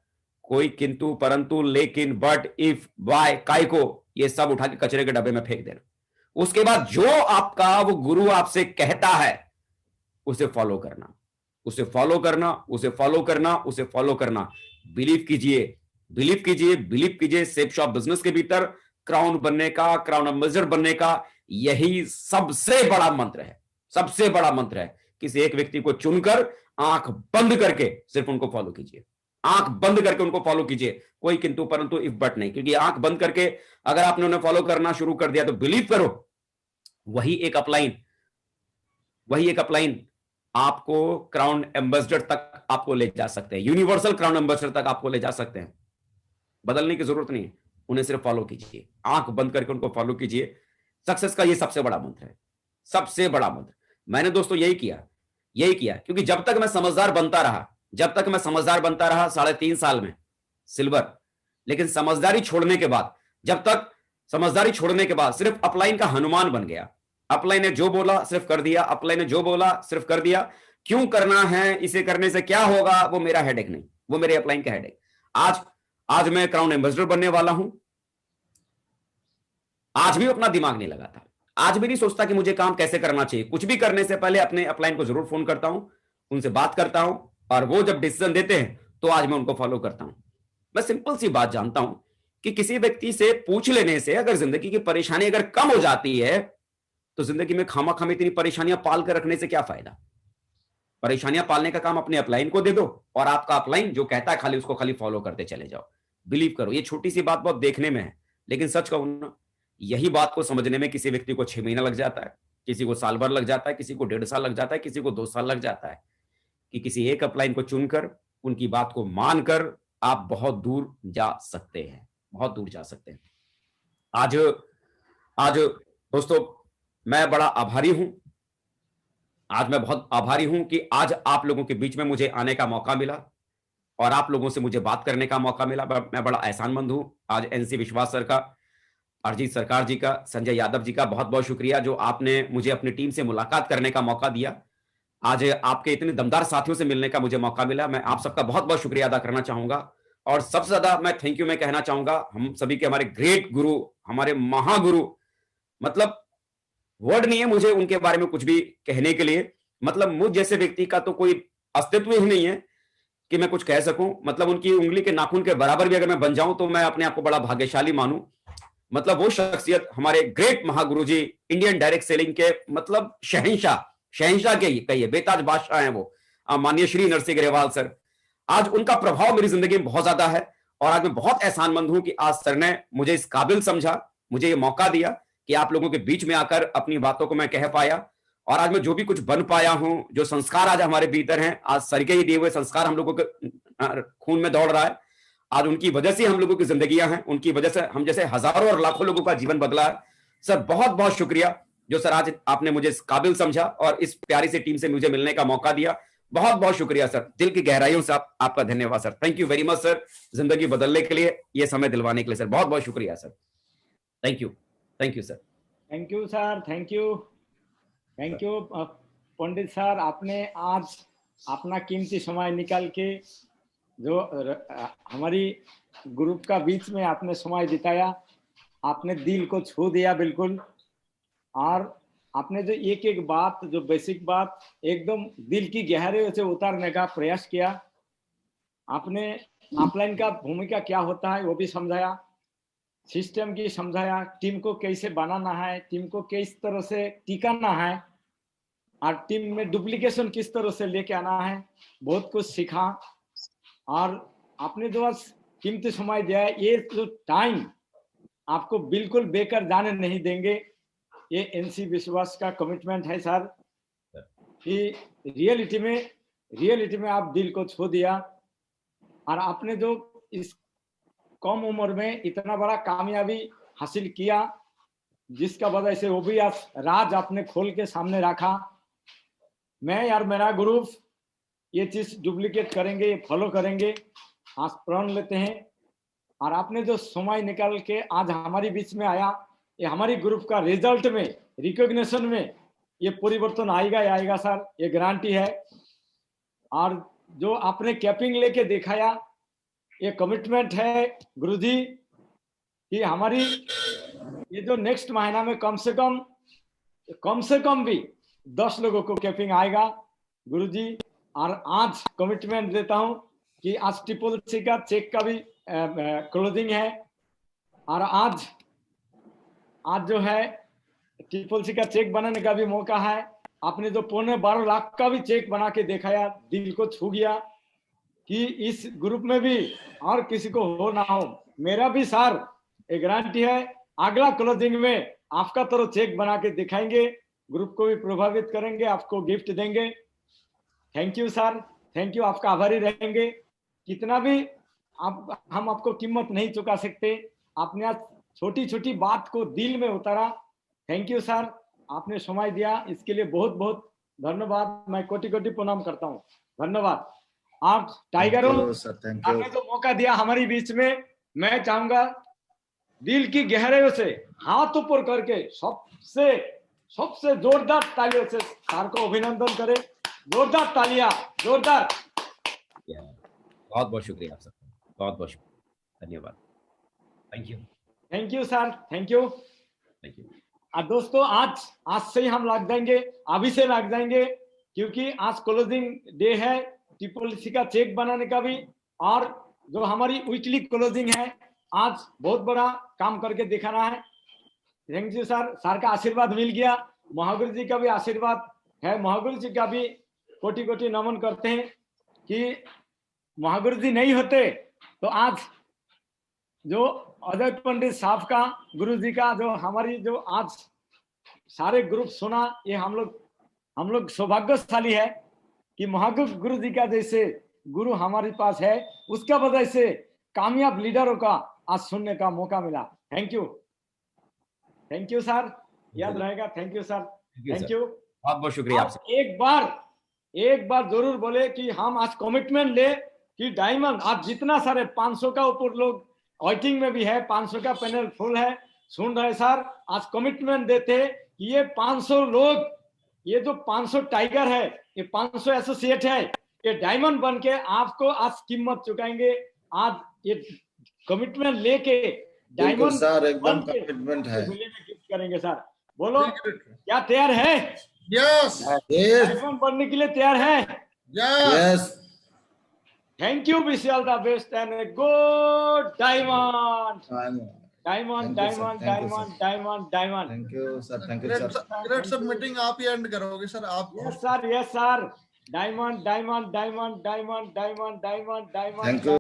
कोई किंतु, परंतु, लेकिन, बट, इफ, वाई, काय को, ये सब उठा के कचरे के डब्बे में फेंक देना। उसके बाद जो आपका वो गुरु आपसे कहता है उसे फॉलो करना, उसे फॉलो करना, उसे फॉलो करना, उसे फॉलो करना। बिलीव कीजिए, बिलीव कीजिए, बिलीव कीजिए, सेफ शॉप बिजनेस के भीतर क्राउन बनने का, क्राउन एम्बेसडर बनने का यही सबसे बड़ा मंत्र है, सबसे बड़ा मंत्र है। किसी एक व्यक्ति को चुनकर आंख बंद करके सिर्फ उनको फॉलो कीजिए, आंख बंद करके उनको फॉलो कीजिए, कोई किंतु परंतु इफ बट नहीं। क्योंकि आंख बंद करके अगर आपने उन्हें फॉलो करना शुरू कर दिया तो बिलीव करो, वही एक अपलाइन, वही एक अपलाइन आपको क्राउन एम्बेसडर तक आपको ले जा सकते हैं, यूनिवर्सल क्राउन एम्बेसडर तक आपको ले जा सकते हैं। बदलने की जरूरत नहीं है, उन्हें सिर्फ फॉलो कीजिए, आंख बंद करके उनको फॉलो कीजिए। सक्सेस का ये सबसे बड़ा मंत्र है, सबसे बड़ा मंत्र। मैंने दोस्तों यही किया, यही किया, क्योंकि जब तक मैं समझदार बनता रहा, जब तक मैं समझदार बनता रहा 3.5 साल में सिल्वर, लेकिन समझदारी छोड़ने के बाद, जब तक समझदारी छोड़ने के बाद सिर्फ अपलाइन का हनुमान बन गया। अपलाइन ने जो बोला सिर्फ कर दिया, अपलाइन ने जो बोला सिर्फ कर दिया। क्यों करना है, इसे करने से क्या होगा, वो मेरा हेडेक नहीं, वो मेरे अपलाइन का हेडेक। आज मैं क्राउन एम्बेसडर बनने वाला हूं, आज भी अपना दिमाग नहीं लगाता, आज भी नहीं सोचता कि मुझे काम कैसे करना चाहिए। कुछ भी करने से पहले अपने अपलाइन को जरूर फोन करता हूं, उनसे बात करता हूं, और वो जब डिसीजन देते हैं तो आज मैं उनको फॉलो करता हूं। मैं सिंपल सी बात जानता हूं कि किसी व्यक्ति से पूछ लेने से अगर जिंदगी की परेशानी अगर कम हो जाती है तो जिंदगी में खामा-खामा इतनी परेशानियां पाल कर रखने से क्या फायदा। परेशानियां पालने का काम अपने अपलाइन को दे दो, और आपका अपलाइन जो कहता है खाली उसको खाली फॉलो करते चले जाओ। बिलीव करो, ये छोटी सी बात बहुत देखने में है, लेकिन सच कहूं ना, यही बात को समझने में किसी व्यक्ति को 6 महीना लग जाता है, किसी को साल भर लग जाता है, किसी को 1.5 साल लग जाता है, किसी को 2 साल लग जाता है, कि किसी एक अपलाइन को चुनकर उनकी बात को मानकर आप बहुत दूर जा सकते हैं, बहुत दूर जा सकते हैं। आज दोस्तों मैं बड़ा आभारी हूं, आज मैं बहुत आभारी हूं कि आज आप लोगों के बीच में मुझे आने का मौका मिला और आप लोगों से मुझे बात करने का मौका मिला। मैं बड़ा एहसानमंद हूं। आज एनसी विश्वास सर का, अरजीत सरकार जी का, संजय यादव जी का बहुत बहुत शुक्रिया जो आपने मुझे अपनी टीम से मुलाकात करने का मौका दिया। आज आपके इतने दमदार साथियों से मिलने का मुझे मौका मिला। मैं आप सबका बहुत बहुत शुक्रिया अदा करना चाहूंगा, और सबसे ज्यादा मैं थैंक यू मैं कहना चाहूंगा हम सभी के, हमारे ग्रेट गुरु, हमारे महागुरु, मतलब वर्ड नहीं है मुझे उनके बारे में कुछ भी कहने के लिए। मतलब मुझ जैसे व्यक्ति का तो कोई अस्तित्व ही नहीं है कि मैं कुछ कह सकूं। मतलब उनकी उंगली के नाखून के बराबर भी अगर मैं बन जाऊं तो मैं अपने आप को बड़ा भाग्यशाली मानूं। मतलब वो शख्सियत, हमारे ग्रेट महागुरु जी, इंडियन डायरेक्ट सेलिंग के मतलब शहंशाह के कहिए, बेताज बादशाह हैं वो, माननीय श्री नरसिंह ग्रेवाल सर। आज उनका प्रभाव मेरी जिंदगी में बहुत ज्यादा है, और आज मैं बहुत एहसानमंद हूं कि आज सर ने मुझे इस काबिल समझा, मुझे ये मौका दिया कि आप लोगों के बीच में आकर अपनी बातों को मैं कह पाया। और आज मैं जो भी कुछ बन पाया हूं, जो संस्कार आज हमारे भीतर हैं, आज सर के ही दिए हुए संस्कार हम लोगों के खून में दौड़ रहा है। आज उनकी वजह से हम लोगों की जिंदगियां हैं, उनकी वजह से हम जैसे हजारों और लाखों लोगों का जीवन बदला है। सर बहुत बहुत शुक्रिया जो सर आज आपने मुझे इस काबिल समझा और इस प्यारी सी टीम से मुझे मिलने का मौका दिया। बहुत बहुत शुक्रिया सर, दिल की गहराइयों से आपका धन्यवाद sir. Thank you very much sir, जिंदगी बदलने के लिए, ये समय दिलवाने के लिए सर, बहुत बहुत शुक्रिया sir. Thank you sir. Thank you sir, thank you Pandit sir. आपने आज अपना कीमती समय निकाल के जो हमारी ग्रुप का बीच में आपने समय बिताया, आपने दिल को छू दिया बिल्कुल। और आपने जो एक एक बात, जो बेसिक बात एकदम दिल की गहराइयों से उतारने का प्रयास किया। आपने अपलाइन का भूमिका क्या होता है वो भी समझाया, सिस्टम की समझाया, टीम को कैसे बनाना है, टीम को किस तरह से टिकाना है और टीम में डुप्लीकेशन किस तरह से लेके आना है, बहुत कुछ सीखा। और आपने जो आज कीमती समय दिया है, ये जो टाइम आपको बिल्कुल बेकार जाने नहीं देंगे। ये एनसी विश्वास का कमिटमेंट है सर कि रियलिटी में आप दिल को छू दिया और आपने जो इस कम उम्र में इतना बड़ा कामयाबी हासिल किया, जिसका वजह से वो भी आज राज आपने खोल के सामने रखा। मैं यार मेरा ग्रुप ये चीज डुप्लीकेट करेंगे, ये फॉलो करेंगे, आज प्रण लेते हैं। और आपने जो समय निकाल के आज हमारे बीच में आया, ये हमारी ग्रुप का रिजल्ट में, रिकॉग्निशन में ये परिवर्तन आएगा ही आएगा सर, ये गारंटी है। और जो आपने कैपिंग लेके दिखाया, ये कमिटमेंट है गुरुजी कि हमारी ये जो नेक्स्ट महीना में कम से कम भी 10 लोगों को कैपिंग आएगा गुरुजी। और आज कमिटमेंट देता हूं कि आज ट्रिपल-सी का चेक का भी क्लोजिंग है। और आज जो है ट्रिपल-सी का चेक बनाने का भी मौका है। आपने जो 12.25 लाख का भी चेक बना के दिखाया, दिल को छू गया कि इस ग्रुप में भी और किसी को हो ना हो, मेरा भी सर एक गारंटी है, अगला क्लोजिंग में आपका तरह चेक बना के दिखाएंगे, ग्रुप को भी प्रभावित करेंगे, आपको गिफ्ट देंगे। Thank you sir, thank you, आपका आभारी रहेंगे। कितना भी हम आपको कीमत नहीं चुका सकते, आपने आज छोटी छोटी बात को दिल में उतारा। थैंक यू सर, आपने समय दिया, इसके लिए बहुत बहुत धन्यवाद। मैं कोटि कोटि प्रणाम करता हूँ, धन्यवाद। आप टाइगरों, आपने जो मौका दिया हमारे बीच में, मैं चाहूंगा दिल की गहराइयों से हाथ ऊपर करके सबसे जोरदार तालियों से सर को अभिनंदन करें। जोरदार तालियां, जोरदार। बहुत बहुत शुक्रिया आप सबका, बहुत बहुत शुक्रिया, धन्यवाद, thank you sir, thank you. और दोस्तों आज से ही हम लग जाएंगे, अभी से लग जाएंगे, क्योंकि आज क्लोजिंग डे है ट्रिपल-सी का चेक बनाने का भी। और जो हमारी वीकली क्लोजिंग है, आज बहुत बड़ा काम करके दिखाना है। थैंक यू सर, सर का आशीर्वाद मिल गया, महागुरु जी का भी आशीर्वाद है, महागुरु जी का भी कोटि कोटि नमन करते हैं कि महागुरु जी नहीं होते तो आज जो अजय पंडित साहब का, गुरु जी का, जो हमारी जो आज सारे ग्रुप सुना, ये हम लोग सौभाग्यशाली है कि महागुरु जी का जैसे गुरु हमारे पास है, उसका वजह से कामयाब लीडरों का आज सुनने का मौका मिला। थैंक यू सर, याद रहेगा। Thank you sir, thank you, बहुत बहुत शुक्रिया आपसे। एक बार जरूर बोले कि हम आज कमिटमेंट ले कि डायमंड, आज जितना सारे 500 का ऊपर लोग वेटिंग में भी है, 500 का पैनल फुल है, सुन रहे सर, आज कमिटमेंट देते कि ये 500 लोग, ये जो 500 टाइगर है, ये 500 एसोसिएट है, ये डायमंड बन के आपको आज कीमत चुकाएंगे। आज ये कमिटमेंट लेके डायमंड सर एकदम कमिटमेंट है, गिफ्ट करेंगे सर। बोलो क्या तैयार है? यस, डायमंड बनने के लिए तैयार है? Yes. Thank you, wish all the best and good diamond. Diamond, diamond, diamond, diamond, diamond. Thank you sir, thank you sir. Great sir, meeting आप ही एंड करोगे सर, आप? Yes sir, yes sir. Diamond, diamond, diamond, diamond, diamond, diamond, diamond. Thank you.